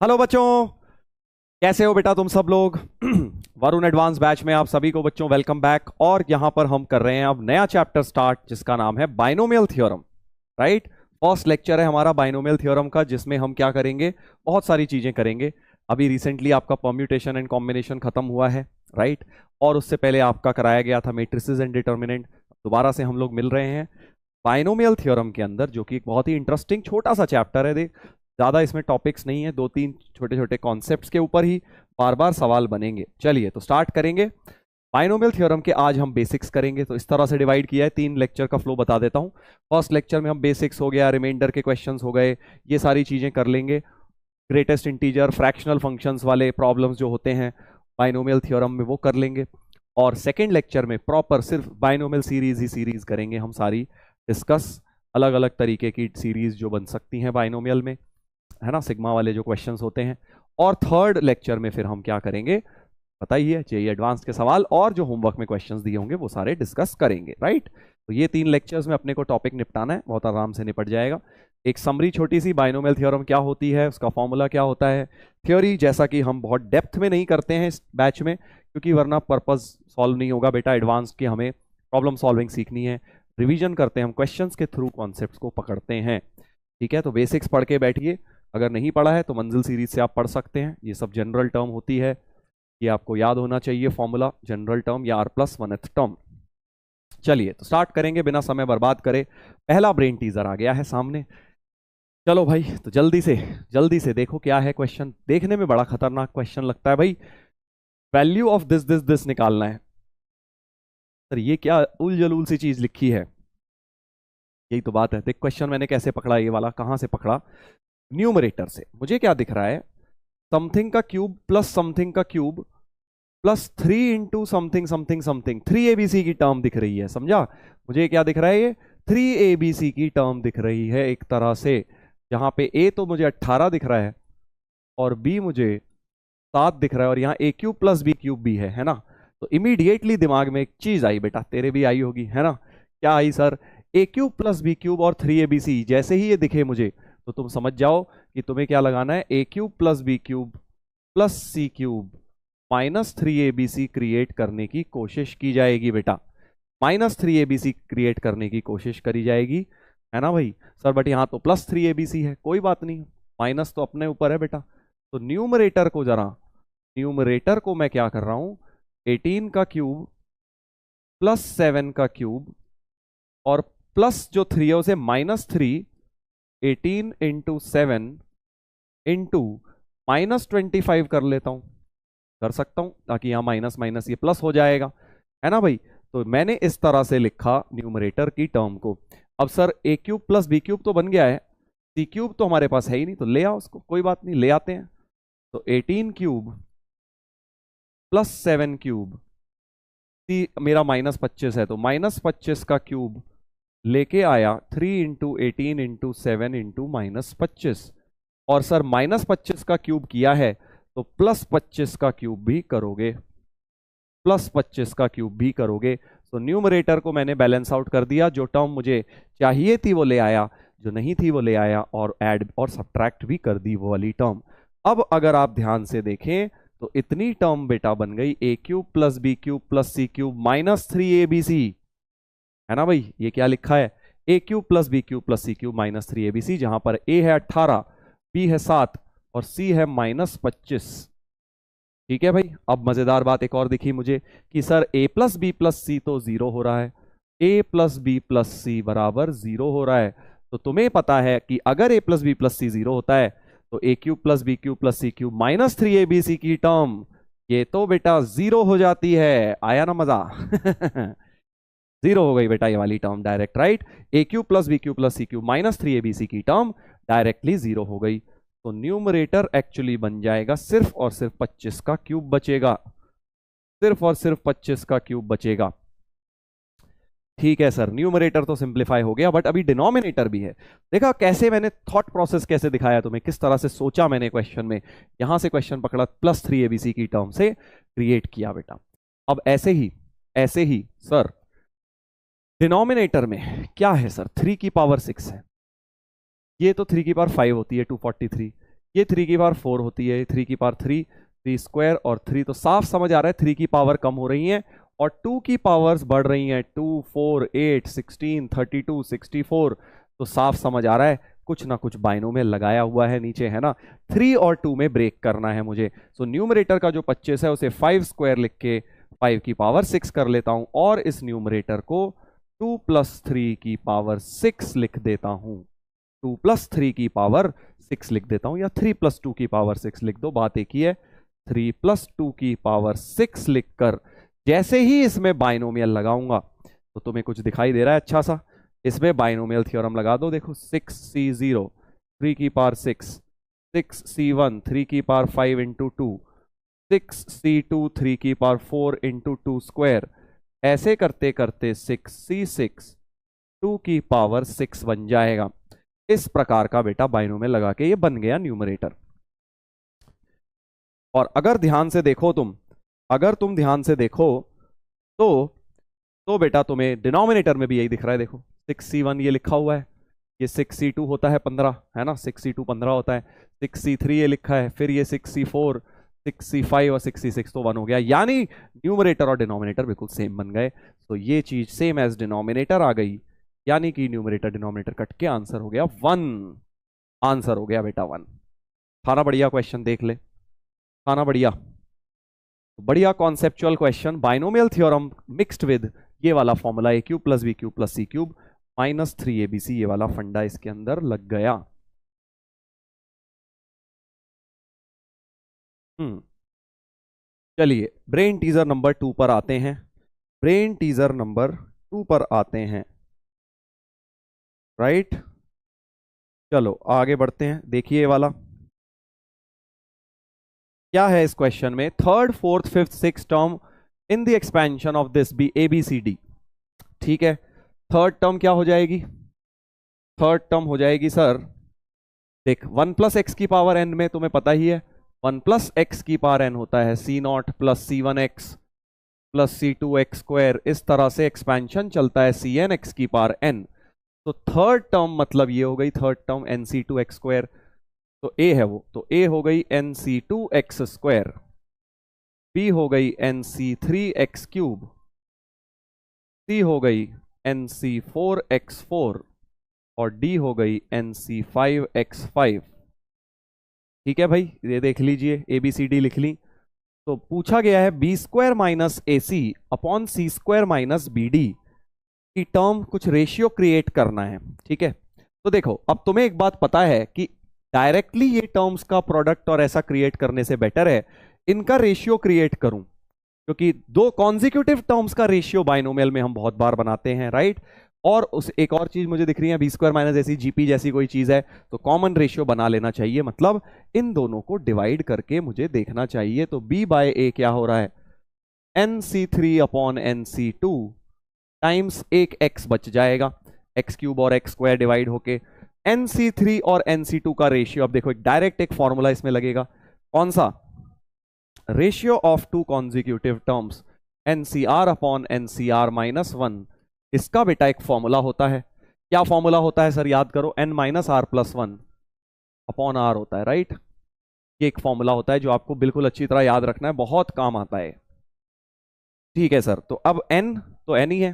Hello बच्चों, कैसे हो बेटा तुम सब लोग। वरुण एडवांस बैच में आप सभी को बच्चों वेलकम बैक। और यहां पर हम कर रहे हैं अब नया चैप्टर स्टार्ट जिसका नाम है binomial theorem. Right, first lecture है हमारा बाइनोमियल थ्योरम का, जिसमें हम क्या करेंगे, बहुत सारी चीजें करेंगे। अभी रिसेंटली आपका परम्यूटेशन एंड कॉम्बिनेशन खत्म हुआ है। राइट, और उससे पहले आपका कराया गया था मैट्रिसेस एंड डिटर्मिनेंट। दोबारा से हम लोग मिल रहे हैं बाइनोमियल थ्योरम के अंदर, जो कि एक बहुत ही इंटरेस्टिंग छोटा सा चैप्टर है। देख, ज्यादा इसमें टॉपिक्स नहीं है, दो तीन छोटे छोटे कॉन्सेप्ट्स के ऊपर ही बार बार सवाल बनेंगे। चलिए तो स्टार्ट करेंगे। बाइनोमियल थ्योरम के आज हम बेसिक्स करेंगे, तो इस तरह से डिवाइड किया है। 3 लेक्चर का फ्लो बता देता हूँ। फर्स्ट लेक्चर में हम बेसिक्स हो गया, रिमाइंडर के क्वेश्चंस हो गए, ये सारी चीजें कर लेंगे। ग्रेटेस्ट इंटीजर, फ्रैक्शनल फंक्शंस वाले प्रॉब्लम्स जो होते हैं बाइनोमियल थ्योरम में, वो कर लेंगे। और सेकेंड लेक्चर में प्रॉपर सिर्फ बाइनोमियल सीरीज ही सीरीज करेंगे हम सारी डिस्कस। अलग अलग तरीके की सीरीज जो बन सकती हैं बाइनोमियल में, है ना, सिग्मा वाले जो क्वेश्चंस होते हैं। और थर्ड लेक्चर में फिर हम क्या करेंगे, बताइए, जेईई एडवांस के सवाल और जो होमवर्क में क्वेश्चंस दिए होंगे वो सारे डिस्कस करेंगे। राइट, तो ये 3 लेक्चर्स में अपने को टॉपिक निपटाना है, बहुत आराम से निपट जाएगा। एक समरी छोटी सी, बाइनोमियल थ्योरम क्या होती है, उसका फॉर्मूला क्या होता है, थ्योरी जैसा कि हम बहुत डेप्थ में नहीं करते हैं इस बैच में, क्योंकि वरना पर्पस सॉल्व नहीं होगा बेटा। एडवांस की हमें प्रॉब्लम सॉल्विंग सीखनी है, रिवीजन करते हैं हम, क्वेश्चंस के थ्रू कॉन्सेप्ट्स को पकड़ते हैं। ठीक है, तो बेसिक्स पढ़ के बैठिए। अगर नहीं पढ़ा है तो मंजिल सीरीज से आप पढ़ सकते हैं। ये सब जनरल टर्म होती है, ये आपको याद होना चाहिए फॉर्मूला, जनरल टर्म या R+1th टर्म। चलिए तो स्टार्ट करेंगे बिना समय बर्बाद करे। पहला ब्रेन टीजर आ गया है सामने। चलो भाई, तो जल्दी से देखो क्या है क्वेश्चन। देखने में बड़ा खतरनाक क्वेश्चन लगता है भाई। Value of this this this निकालना है। सर ये क्या उल जलूल सी चीज लिखी है, यही तो बात है। देख क्वेश्चन मैंने कैसे पकड़ा, ये वाला कहां से पकड़ा, न्यूमरेटर से। मुझे क्या दिख रहा है, समथिंग का क्यूब प्लस समथिंग का cube plus 3 into something something something, 3ABC की टर्म दिख रही है, समझा। मुझे क्या दिख रहा है, ये 3ABC की टर्म दिख रही है एक तरह से। जहां पे A तो मुझे 18 दिख रहा है और B मुझे 7 दिख रहा है, और यहाँ A³ प्लस B³ भी है ना। तो इमीडिएटली दिमाग में एक चीज आई बेटा, तेरे भी आई होगी, है ना। क्या आई सर, A³ प्लस B³ और 3ABC। जैसे ही ये दिखे मुझे तो तुम समझ जाओ कि तुम्हें क्या लगाना है, A³ plus B³ plus C³ minus 3ABC create करने की कोशिश की जाएगी बेटा। माइनस 3ABC क्रिएट करने की कोशिश करी जाएगी, है ना भाई। सर बट यहाँ तो प्लस 3ABC है, कोई बात नहीं, माइनस तो अपने ऊपर है बेटा। तो न्यूमरेटर को जरा, न्यूमरेटर को मैं क्या कर रहा हूं, 18 का क्यूब प्लस 7 का क्यूब और प्लस जो 3 से -3, 18 इंटू 7 इंटू -25 कर लेता हूं, कर सकता हूं, ताकि यहां माइनस माइनस ये प्लस हो जाएगा, है ना भाई। तो मैंने इस तरह से लिखा न्यूमरेटर की टर्म को। अब सर A³ प्लस B³ तो बन गया है, C³ तो हमारे पास है ही नहीं, तो ले आओ उसको, कोई बात नहीं, ले आते हैं। तो 18 क्यूब प्लस 7 क्यूब, सी मेरा -25 है, तो -25 का क्यूब लेके आया 3 इंटू 18 इंटू 7 इंटू -25। और सर -25 का क्यूब किया है तो +25 का क्यूब भी करोगे, +25 का क्यूब भी करोगे। तो न्यूमरेटर को मैंने बैलेंस आउट कर दिया, जो टर्म मुझे चाहिए थी वो ले आया, जो नहीं थी वो ले आया, और ऐड और सब्ट्रैक्ट भी कर दी वो वाली टर्म। अब अगर आप ध्यान से देखें तो इतनी टर्म बेटा बन गई, A³ plus B³ plus C³ minus 3ABC, है ना भाई। ये क्या लिखा है, A³ plus B³ plus C³ minus 3ABC, जहां पर A है 18, B है 7 और C है -25। ठीक है भाई। अब मजेदार बात एक और दिखी मुझे कि sir A plus B plus C तो 0 हो रहा है, A plus B plus C बराबर 0 हो रहा है। तो तुम्हें पता है कि अगर A plus B plus C 0 होता है तो A³ plus B³ plus C³ minus 3ABC की टर्म ये तो बेटा 0 हो जाती है। आया ना मजा। 0 हो गई बेटा ये वाली term direct, right. A³ plus B³ plus C³ minus 3ABC की टर्म डायरेक्टली 0 हो गई। तो न्यूमरेटर एक्चुअली बन जाएगा सिर्फ और सिर्फ 25 का क्यूब बचेगा, सिर्फ और सिर्फ 25 का क्यूब बचेगा। ठीक है सर, न्यूमरेटर तो सिंप्लीफाई हो गया, बट अभी डिनोमिनेटर भी है। देखा कैसे मैंने थॉट प्रोसेस कैसे दिखाया तुम्हें, किस तरह से सोचा मैंने क्वेश्चन में। यहां से क्वेश्चन पकड़ा, प्लस 3ABC की टर्म से क्रिएट किया बेटा। अब ऐसे ही सर डिनोमिनेटर में क्या है सर, 3 की पावर 6 है, ये तो 3 की पावर 5 होती है 243, ये 3 की पावर 4 होती है, 3 की पावर 3, 3 स्क्वायर और 3, तो साफ समझ आ रहा है 3 की पावर कम हो रही है और 2 की पावर्स बढ़ रही हैं, 2 4 8 16 32 64, तो साफ समझ आ रहा है कुछ ना कुछ बाइनोमियल लगाया हुआ है नीचे, है ना। 3 और 2 में ब्रेक करना है मुझे। सो न्यूमरेटर का जो 25 है उसे 5 स्क्वायर लिख के 5 की पावर 6 कर लेता हूं और इस न्यूमरेटर को 2 + 3 की पावर 6 लिख देता हूं। 2 + 3 की पावर 6 लिख देता हूं, या 3 + 2 की पावर 6 लिख दो, बात एक ही है। 3 + 2 की पावर 6 लिखकर जैसे ही इसमें बाइनोमियल लगाऊंगा तो तुम्हें कुछ दिखाई दे रहा है अच्छा सा, इसमें बाइनोमियल थ्योरम लगा दो। देखो 6c0 3 की पावर 6, 6c1 3 की पावर 5 इंटू 2, 6c2 3 की पावर 4 इंटू 2 स्क्वायर, ऐसे करते करते 6c6 2 की पावर 6 बन जाएगा। इस प्रकार का बेटा बाइनोमियल लगा के ये बन गया न्यूमरेटर। और अगर ध्यान से देखो अगर तुम ध्यान से देखो तो बेटा तुम्हें डिनोमिनेटर में भी यही दिख रहा है। देखो 6c1 ये लिखा हुआ है, ये 6c2 होता है 15, है ना, 6c2 15 होता है, 6c3 ये लिखा है, फिर ये 6c4 6c5 और 6c6 तो 1 हो गया, यानी न्यूमरेटर और डिनोमिनेटर बिल्कुल सेम बन गए। तो ये चीज सेम एज डिनोमिनेटर आ गई, यानी कि न्यूमरेटर डिनोमिनेटर कट के आंसर हो गया 1। आंसर हो गया बेटा 1। खाना बढ़िया क्वेश्चन देख ले, खाना बढ़िया बढ़िया conceptual question. Binomial theorem mixed with ये वाला formula a³ + b³ + c³ - 3abc, ये वाला फंडा इसके अंदर लग गया। चलिए ब्रेन टीजर नंबर 2 पर आते हैं। ब्रेन टीजर नंबर 2 पर आते हैं, राइट। चलो आगे बढ़ते हैं। देखिए ये वाला क्या है इस क्वेश्चन में, 3rd 4th 5th 6th term in the expansion of this be ABCD। ठीक है, थर्ड टर्म क्या हो जाएगी, थर्ड टर्म हो जाएगी सर, देख 1 + x की पावर n में तुम्हें पता ही है 1 + x की पावर n होता है c0 + c1x + c2x², इस तरह से एक्सपेंशन चलता है cnx की पावर n। तो थर्ड टर्म मतलब ये हो गई थर्ड टर्म nc2x², तो a है वो, तो a हो गई nc2x², b हो गई nc3x³, c हो गई nc4x4 और d हो गई nc5x5। ठीक है भाई, ये देख लीजिए ABCD लिख ली। तो पूछा गया है b² - AC upon c² - BD की टर्म कुछ रेशियो क्रिएट करना है। ठीक है, तो देखो अब तुम्हें एक बात पता है कि डायरेक्टली ये टर्म्स का प्रोडक्ट और ऐसा क्रिएट करने से बेटर है इनका रेशियो क्रिएट करूं, क्योंकि दो कॉन्जिक्यूटिव टर्म्स का रेशियो बाइनोमियल में हम बहुत बार बनाते हैं, राइट। और उस एक और चीज मुझे दिख रही है b² - AC GP जैसी कोई चीज है, तो कॉमन रेशियो बना लेना चाहिए, मतलब इन दोनों को डिवाइड करके मुझे देखना चाहिए। तो b/a क्या हो रहा है, nc3/nc2 टाइम्स एक x बच जाएगा, x³ और x² डिवाइड होके nc3 और nc2 का रेशियो। अब देखो एक डायरेक्ट एक फॉर्मूला इसमें लगेगा, कौन सा, ratio of two consecutive terms NCR/NCR-1। इसका बेटा एक फॉर्मूला होता है, क्या फॉर्मूला होता है सर, याद करो, n-r+1/r होता है, राइट। ये एक फॉर्मूला होता है जो आपको बिल्कुल अच्छी तरह याद रखना है, बहुत काम आता है। ठीक है सर, तो अब n तो n ही है,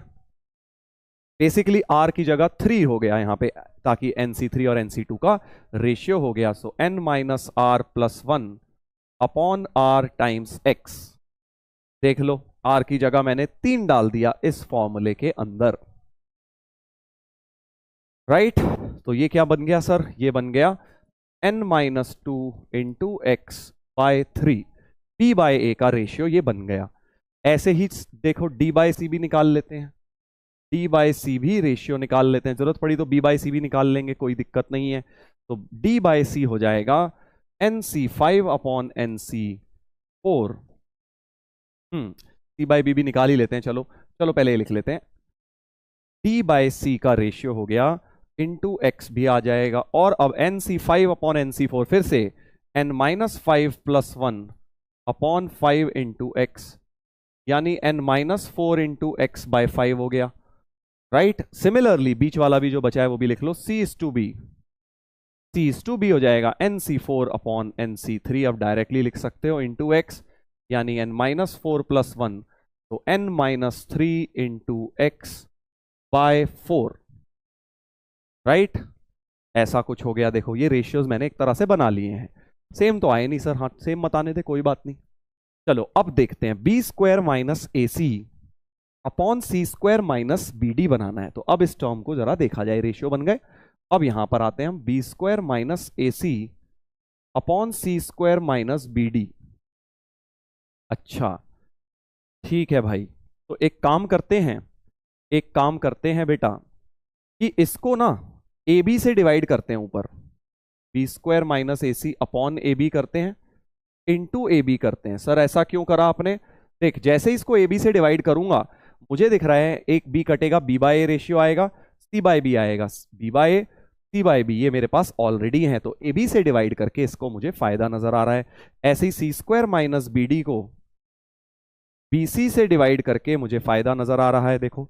बेसिकली r की जगह 3 हो गया यहां पे, ताकि nc3 और nc2 का रेशियो हो गया। सो n-r+1/r टाइम्स x। देख लो r की जगह मैंने 3 डाल दिया इस फॉर्मूले के अंदर, राइट। तो ये क्या बन गया सर, ये बन गया n-2 इंटू x/3, b/a का रेशियो ये बन गया। ऐसे ही देखो d/c भी निकाल लेते हैं, d/c भी रेशियो निकाल लेते हैं, जरूरत पड़ी तो b/c भी निकाल लेंगे, कोई दिक्कत नहीं है। तो d/c हो जाएगा nc5/nc4। c/b भी निकाल ही लेते हैं, चलो चलो पहले ये लिख लेते हैं, d/c का रेशियो हो गया इंटू x भी आ जाएगा, और अब nc5/nc4 फिर से n-5+1/5 इंटू x, यानी n-4 इंटू x/5 हो गया, राइट। सिमिलरली बीच वाला भी जो बचा है वो भी लिख लो, c/b C is to B हो जाएगा NC4 अपॉन NC3, अब डायरेक्टली लिख सकते हो इंटू एक्स, यानी n-4 + 1, तो n-3 into X by 4, right. ऐसा कुछ हो गया। देखो ये रेशियोज मैंने एक तरह से बना लिए हैं। सेम तो आए नहीं सर, हाँ सेम मत आने थे, कोई बात नहीं। चलो अब देखते हैं, b² minus AC upon C² - BD बनाना है। तो अब इस टर्म को जरा देखा जाए, रेशियो बन गए। अब यहां पर आते हैं हम, b² minus AC upon C² - BD। अच्छा ठीक है भाई, तो एक काम करते हैं बेटा, कि इसको ना AB से डिवाइड करते हैं ऊपर, b² minus AC upon AB करते हैं, इंटू AB करते हैं। सर ऐसा क्यों करा आपने? देख जैसे इसको AB से डिवाइड करूंगा, मुझे दिख रहा है एक B कटेगा, B/A रेशियो आएगा, C/B आएगा, B/A C/B, ये मेरे पास ऑलरेडी है, तो AB से डिवाइड करके इसको मुझे फायदा नजर आ रहा है। ऐसे ही C² - BD को BC से डिवाइड करके मुझे फायदा नजर आ रहा है। देखो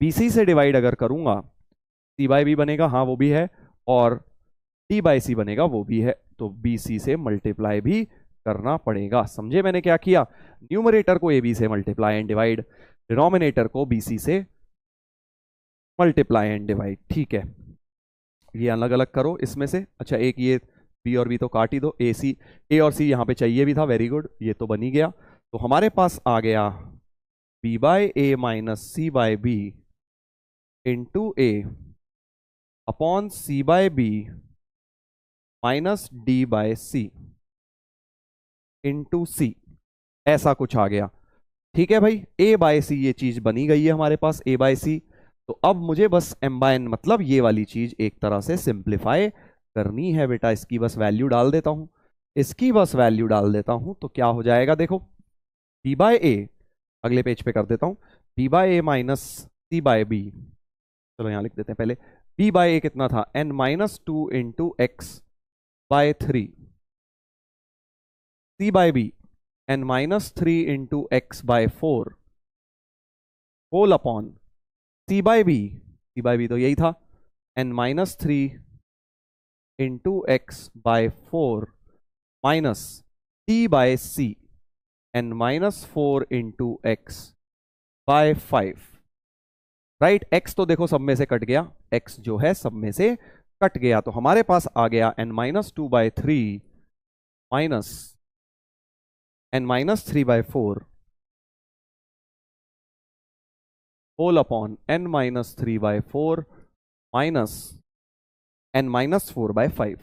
BC से डिवाइड अगर करूंगा, C/B बनेगा, हाँ वो भी है, और D/C बनेगा, वो भी है, तो BC से मल्टीप्लाई भी करना पड़ेगा। समझे मैंने क्या किया? न्यूमरेटर को AB से मल्टीप्लाई एंड डिवाइड, डिनोमिनेटर को BC से मल्टीप्लाई एंड डिवाइड। ठीक है, ये अलग अलग करो इसमें से। अच्छा एक ये B और B तो काट ही दो, A और C यहाँ पे चाहिए भी था, वेरी गुड, ये तो बन ही गया। तो हमारे पास आ गया B/A minus C/B into A upon C/B minus D/C into C, ऐसा कुछ आ गया। ठीक है भाई, A/C ये चीज बनी गई है हमारे पास, A/C। तो अब मुझे बस M/N मतलब ये वाली चीज एक तरह से सिंप्लीफाई करनी है बेटा। इसकी बस वैल्यू डाल देता हूं, तो क्या हो जाएगा? देखो B/A, अगले पेज पे कर देता हूं, B/A माइनस C/B, चलो यहां लिख देते हैं पहले। B/A कितना था? n-2 into X by 3, C/B n-3 into X by 4 whole upon C/B तो यही था, n-3 into X by 4 minus D/C n-4 into X by 5, right. x तो देखो सब में से कट गया, x जो है सब में से कट गया, तो हमारे पास आ गया n-2/3 minus n-3/4 whole upon n-3/4 minus n-4/5।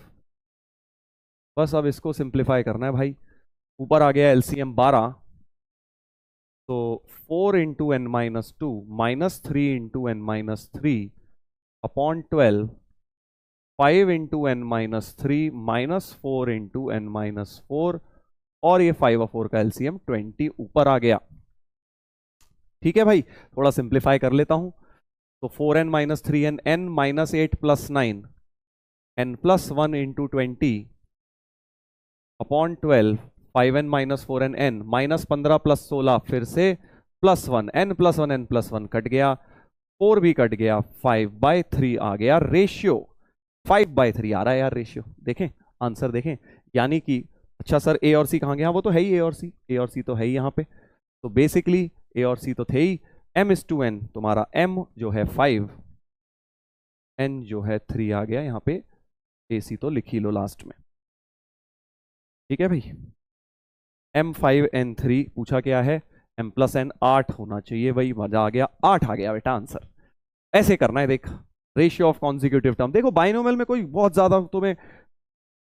बस अब इसको सिंप्लीफाई करना है भाई। ऊपर आ गया LCM 12, तो 4 into n-2 minus 3 into n-3 upon 12, 5 into n-3 minus 4 into n-4, और ये 5 और 4 का LCM 20 ऊपर आ गया। ठीक है भाई, थोड़ा सिंप्लीफाई कर लेता हूं, तो 4n-3n, n-8 + 9, n+1 into 20 upon 12, 5n-4n, n -15 + 16, फिर से +1, n+1 n+1 कट गया, 4 भी कट गया, 5/3 आ गया रेशियो। 5/3 आ रहा है यार रेशियो, देखें आंसर देखें, यानी कि अच्छा सर A और C कहाँ गया? वो तो है ही, A और C तो है ही यहाँ पे, तो बेसिकली A और C तो थे ही। m/n तुम्हारा m जो है 5, n जो है 3 आ गया यहाँ पे, AC तो लिख ही लो लास्ट में। ठीक है भाई, m5n3 पूछा क्या है? m+n 8 होना चाहिए, वही मजा आ गया, 8 आ गया बेटा आंसर। ऐसे करना है, देख रेशियो ऑफ कॉन्जिक्यूटिव टर्म। देखो बाइनोमियल में कोई बहुत ज्यादा तुम्हें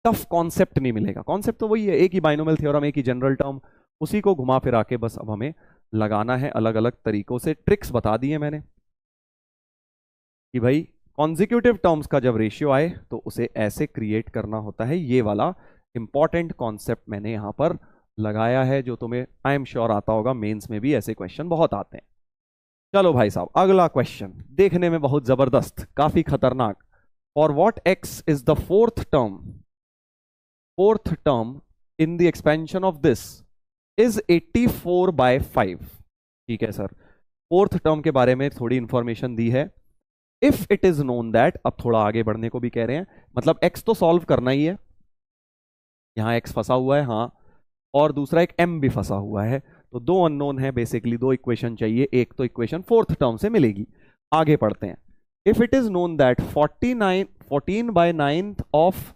टफ कॉन्सेप्ट नहीं मिलेगा, कॉन्सेप्ट तो वही है, एक ही बाइनोमियल थ्योरम, एक ही जनरल टर्म, उसी को घुमा फिरा के बस अब हमें लगाना है अलग अलग तरीकों से। ट्रिक्स बता दिए मैंने कि भाई कॉन्जिक्यूटिव टर्म्स का जब रेशियो आए तो उसे ऐसे क्रिएट करना होता है। ये वाला इंपॉर्टेंट कॉन्सेप्ट मैंने यहां पर लगाया है, जो तुम्हें आई एम श्योर आता होगा, मेंस में भी ऐसे क्वेश्चन बहुत आते हैं। चलो भाई साहब, अगला क्वेश्चन देखने में बहुत जबरदस्त, काफी खतरनाक। For what x is the fourth term in the expansion of this is 84/5। ठीक है सर, फोर्थ टर्म के बारे में थोड़ी इंफॉर्मेशन दी है, if it is known that, अब थोड़ा आगे बढ़ने को भी कह रहे हैं, मतलब एक्स तो सॉल्व करना ही है, यहां एक्स फंसा हुआ है, हाँ, और दूसरा एक एम भी फंसा हुआ है, तो दो अननोन है बेसिकली, दो इक्वेशन चाहिए, एक तो इक्वेशन फोर्थ टर्म से मिलेगी। आगे पढ़ते हैं। If it is known that 14/9 of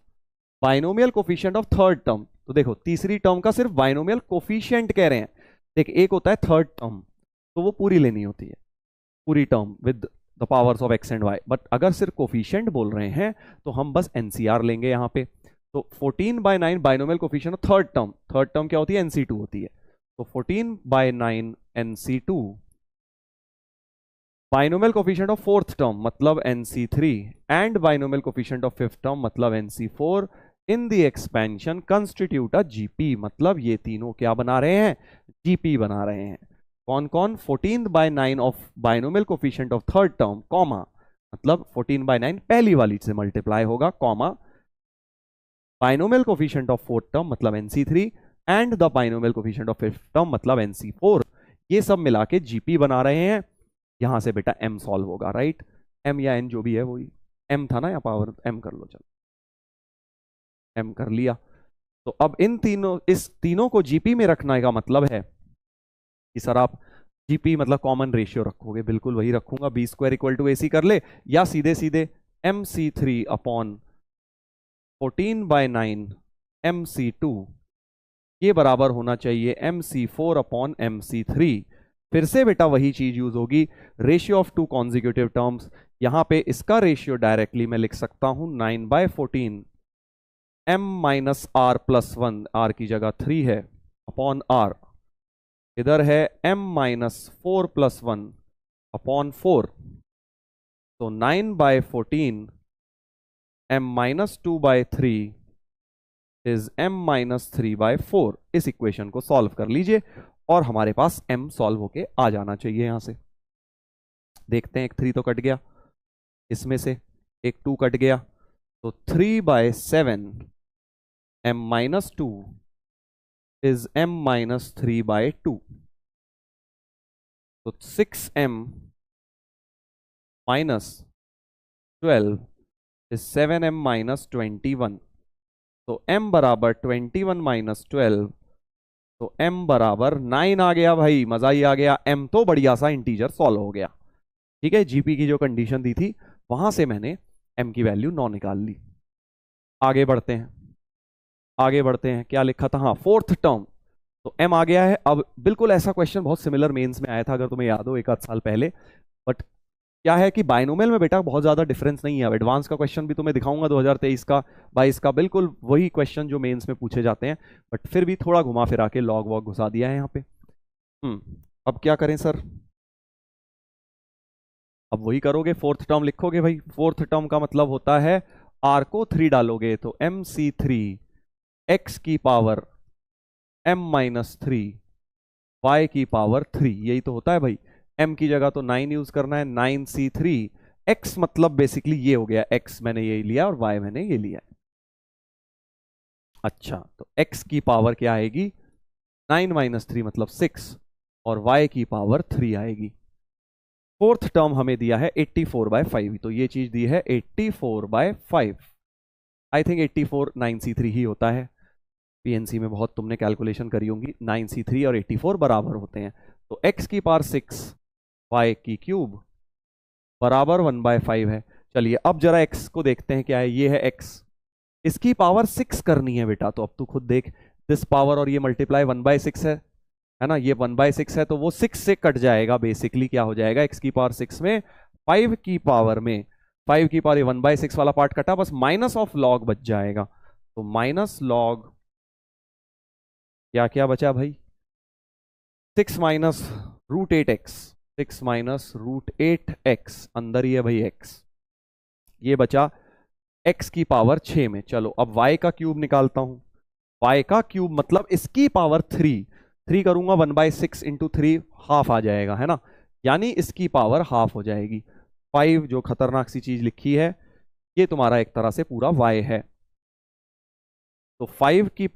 binomial coefficient of third term, तो देखो तीसरी टर्म का सिर्फ बाइनोमियल कोफिशिएंट कह रहे हैं, देख एक होता है थर्ड टर्म, तो वो पूरी लेनी होती है, पूरी term with the powers of X and Y, but अगर सिर्फ कोफिशिएंट बोल रहे हैं तो हम बस एनसीआर लेंगे यहाँ पे। तो 14/9 binomial coefficient of third term, third term क्या होती है, NC2 होती है, तो 14/9 NC2, binomial coefficient of fourth term मतलब NC3, and binomial coefficient of fifth term मतलब NC4 in the expansion constitute a GP, मतलब ये तीनों क्या बना रहे हैं, जीपी बना रहे हैं। कौन कौन, 14/9 of binomial coefficient of third term, comma, मतलब 14/9 पहली वाली से मल्टीप्लाई होगा, comma, binomial coefficient of fourth term मतलब NC3 and the binomial coefficient of fifth term मतलब NC4, ये सब मिला के जीपी बना रहे हैं। यहां से बेटा एम सॉल्व होगा, राइट, एम या एन जो भी है वही, एम था ना या पावर, एम कर लो, चलो एम कर लिया। तो अब इन तीनों, इस तीनों को जीपी में रखने का मतलब है कि सर आप जीपी मतलब कॉमन रेशियो रखोगे, बिल्कुल वही रखूंगा, B² = AC कर ले, या सीधे सीधे MC3 अपॉन 14/9 MC2, ये बराबर होना चाहिए MC4 अपॉन MC3। फिर से बेटा वही चीज यूज होगी, ratio of two consecutive terms, यहां पे इसका रेशियो डायरेक्टली मैं लिख सकता हूं 9/14 M-R+1, R की जगह 3 है, अपॉन R, इधर है M-4+1 अपॉन 4, तो 9/14 M-2/3 इज M-3/4। इस इक्वेशन को सॉल्व कर लीजिए और हमारे पास M सॉल्व होके आ जाना चाहिए। यहां से देखते हैं, एक 3 तो कट गया, इसमें से एक 2 कट गया, तो 3/7 M-2 इज M-3/2, तो 6M-12 इज 7M-21, तो M बराबर 21-12, तो M बराबर 9 आ गया भाई, मजा ही आ गया, M तो बढ़िया सा इंटीजर सॉल्व हो गया। ठीक है, जीपी की जो कंडीशन दी थी वहां से मैंने M की वैल्यू 9 निकाल ली। आगे बढ़ते हैं, आगे बढ़ते हैं, क्या लिखा था, हाँ फोर्थ टर्म, तो M आ गया है। अब बिल्कुल ऐसा क्वेश्चन बहुत सिमिलर मेंस में आया था, अगर तुम्हें याद हो, एक आध साल पहले, बट क्या है कि बाइनोमियल में बेटा बहुत ज्यादा डिफरेंस नहीं है। एडवांस का क्वेश्चन भी तुम्हें दिखाऊंगा 2023 का 22 का, बिल्कुल वही क्वेश्चन जो मेंस में पूछे जाते हैं, बट फिर भी थोड़ा घुमा फिरा के लॉग वॉग घुसा दिया है यहाँ पे। अब क्या करें सर, अब वही करोगे, फोर्थ टर्म लिखोगे भाई, फोर्थ टर्म का मतलब होता है R को 3 डालोगे तो MC3 x की पावर M-3 y की पावर 3, यही तो होता है भाई। M की जगह तो 9 यूज करना है, 9C3 x मतलब बेसिकली ये हो गया, x मैंने ये लिया और y मैंने ये लिया। अच्छा, तो x की पावर क्या आएगी, 9 - 3 मतलब 6, और y की पावर 3 आएगी। फोर्थ टर्म हमें दिया है 84/5, तो ये चीज दी है 84/5, आई थिंक 84 9C3 ही होता है, पीएनसी में बहुत तुमने कैलकुलेशन करी होंगी, 9C3 और 84 बराबर होते हैं, तो x की पावर 6 y की क्यूब बराबर 1/5 है। चलिए अब जरा x को देखते हैं, क्या है, ये है x, इसकी पावर 6 करनी है बेटा, तो अब तू खुद देख, दिस पावर और ये मल्टीप्लाई 1/6 है ना, ये 1/6 है, तो वो 6 से कट जाएगा, बेसिकली क्या हो जाएगा, x की पावर 6 में 5 की पावर में 5 की पावर 1/6 वाला पार्ट कटा, बस माइनस ऑफ लॉग बच जाएगा, तो माइनस लॉग क्या क्या बचा भाई, 6 माइनस √8x, 6 माइनस √8x, अंदर ही है भाई x, ये बचा x की पावर 6 में। चलो अब y का क्यूब निकालता हूं, y का क्यूब मतलब इसकी पावर 3 करूंगा, 1/6 इंटू 3 हाफ आ जाएगा, है ना, यानी इसकी पावर हाफ हो जाएगी। 5 जो खतरनाक सी चीज लिखी है, ये तुम्हारा एक तरह से पूरा y है, तो 5 की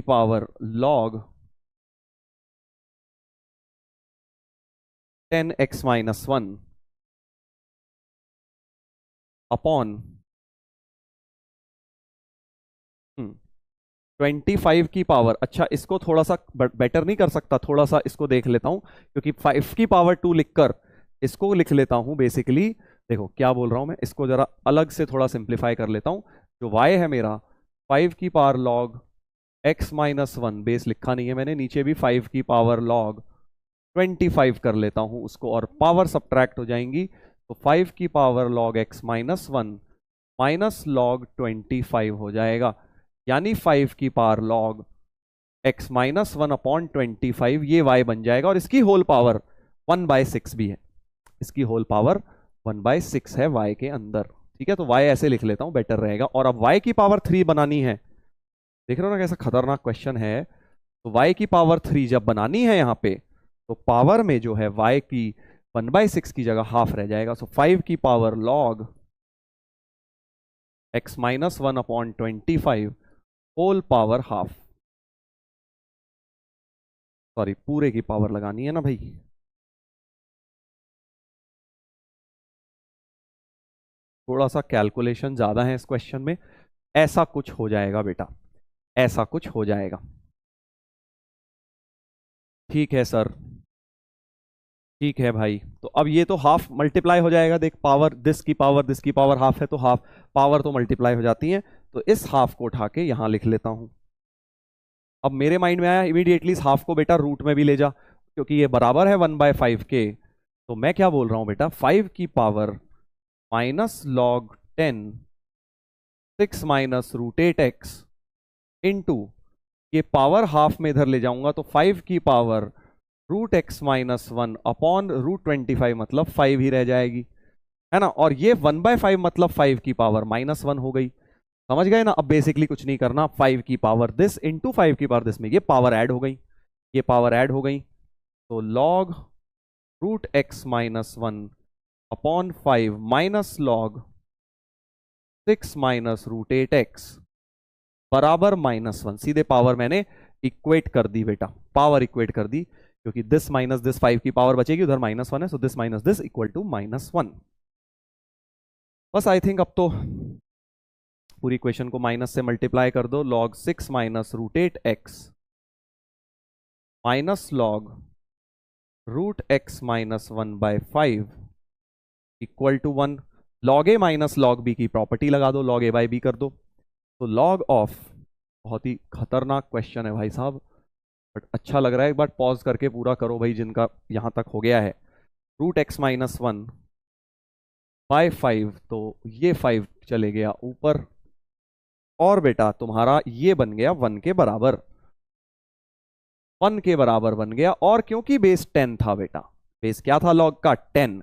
पावर लॉग 10x-1 अपॉन 25 की पावर, अच्छा इसको थोड़ा सा बेटर नहीं कर सकता, थोड़ा सा इसको देख लेता हूं, क्योंकि 5 की पावर 2 लिखकर इसको लिख लेता हूं बेसिकली। देखो क्या बोल रहा हूं मैं, इसको जरा अलग से थोड़ा सिंप्लीफाई कर लेता हूं। जो y है मेरा 5 की पावर log x-1, बेस लिखा नहीं है मैंने, नीचे भी 5 की पावर log 25 कर लेता हूं उसको, और पावर सब्ट्रैक्ट हो जाएंगी, तो 5 की power log x-1 minus log 25 हो जाएगा, यानी 5 की पावर log x-1 अपॉन 25, ये y बन जाएगा। और इसकी होल पावर 1/6 भी है, इसकी होल पावर 1/6 है y के अंदर। ठीक है, तो y ऐसे लिख लेता हूं, बेटर रहेगा। और अब y की पावर 3 बनानी है, देख रहे हो ना कैसा खतरनाक क्वेश्चन है। तो y की पावर 3 जब बनानी है यहां पे, तो पावर में जो है y की 1/6 की जगह हाफ रह जाएगा। सो 5 की power log x-1 upon 25 whole power half, sorry पूरे की पावर लगानी है ना भाई। थोड़ा सा कैलकुलेशन ज्यादा है इस क्वेश्चन में, ऐसा कुछ हो जाएगा बेटा, ऐसा कुछ हो जाएगा। ठीक है सर, ठीक है भाई। तो अब ये तो हाफ मल्टीप्लाई हो जाएगा, देख पावर दिस की पावर हाफ है, तो हाफ पावर तो मल्टीप्लाई हो जाती है। तो इस हाफ को उठा के यहां लिख लेता हूं। अब मेरे माइंड में आया इमीडिएटली इस हाफ को बेटा रूट में भी ले जा, क्योंकि ये बराबर है 1/5 के। तो मैं क्या बोल रहा हूं बेटा, 5 की power minus log 10 6 minus root 8x into, ये पावर हाफ में इधर ले जाऊंगा तो 5 की पावर √x-1 अपॉन √25, मतलब 5 ही रह जाएगी, है ना। और ये 1/5 मतलब 5 की पावर -1 हो गई, समझ गए ना। अब बेसिकली कुछ नहीं करना, 5 की पावर दिस इंटू 5 की पावर दिस में ये पावर ऐड हो गई, ये पावर ऐड हो गई। तो log √x-1 upon 5 minus log 6 minus √8x बराबर -1। सीधे पावर मैंने इक्वेट कर दी बेटा, पावर इक्वेट कर दी, क्योंकि दिस माइनस दिस 5 की पावर बचेगी, उधर -1 है, so this minus this equal to -1। बस आई थिंक अब तो पूरी इक्वेशन को माइनस से मल्टीप्लाई कर दो, log 6 minus √8x minus log √x-1/5 equal to 1। log a minus log b की प्रॉपर्टी लगा दो, log a/b कर दो। तो log ऑफ, बहुत ही खतरनाक क्वेश्चन है भाई साहब, बट अच्छा लग रहा है, एक बार पॉज करके पूरा करो भाई जिनका यहां तक हो गया है। √x-1/5, तो ये 5 चले गया ऊपर, और बेटा तुम्हारा ये बन गया 1 के बराबर, 1 के बराबर बन गया। और क्योंकि बेस 10 था बेटा, बेस क्या था log का 10,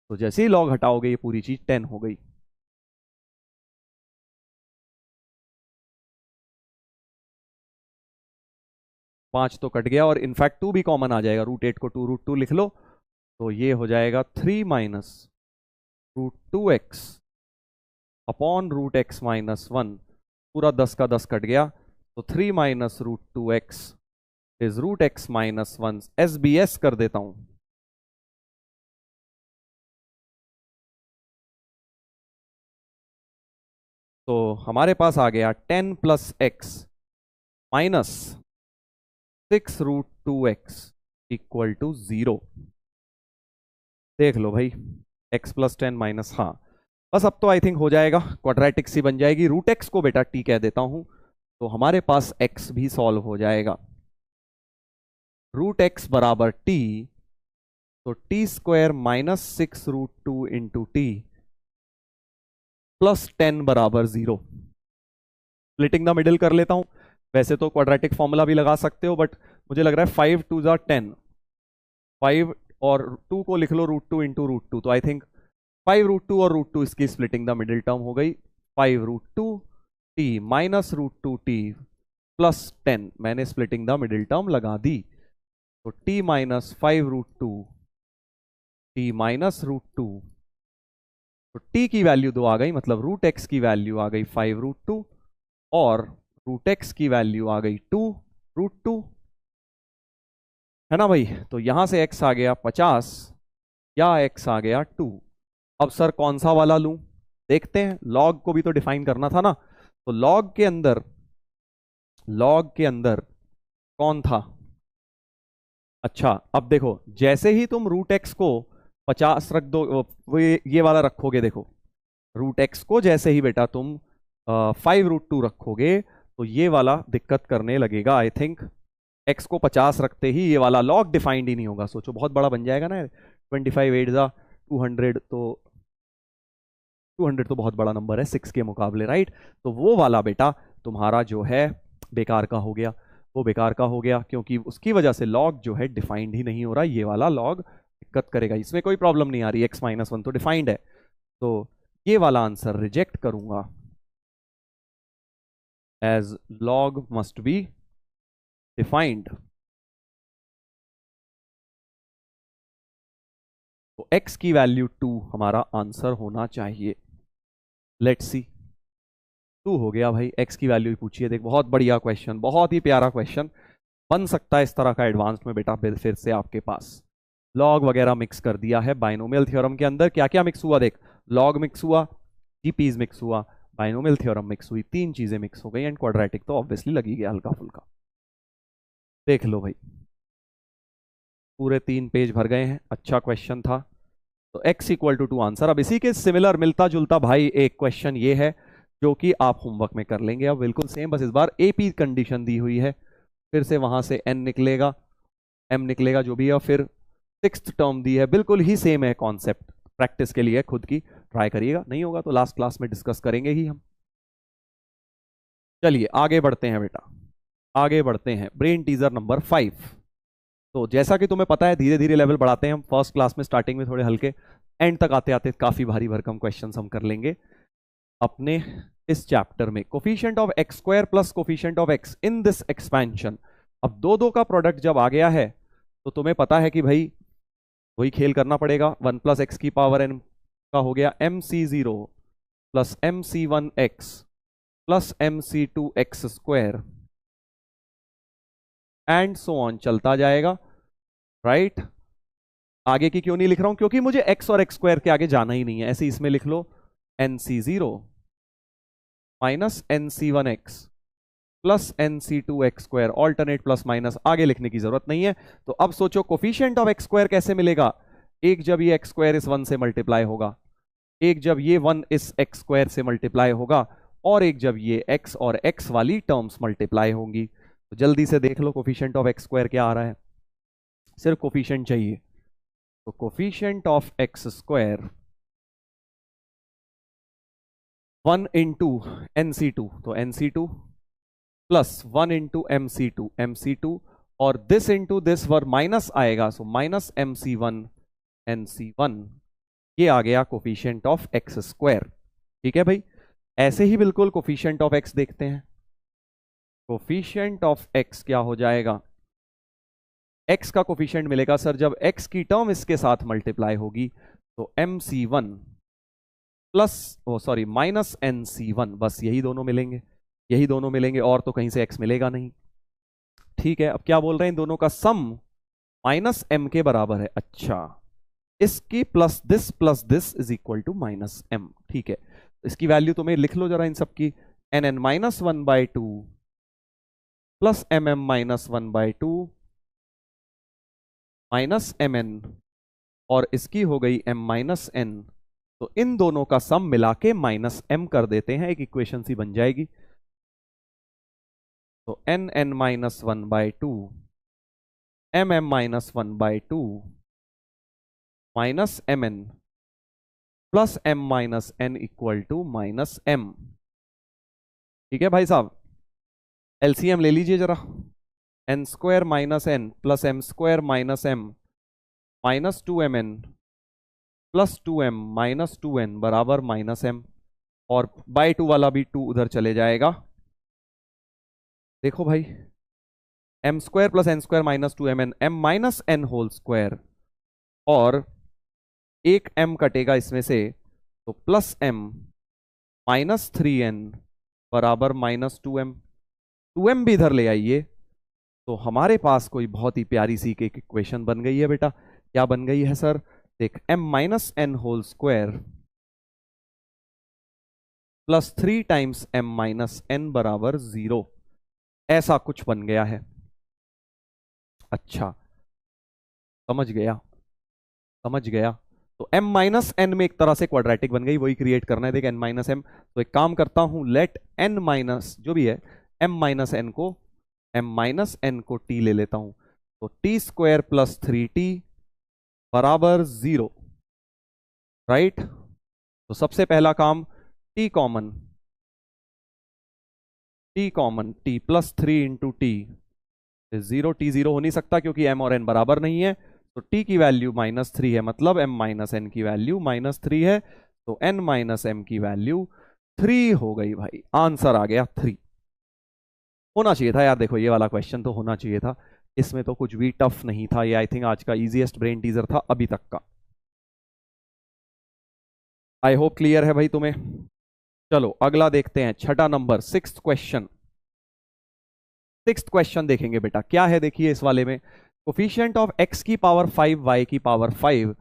तो जैसे ही log हटाओगे ये पूरी चीज 10 हो गई। पांच तो कट गया, और इनफैक्ट 2 भी कॉमन आ जाएगा, √8 को 2 लिख लो, तो ये हो जाएगा 3 माइनस √2x अपॉन √x-1, पूरा 10 का 10 कट गया, तो 3 minus √2x is √x-1, SBS कर देता हूं। तो हमारे पास आ गया 10 plus x minus 6 √2x equal to 0। देख लो भाई, x प्लस 10 माइनस, हाँ बस अब तो आई थिंक हो जाएगा, क्वाड्रेटिक सी बन जाएगी। √x को बेटा t कह देता हूं, तो हमारे पास x भी सॉल्व हो जाएगा। √x बराबर t, तो t² minus 6 √2 into T plus 10 बराबर 0। स्प्लिटिंग द मिडिल कर लेता हूं, वैसे तो क्वाड्रेटिक फॉर्मूला भी लगा सकते हो, बट मुझे लग रहा है 5 2 ज़ा 10, 5 और 2 को लिख लो √2 इंटू √2, तो आई थिंक 5 √2 और √2 इसकी स्प्लिटिंग द मिडिल टर्म हो गई। 5 √2 t माइनस √2 t प्लस 10, मैंने स्प्लिटिंग द मिडिल टर्म लगा दी, तो t माइनस 5 √2 t माइनस √2, तो t की वैल्यू 2 आ गई, मतलब √x की वैल्यू आ गई 5 √2 और √x की वैल्यू आ गई 2 √2, है ना भाई। तो यहां से x आ गया 50 या x आ गया 2। अब सर कौन सा वाला लूं, देखते हैं। लॉग को भी तो डिफाइन करना था ना, तो लॉग के अंदर कौन था। अच्छा अब देखो, जैसे ही तुम रूट एक्स को 50 रख दो, वो ये वाला रखोगे, देखो रूट एक्स को जैसे ही बेटा तुम 5√2 रखोगे तो ये वाला दिक्कत करने लगेगा। आई थिंक एक्स को 50 रखते ही ये वाला लॉग डिफाइंड ही नहीं होगा। सोचो बहुत बड़ा बन जाएगा ना, 25 8 200, तो 200 तो बहुत बड़ा नंबर है 6 के मुकाबले, राइट। तो वो वाला बेटा तुम्हारा जो है बेकार का हो गया, वो बेकार का हो गया, क्योंकि उसकी वजह से लॉग जो है डिफाइंड ही नहीं हो रहा। ये वाला लॉग दिक्कत करेगा, इसमें कोई प्रॉब्लम नहीं आ रही, x-1 तो डिफाइंड है। तो ये वाला आंसर रिजेक्ट करूंगा, as log must be defined. तो x की वैल्यू 2 हमारा आंसर होना चाहिए। लेट्स सी, 2 हो गया भाई, x की वैल्यू ही पूछिए। देख बहुत बढ़िया क्वेश्चन, बहुत ही प्यारा क्वेश्चन बन सकता है इस तरह का एडवांस्ड में बेटा। फिर से आपके पास लॉग वगैरह मिक्स कर दिया है बाइनोमियल थ्योरम के अंदर। क्या क्या मिक्स हुआ देख, लॉग मिक्स हुआ, जीपीज मिक्स हुआ, बाइनोमियल थ्योरम मिक्स हुई, 3 चीजें मिक्स हो गई, एंड क्वाड्रेटिक तो ऑब्वियसली लगी गया हल्का फुल्का। देख लो भाई, पूरे 3 पेज भर गए हैं। अच्छा क्वेश्चन था। तो x=2 आंसर। अब इसी के सिमिलर मिलता जुलता भाई एक क्वेश्चन ये है जो कि आप होमवर्क में कर लेंगे। अब बिल्कुल सेम, बस इस बार AP कंडीशन दी हुई है, फिर से वहां से n निकलेगा, m निकलेगा जो भी है, और फिर 6th टर्म दी है। बिल्कुल ही सेम है कॉन्सेप्ट, प्रैक्टिस के लिए खुद की ट्राई करिएगा, नहीं होगा तो लास्ट क्लास में डिस्कस करेंगे ही हम। चलिए आगे बढ़ते हैं बेटा, आगे बढ़ते हैं। Brain teaser number 5। तो जैसा कि तुम्हें पता है धीरे धीरे लेवल बढ़ाते हैं हम। फर्स्ट क्लास में स्टार्टिंग में थोड़े हल्के, एंड तक आते आते काफी भारी भरकम क्वेश्चंस हम कर लेंगे अपने इस चैप्टर में। Coefficient of x square plus coefficient of x in this expansion. अब दो दो का प्रोडक्ट जब आ गया है तो तुम्हें पता है कि भाई वही खेल करना पड़ेगा। 1 + x⁴n का हो गया mc0 plus mc1x plus mc2x² and so on चलता जाएगा, राइट। आगे की क्यों नहीं लिख रहा हूं, क्योंकि मुझे x और x² के आगे जाना ही नहीं है। ऐसे इसमें लिख लो nc0 minus nc1x plus nc2x², alternate plus minus, आगे लिखने की जरूरत नहीं है। तो अब सोचो कोफिशिएंट ऑफ x² कैसे मिलेगा। एक जब ये x² इस 1 से मल्टीप्लाई होगा, एक जब ये 1 इस x² से मल्टीप्लाई होगा, और एक जब ये x और x वाली टर्म्स मल्टीप्लाई होंगी। तो जल्दी से देख लो कोफिशिएंट ऑफ x² क्या आ रहा है, सिर्फ कोफिशिएंट चाहिए। तो coefficient of x² 1 into nc2, तो nc2 प्लस 1 इंटू mc2 और this into this were minus आएगा, सो माइनस mc1 nc1। ये आ गया कोफिशिएंट ऑफ x²। ठीक है भाई, ऐसे ही बिल्कुल कोफिशिएंट ऑफ x देखते हैं। कोफिशिएंट ऑफ x क्या हो जाएगा, x का कोफिशिएंट मिलेगा सर जब x की टर्म इसके साथ मल्टीप्लाई होगी, तो mc1 प्लस माइनस nc1, बस यही दोनों मिलेंगे, यही दोनों मिलेंगे, और तो कहीं से x मिलेगा नहीं। ठीक है, अब क्या बोल रहे हैं, इन दोनों का सम माइनस m के बराबर है। अच्छा, इसकी plus this is equal to minus m। ठीक है, इसकी वैल्यू तुम्हें लिख लो जरा इन सब की, nn-1/2 plus mm-1/2 minus mn, और इसकी हो गई m-n। तो इन दोनों का सम मिला के माइनस m कर देते हैं, एक इक्वेशन सी बन जाएगी। तो nn-1/2 mm-1/2 minus mn plus m-n equal to minus m। ठीक है भाई साहब, एलसीएम ले लीजिए जरा, n² minus n plus m² minus m minus 2mn plus 2m minus 2n बराबर माइनस m, और बाय 2 वाला भी 2 उधर चले जाएगा। देखो भाई, m² plus n² minus 2mn, m minus n whole square, और एक m कटेगा इसमें से, तो प्लस m माइनस 3n बराबर माइनस 2m। 2m भी इधर ले आइए, तो हमारे पास कोई बहुत ही प्यारी सी एक इक्वेशन बन गई है बेटा। क्या बन गई है सर, देख m minus N whole square plus 3 times m minus N बराबर 0, ऐसा कुछ बन गया है। अच्छा, समझ गया, समझ गया। तो m माइनस एन में एक तरह से क्वाड्रेटिक बन गई, वही क्रिएट करना है। देख n माइनस एम, तो एक काम करता हूं, लेट n माइनस जो भी है m माइनस एन को t ले लेता हूं। तो टी स्क्वायर प्लस 3t बराबर 0, राइट। तो सबसे पहला काम, t common, t plus 3 into T, 0, t 0 हो नहीं सकता क्योंकि m और n बराबर नहीं है। तो t की वैल्यू -3 है, मतलब m माइनस एन की वैल्यू -3 है। तो n माइनस एम की वैल्यू 3 हो गई भाई, आंसर आ गया 3। होना चाहिए था यार, देखो ये वाला क्वेश्चन तो होना चाहिए था, इसमें तो कुछ भी टफ नहीं था। ये आई थिंक आज का इजीएस्ट ब्रेन टीजर था अभी तक का। आई होप क्लियर है भाई तुम्हें। चलो अगला देखते हैं, छठा number, sixth question. Sixth question देखेंगे बेटा, क्या है देखिए इस वाले में, कोफिशिएंट ऑफ x की पावर 5 y की पावर 5,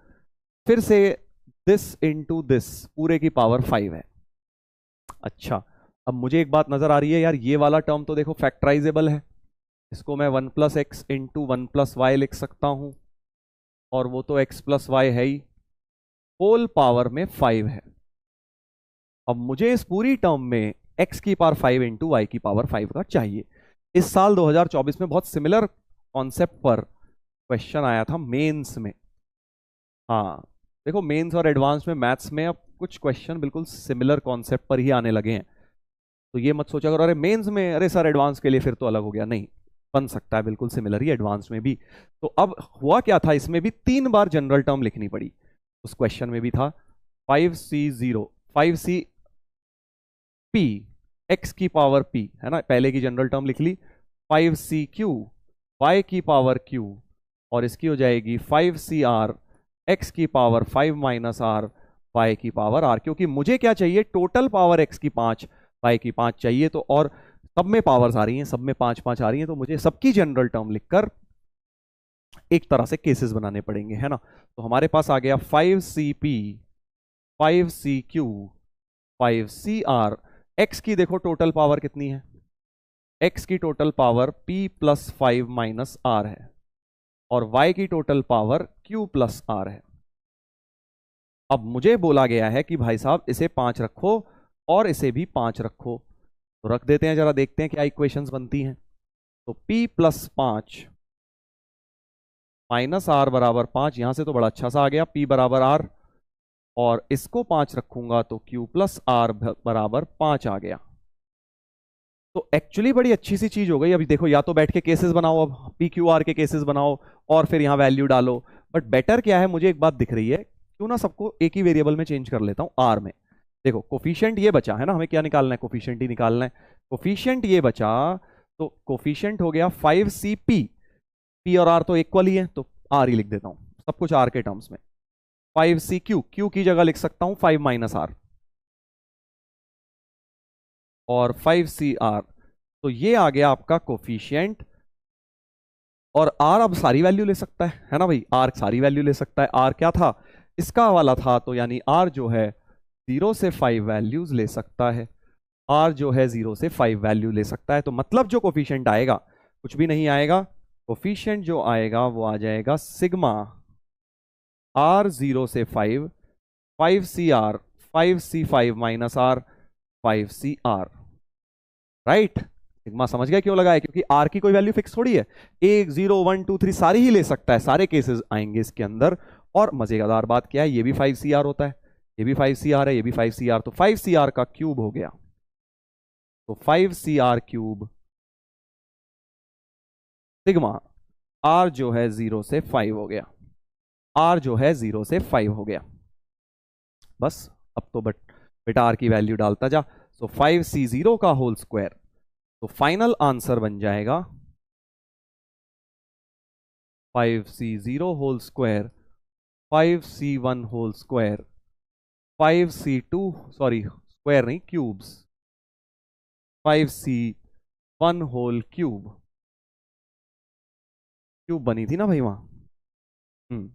फिर से दिस इनटू दिस पूरे की पावर 5 है। अच्छा, अब मुझे एक बात नजर आ रही है यार, ये वाला टर्म तो देखो फैक्टराइजेबल है, इसको मैं 1 plus X into 1 plus Y लिख सकता हूं, और वो तो x प्लस वाई है ही, होल पावर में 5 है। अब मुझे इस पूरी टर्म में x की पावर 5 इंटू वाई की पावर 5 का चाहिए। इस साल 2024 में बहुत सिमिलर कॉन्सेप्ट पर क्वेश्चन आया था मेंस में। हाँ, देखो मेंस और एडवांस में मैथ्स में अब कुछ क्वेश्चन बिल्कुल सिमिलर कॉन्सेप्ट पर ही आने लगे हैं। तो ये मत सोचा करो अरे मेंस में, अरे सर एडवांस के लिए फिर तो अलग हो गया, नहीं, बन सकता है बिल्कुल सिमिलर ही एडवांस में भी। तो अब हुआ क्या था, इसमें भी 3 बार जनरल टर्म लिखनी पड़ी। उस क्वेश्चन में भी था 5c0 5c p x की पावर p, है ना, पहले की जनरल टर्म लिख ली, 5c3 y की पावर q, और इसकी हो जाएगी 5cr x की पावर 5 माइनस r y की पावर r, क्योंकि मुझे क्या चाहिए, टोटल पावर x की 5 y की 5 चाहिए। तो और सब में पावर्स आ रही हैं, सब में 5 5 आ रही हैं, तो मुझे सबकी जनरल टर्म लिखकर एक तरह से केसेस बनाने पड़ेंगे, है ना। तो हमारे पास आ गया 5cp 5cq 5cr। x की देखो टोटल पावर कितनी है, x की total power p plus 5 minus r है, और y की total power q plus r है। अब मुझे बोला गया है कि भाई साहब इसे 5 रखो और इसे भी 5 रखो, तो रख देते हैं, जरा देखते हैं क्या इक्वेशंस बनती हैं। तो p प्लस 5 माइनस आर बराबर 5, यहां से तो बड़ा अच्छा सा आ गया, p बराबर r, और इसको 5 रखूंगा तो q प्लस r बराबर 5 आ गया। तो एक्चुअली बड़ी अच्छी सी चीज हो गई। अभी देखो, या तो बैठ के केसेस बनाओ, अब पी क्यू आर के केसेस बनाओ और फिर यहाँ वैल्यू डालो, बट बेटर क्या है, मुझे एक बात दिख रही है, क्यों ना सबको एक ही वेरिएबल में चेंज कर लेता हूँ, आर में। देखो कोफिशिएंट ये बचा है ना, हमें क्या निकालना है, कोफिशिएंट ही निकालना है। कोफिशिएंट ये बचा, तो कोफिशिएंट हो गया 5cp, पी और आर तो इक्वल ही है, तो आर ही लिख देता हूँ, सब कुछ आर के टर्म्स में। 5cq, क्यू की जगह लिख सकता हूँ 5 माइनस आर, और 5cr, तो ये आ गया आपका कोफिशिएंट। और आर अब सारी वैल्यू ले सकता है ना भाई, आर सारी वैल्यू ले सकता है। आर क्या था, इसका वाला था, तो यानी आर जो है 0 से 5 वैल्यूज ले सकता है, आर जो है 0 से 5 वैल्यू ले सकता है। तो मतलब जो कोफिशिएंट आएगा कुछ भी नहीं आएगा, कोफिशिएंट जो आएगा वो आ जाएगा सिग्मा आर 0 से 5, 5cr 5c5 minus are 5cr, right. Sigma समझ गए क्यों लगाया, क्योंकि आर की कोई वैल्यू फिक्स थोड़ी है, 1 0 1 2 3 सारी ही ले सकता है, सारे केसेस आएंगे इसके अंदर। और मजेदार बात क्या है, ये भी 5cr होता है, ये भी 5cr है, ये भी 5cr, तो 5cr का क्यूब हो गया, तो 5cr क्यूब सिग्मा आर जो है 0 से 5 हो गया, आर जो है 0 से 5 हो गया। बस अब तो बेटा आर की वैल्यू डालता जा। सो 5c0 का होल स्क्वायर, तो फाइनल आंसर बन जाएगा 5c0 whole square 5c1 whole square 5c2, sorry square नहीं cubes, 5c1 whole cube, cube बनी थी ना भाई वहां।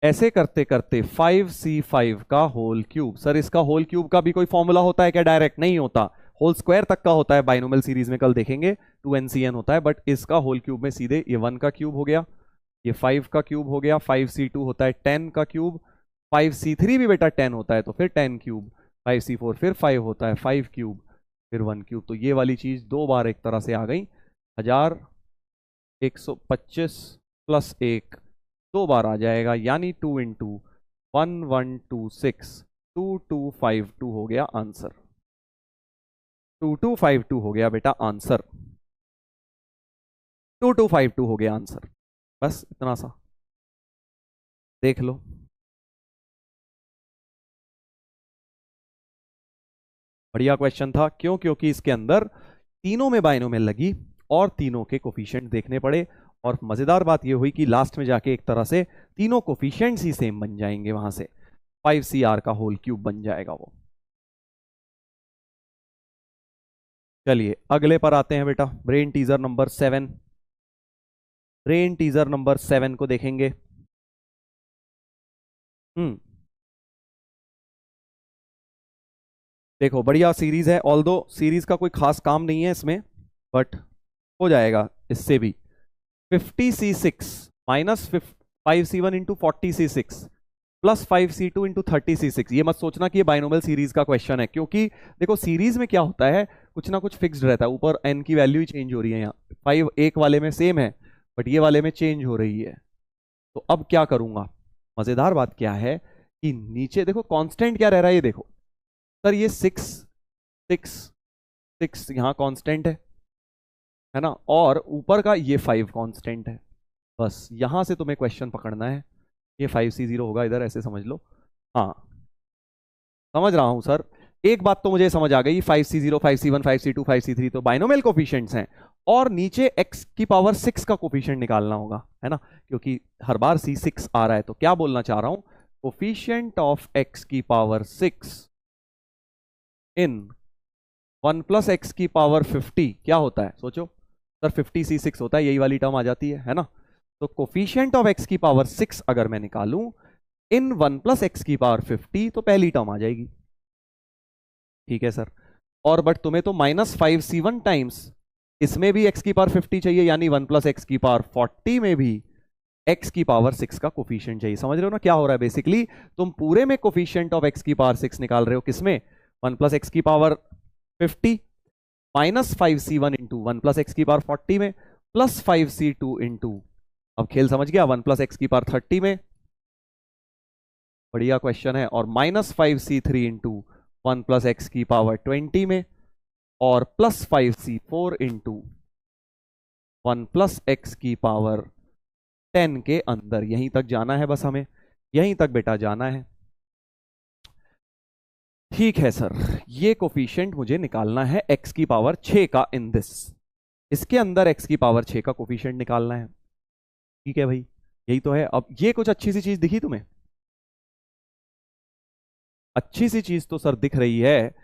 ऐसे करते करते 5c5 का होल क्यूब। सर इसका होल क्यूब का भी कोई फॉर्मूला होता है क्या? डायरेक्ट नहीं होता, होल स्क्वायर तक का होता है बाइनोमियल सीरीज में, कल देखेंगे 2ncn होता है, बट इसका होल क्यूब में सीधे ये 1 का क्यूब हो गया, ये 5 का क्यूब हो गया, 5c2 होता है 10 का क्यूब, 5c3 भी बेटा 10 होता है तो फिर 10 क्यूब, 5c4 फिर 5 होता है 5 क्यूब, फिर 1 क्यूब। तो ये वाली चीज दो बार एक तरह से आ गई, 1125 प्लस 1 दो बार आ जाएगा, यानी 2 इंटू 1126 2252 हो गया आंसर, 2252 हो गया बेटा आंसर, 2252 हो गया आंसर। बस इतना सा देख लो। बढ़िया क्वेश्चन था, क्यों? क्योंकि इसके अंदर तीनों में बाइनोमियल लगी और तीनों के कोफिशिएंट देखने पड़े, और मजेदार बात यह हुई कि लास्ट में जाके एक तरह से तीनों कोफिशिएंट्स ही सेम बन जाएंगे, वहां से 5cr का होल क्यूब बन जाएगा वो। चलिए अगले पर आते हैं बेटा, brain teaser number 7। Brain teaser number 7 को देखेंगे। देखो बढ़िया सीरीज है, ऑल्दो सीरीज का कोई खास काम नहीं है इसमें, बट हो जाएगा इससे भी। 50c6 minus 5c1 into 40c6 plus 5c2 into 30c6। ये मत सोचना कि ये बाइनोमियल सीरीज का क्वेश्चन है, क्योंकि देखो सीरीज में क्या होता है, कुछ ना कुछ फिक्स्ड रहता है, ऊपर n की वैल्यू ही चेंज हो रही है। यहाँ 5 एक वाले में सेम है, बट ये वाले में चेंज हो रही है। तो अब क्या करूंगा, मजेदार बात क्या है कि नीचे देखो कांस्टेंट क्या रह रहा है, ये देखो सर, ये 6 6 6 यहाँ कांस्टेंट है ना, और ऊपर का ये 5 कांस्टेंट है। बस यहां से तुम्हें क्वेश्चन पकड़ना है, ये 5c0 होगा इधर, ऐसे समझ लो। हाँ समझ रहा हूं सर, एक बात तो मुझे समझ आ गई, 5c0 5c1 5c2 5c3 तो बाइनोमियल कोफिशिएंट्स हैं, और नीचे x की पावर 6 का कोफिशिएंट निकालना होगा, है ना, क्योंकि हर बार c6 आ रहा है। तो क्या बोलना चाह रहा हूं, कोफिशिएंट ऑफ x की पावर 6 इन 1 प्लस एक्स की पावर 50 क्या होता है, सोचो सर, 50c6 होता है, यही वाली टर्म आ जाती है ना। तो कोफिशिएंट ऑफ x की पावर 6 अगर मैं निकालूं इन 1 प्लस एक्स की पावर 50, तो पहली टर्म आ जाएगी, ठीक है सर। और बट तुम्हें तो -5c1 टाइम्स इसमें भी x की पावर 50 चाहिए, यानी 1 प्लस एक्स की पावर 40 में भी x की पावर 6 का कोफिशिएंट चाहिए। समझ रहे हो ना क्या हो रहा है, बेसिकली तुम पूरे में कोफिशिएंट ऑफ x की पावर 6 निकाल रहे हो, किसमें, 1 प्लस एक्स की power 50 minus 5c1 into 1 plus x की पावर 40 में, प्लस 5c2 इंटू, अब खेल समझ गया, 1 प्लस एक्स की पावर 30 में, बढ़िया क्वेश्चन है, और minus 5c3 into 1 plus x की पावर 20 में, और plus 5c4 into 1 plus x की पावर 10 के अंदर। यहीं तक जाना है बस हमें, यहीं तक बेटा जाना है। ठीक है सर, ये कोफिशिएंट मुझे निकालना है x की पावर 6 का इन दिस, इसके अंदर x की पावर 6 का कोफिशिएंट निकालना है, ठीक है भाई, यही तो है। अब ये कुछ अच्छी सी चीज दिखी तुम्हें, अच्छी सी चीज तो सर दिख रही है,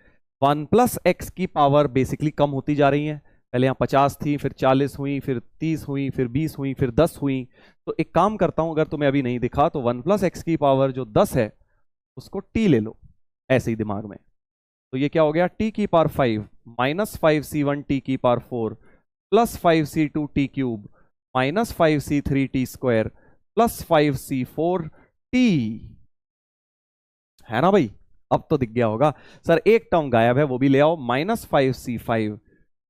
1 प्लस एक्स की पावर बेसिकली कम होती जा रही है, पहले यहाँ 50 थी, फिर 40 हुई, फिर 30 हुई, फिर 20 हुई, फिर 10 हुई। तो एक काम करता हूं, अगर तुम्हें अभी नहीं दिखा तो 1 प्लस एक्स की पावर जो 10 है उसको t ले लो ऐसे ही दिमाग में, तो ये क्या हो गया, t की पावर 5 माइनस 5c1 t की power 4 plus 5c2 t cube minus 5c3 t square plus 5c4 t, है ना भाई। अब तो दिख गया होगा सर, एक टर्म गायब है वो भी ले आओ, माइनस 5c5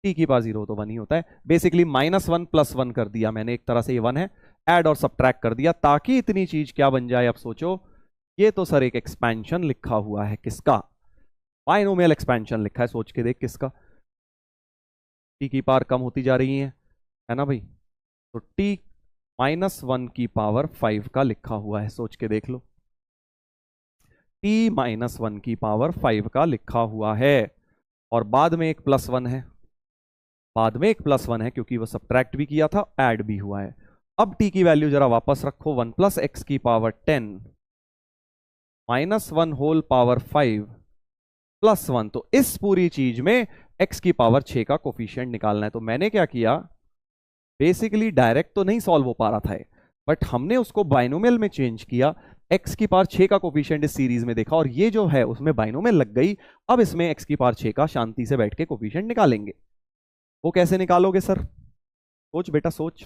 t की पावर 0 तो 1 ही होता है, बेसिकली -1 प्लस 1 कर दिया मैंने, एक तरह से ये 1 है, ऐड और सब्ट्रैक्ट कर दिया, ताकि इतनी चीज क्या बन जाए, अब सोचो, ये तो सर एक एक्सपेंशन लिखा हुआ है, किसका, बाइनोमियल एक्सपेंशन लिखा है, सोच के देख किसका, t की पावर कम होती जा रही है ना भाई, तो t -1 की पावर 5 का लिखा हुआ है, सोच के देख लो, t -1 की पावर 5 का लिखा हुआ है, और बाद में एक +1 है, बाद में एक +1 है, क्योंकि वो सब्ट्रैक्ट भी किया था, ऐड भी हुआ है। अब t की वैल्यू जरा वापस रखो, 1 प्लस एक्स की पावर 10 -1 होल पावर 5 +1, तो इस पूरी चीज में x की पावर 6 का कोफिशिएंट निकालना है। तो मैंने क्या किया, बेसिकली डायरेक्ट तो नहीं सॉल्व हो पा रहा था, बट हमने उसको बाइनोमियल में चेंज किया, x की पावर 6 का कोफिशिएंट इस सीरीज में देखा और ये जो है उसमें बाइनोमियल लग गई। अब इसमें x की पावर 6 का शांति से बैठ के कोफिशिएंट निकालेंगे। वो कैसे निकालोगे सर? सोच बेटा सोच।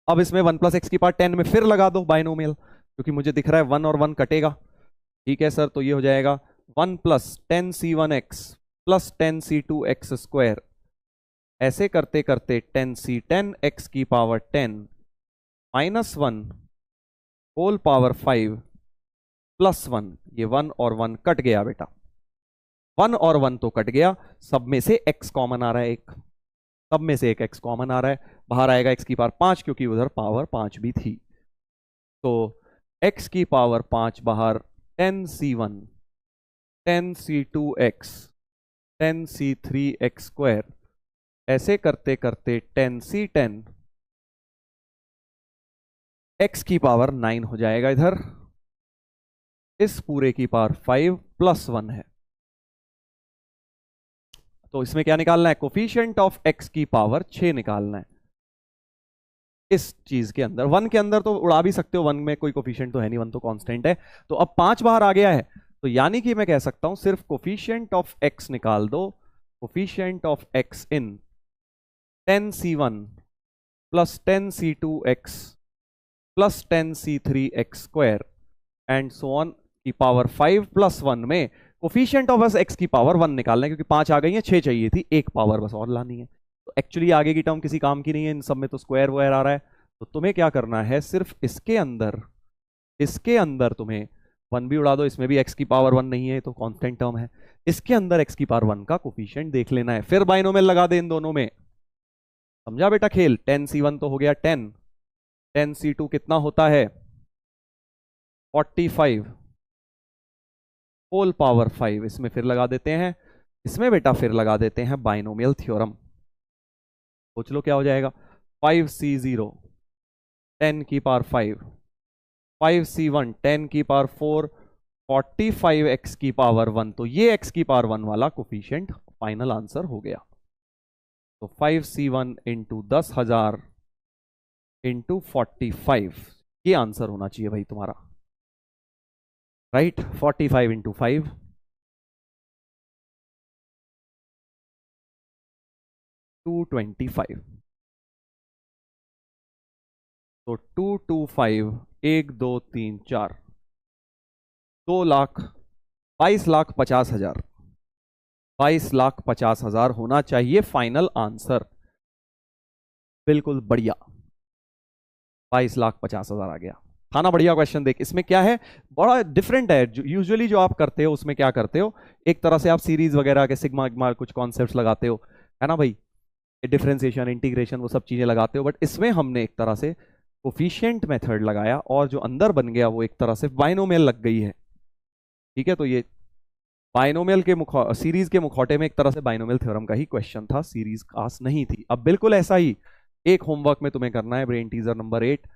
अब इसमें 1 प्लस एक्स की पावर 10 में फिर लगा दो बाइनोमियल, क्योंकि मुझे दिख रहा है 1 और 1 कटेगा। ठीक है सर, तो ये हो जाएगा 1 plus 10c1x plus 10c2x square. ऐसे करते करते 10c10x की power 10 minus 1 whole power 5 plus 1। ये 1 और 1 कट गया बेटा, 1 और 1 तो कट गया, सब में से x कॉमन आ रहा है, एक सब में से एक x कॉमन आ रहा है, बाहर आएगा x की पावर 5 क्योंकि उधर पावर 5 भी थी। तो x की पावर 5 बाहर 10c1 10c2x 10c3x स्क्वायर। ऐसे करते करते 10c10 x की पावर 9 हो जाएगा। इधर इस पूरे की पावर 5 प्लस 1 है। तो इसमें क्या निकालना है? कोफिशिएंट ऑफ x की पावर 6 निकालना है। इस चीज के अंदर 1 के अंदर तो उड़ा भी सकते हो, 1 में कोई कोफिशिएंट तो है नहीं, 1 तो कांस्टेंट है। तो अब 5 बाहर आ गया है, तो यानी कि मैं कह सकता हूं सिर्फ कोफिशिएंट ऑफ x निकाल दो। Coefficient of x in 10c1 plus 10c2x plus 10c3x square and so on की पावर 5 प्लस 1 में कोफिशिएंट ऑफ x की पावर 1 निकालना है, क्योंकि 5 आ गई है, 6 चाहिए थी, एक पावर बस और लानी है। तो एक्चुअली आगे की टर्म किसी काम की नहीं है, इन सब में तो स्क्वायर वगैर आ रहा है। तो तुम्हें क्या करना है, सिर्फ इसके अंदर तुम्हें 1 भी उड़ा दो, इसमें भी x की पावर 1 नहीं है तो कांस्टेंट टर्म है, इसके अंदर x की पावर 1 का कोफिशिएंट देख लेना है, फिर बाइनोमियल लगा दे इन दोनों में। समझा बेटा खेल? 10c1 तो हो गया 10, 10c2 कितना होता है 45 होल पावर 5, इसमें फिर लगा देते हैं, इसमें बेटा फिर लगा देते हैं बाइनोमियल थ्योरम। सोच लो क्या हो जाएगा, 5c0 10 की पावर 5, 5c1 10 की पावर 4, 45x की पावर 1। तो ये x की पावर 1 वाला कोफिशिएंट फाइनल आंसर हो गया। तो 5c1 इंटू 10,000 इंटू 45, ये आंसर होना चाहिए भाई तुम्हारा, राइट? 45 इंटू 5 225। तो 225 1 2 3 4 2,22,50,000 22,50,000 होना चाहिए फाइनल आंसर। बिल्कुल बढ़िया, 22,50,000 आ गया। था ना बढ़िया क्वेश्चन? देख इसमें क्या है, बड़ा डिफरेंट है। यूजुअली जो आप करते हो उसमें क्या करते हो, एक तरह से आप सीरीज वगैरह के सिग्मा कुछ कॉन्सेप्ट्स लगाते हो, है ना भाई, डिफरेंशिएशन इंटीग्रेशन वो सब चीजें लगाते हो। बट इसमें हमने एक तरह से कोफिशिएंट मेथड लगाया और जो अंदर बन गया वो एक तरह से बाइनोमियल लग गई है। ठीक है, तो ये बाइनोमियल के सीरीज के मुखौटे में एक तरह से बाइनोमियल थ्योरम का ही क्वेश्चन था, सीरीज खास नहीं थी। अब बिल्कुल ऐसा ही एक होमवर्क में तुम्हें करना है, ब्रेन टीजर नंबर 8।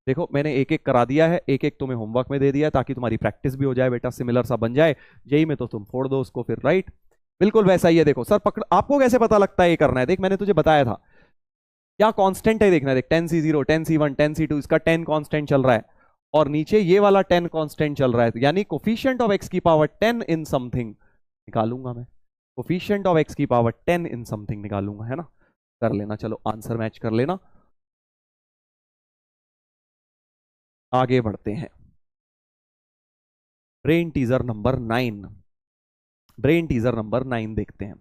देखो मैंने एक एक करा दिया है, एक एक तुम्हें होमवर्क में दे दिया है ताकि तुम्हारी प्रैक्टिस भी हो जाए बेटा, सिमिलर सा बन जाए। जेई में तो तुम फोड़ दो उसको फिर, राइट? बिल्कुल वैसा ही है। देखो सर पकड़, आपको कैसे पता लगता है ये करना है? देख मैंने तुझे बताया था क्या कांस्टेंट है, देखना है। देख 10c0 10c1 10c2, इसका 10 कांस्टेंट चल रहा है और नीचे ये वाला 10 कांस्टेंट चल रहा है, यानी कोफिशिएंट ऑफ x की पावर 10 इन समथिंग निकालूंगा मैं। कोफिशिएंट ऑफ x की पावर 10 इन समथिंग निकालूंगा, है ना? कर लेना, चलो आंसर मैच कर लेना। आगे बढ़ते हैं, brain teaser number 9, brain teaser number 9 देखते हैं।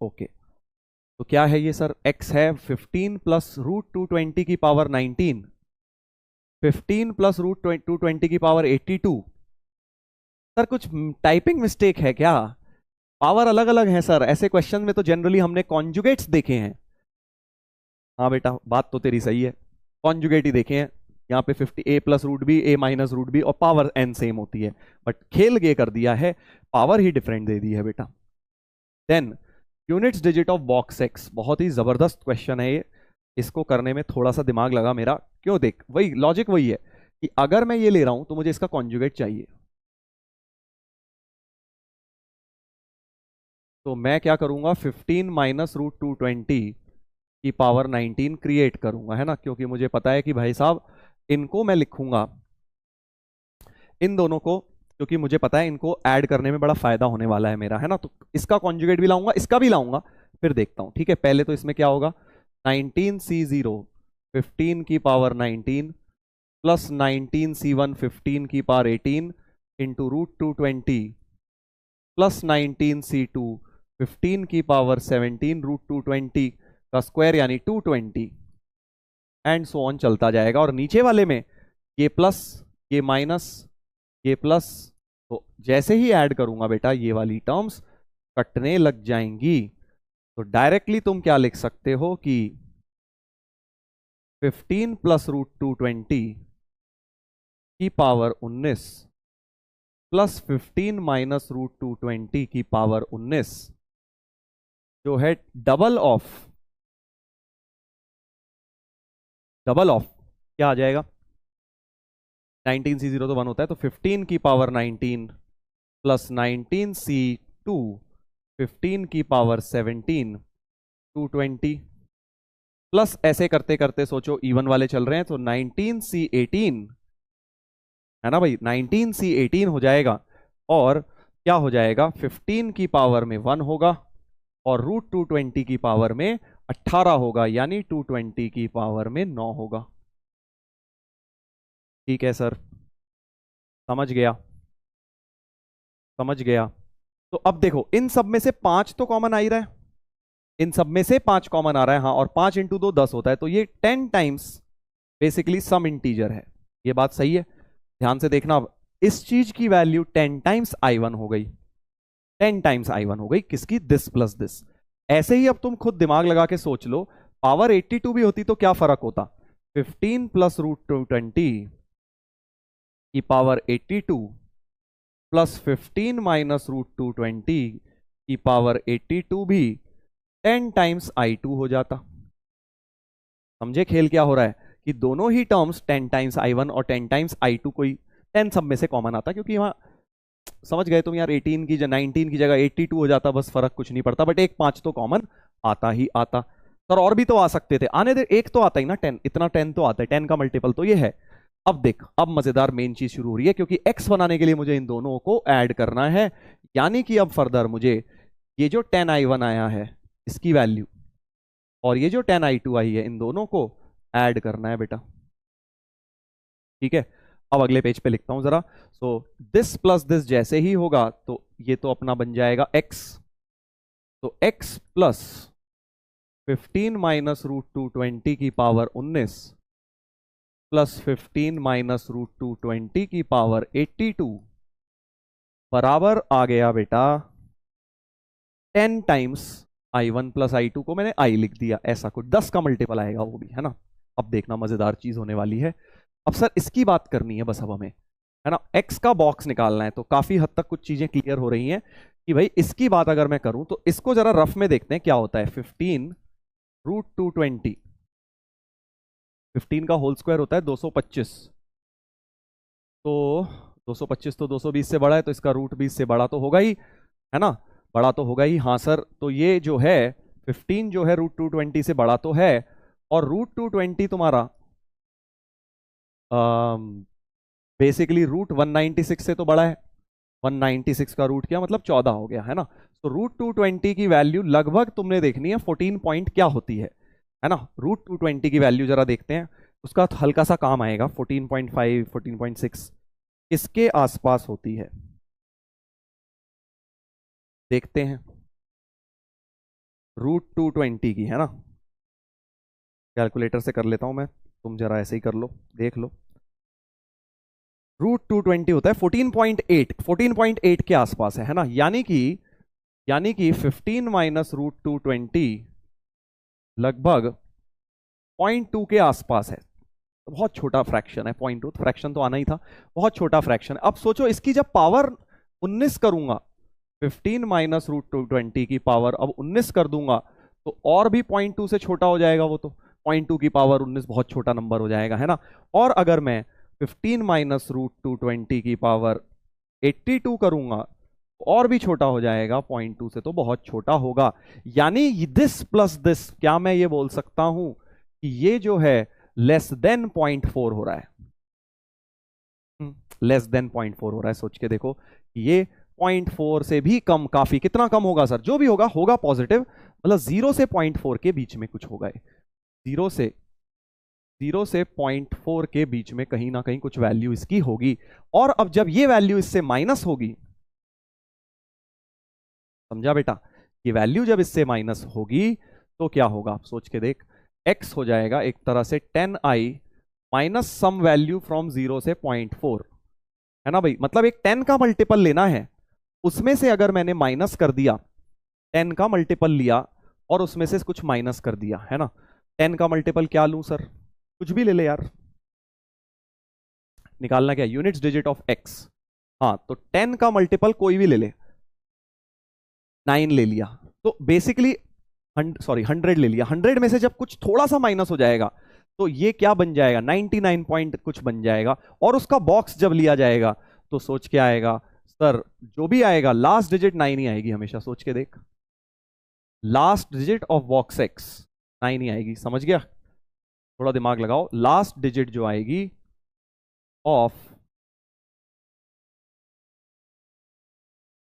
ओके, तो क्या है ये सर? x है 15 प्लस रूट 220 की पावर 19, 15 प्लस रूट 220 की पावर 82। सर कुछ टाइपिंग मिस्टेक है क्या? पावर अलग अलग है सर, ऐसे क्वेश्चन में तो जनरली हमने कॉन्जुगेट्स देखे हैं। हाँ बेटा बात तो तेरी सही है, कॉन्जुगेट ही देखे हैं। यहाँ पे 50 a plus root B, a minus root B और पावर n सेम होती है, बट खेल ये कर दिया है, पावर ही डिफरेंट दे दी है बेटा। Then units digit of box x, बहुत ही जबरदस्त क्वेश्चन है ये, इसको करने में थोड़ा सा दिमाग लगा मेरा। क्यों? देख वही लॉजिक वही है कि अगर मैं ये ले रहा हूं तो मुझे इसका कॉन्जुगेट चाहिए, तो मैं क्या करूंगा 15 माइनस रूट 220 की पावर 19 क्रिएट करूंगा, है ना? क्योंकि मुझे पता है कि भाई साहब इनको मैं लिखूंगा इन दोनों को, क्योंकि मुझे पता है इनको ऐड करने में बड़ा फायदा होने वाला है मेरा, है ना, तो इसका कॉन्जुगेट भी लाऊंगा, इसका भी लाऊंगा, फिर देखता हूं। ठीक है, पहले तो इसमें क्या होगा, 19C0 15 की पावर 19 प्लस 19C1 15 की पावर 18 इंटू √220 प्लस 19C2 15 की पावर 17 √220 का स्क्वायर यानी 220 एंड सो ऑन चलता जाएगा। और नीचे वाले में ये प्लस, ये माइनस, ये प्लस, तो जैसे ही ऐड करूंगा बेटा ये वाली टर्म्स कटने लग जाएंगी। तो डायरेक्टली तुम क्या लिख सकते हो कि 15 प्लस √220 की पावर 19 प्लस 15 माइनस √220 की पावर 19 जो है डबल ऑफ क्या आ जाएगा, 19C0 तो 1 होता है, तो 15 की पावर 19 प्लस 19C2 15 की पावर 17 220 प्लस ऐसे करते करते सोचो इवन वाले चल रहे हैं तो 19C18 है ना भाई, 19C18 हो जाएगा। और क्या हो जाएगा, 15 की पावर में 1 होगा और √220 की पावर में 18 होगा, यानी 220 की पावर में 9 होगा। ठीक है सर, समझ गया, समझ गया। तो अब देखो इन सब में से 5 तो कॉमन आ ही रहा है, इन सब में से 5 कॉमन आ रहा है, हाँ, और 5 इंटू 2 10 होता है, तो ये 10 टाइम्स बेसिकली सम इंटीजर है। ये बात सही है, ध्यान से देखना। अब इस चीज की वैल्यू 10 टाइम्स I1 हो गई, 10 टाइम्स I1 हो गई, किसकी, दिस प्लस दिस। ऐसे ही अब तुम खुद दिमाग लगा के सोच लो, पावर 82 भी होती तो क्या फर्क होता, 15 प्लस √220 की पावर 82 प्लस 15 माइनस √220 की पावर 82 भी 10 टाइम्स I2 हो जाता। समझे खेल क्या हो रहा है, कि दोनों ही टर्म्स 10 टाइम्स I1 और 10 टाइम्स I2 कोई 10 सब में से कॉमन आता, क्योंकि वहां समझ गए तुम यार, 18 की 19 की जगह 82 हो जाता, बस फर्क कुछ नहीं पड़ता, बट एक 5 तो कॉमन आता ही आता। सर और भी तो आ सकते थे, आने दे, एक तो आता ही ना 10, इतना 10 तो आता है, 10 का मल्टीपल तो ये है। अब देख, अब मजेदार मेन चीज शुरू हो रही है, क्योंकि x बनाने के लिए मुझे इन दोनों को ऐड करना है, यानी कि अब फर्दर मुझे ये जो 10I1 आया है इसकी वैल्यू और ये जो 10I2 आई है इन दोनों को ऐड करना है बेटा। ठीक है, अब अगले पेज पे लिखता हूं जरा। सो दिस प्लस दिस जैसे ही होगा तो ये तो अपना बन जाएगा x, तो x प्लस 15 माइनस √220 की पावर 19 प्लस 15 माइनस √220 की पावर 82 बराबर आ गया बेटा 10 टाइम्स I1 प्लस I2 को मैंने I लिख दिया, ऐसा कुछ 10 का मल्टीपल आएगा वो भी, है ना। अब देखना मजेदार चीज होने वाली है। अब सर इसकी बात करनी है बस अब हमें, है ना, x का बॉक्स निकालना है, तो काफी हद तक कुछ चीजें क्लियर हो रही हैं कि भाई इसकी बात अगर मैं करूं तो इसको जरा रफ में देखते हैं क्या होता है। 15 √220, 15 का होल स्क्वायर होता है 225, तो 225 तो 220 से बड़ा है, तो इसका रूट 20 से बड़ा तो होगा ही, है ना, बड़ा तो होगा ही। हाँ सर, तो ये जो है 15 जो है √220 से बड़ा तो है, और √220 तुम्हारा बेसिकली √196 से तो बड़ा है, 196 का रूट क्या मतलब 14 हो गया, है ना। तो √220 की वैल्यू लगभग तुमने देखनी है 14 पॉइंट क्या होती है ना। √220 की वैल्यू जरा देखते हैं, उसका हल्का सा काम आएगा, 14.5 14.6 इसके आसपास होती है, देखते हैं √220 की, है ना। कैलकुलेटर से कर लेता हूं मैं, तुम जरा ऐसे ही कर लो, देख लो। √220 होता है 14.8, 14.8 के आसपास है ना, यानी कि 15 माइनस √220 लगभग 0.2 के आसपास है, तो बहुत छोटा फ्रैक्शन है, 0.2 फ्रैक्शन तो आना ही था, बहुत छोटा फ्रैक्शन है। अब सोचो इसकी जब पावर 19 करूंगा, 15 माइनस √220 की पावर अब 19 कर दूंगा तो और भी 0.2 से छोटा हो जाएगा वो, तो 0.2 की पावर 19 बहुत छोटा नंबर हो जाएगा, है ना। और अगर मैं 15 माइनस √220 की पावर 82 करूंगा और भी छोटा हो जाएगा, 0.2 से तो बहुत छोटा होगा, यानी दिस प्लस दिस, क्या मैं ये बोल सकता हूं कि ये जो है लेस देन 0.4 हो रहा है। लेस देन 0.4 हो रहा है। सोच के देखो ये 0.4 से भी कम, काफी, कितना कम होगा सर? जो भी होगा होगा पॉजिटिव, मतलब 0 से 0.4 के बीच में कुछ होगा। 0 से 0.4 के बीच में कहीं ना कहीं कुछ वैल्यू इसकी होगी। और अब जब ये वैल्यू इससे माइनस होगी, समझा बेटा? ये वैल्यू जब इससे माइनस होगी तो क्या होगा? आप सोच के देख, x हो जाएगा एक तरह से 10i minus some value from 0 से 0.4, है ना भाई? मतलब एक 10 का मल्टीपल लेना है, उसमें से अगर मैंने माइनस कर दिया, 10 का मल्टीपल लिया और उसमें से कुछ माइनस कर दिया, है ना? 10 का मल्टीपल क्या लूं सर? कुछ भी ले ले यार, निकालना क्या? Units digit of x। हाँ, तो 10 का मल्टीपल कोई भी ले ले, 9 ले लिया, तो बेसिकली 100 ले लिया। 100 में से जब कुछ थोड़ा सा माइनस हो जाएगा तो ये क्या बन जाएगा? 99 पॉइंट कुछ बन जाएगा। और उसका बॉक्स जब लिया जाएगा तो सोच के आएगा सर, जो भी आएगा लास्ट डिजिट 9 ही आएगी हमेशा। सोच के देख, last digit of box x 9 ही आएगी। समझ गया? थोड़ा दिमाग लगाओ, लास्ट डिजिट जो आएगी of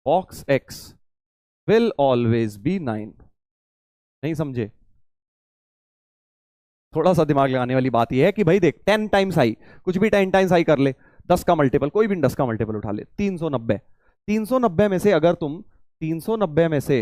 box x will always be 9। नहीं समझे? थोड़ा सा दिमाग लगाने वाली बात यह है कि भाई देख, 10 टाइम्स आई, कुछ भी 10 टाइम्स आई कर ले, 10 का मल्टीपल, कोई भी 10 का मल्टीपल उठा ले, 390। 390 में से अगर तुम, 390 में से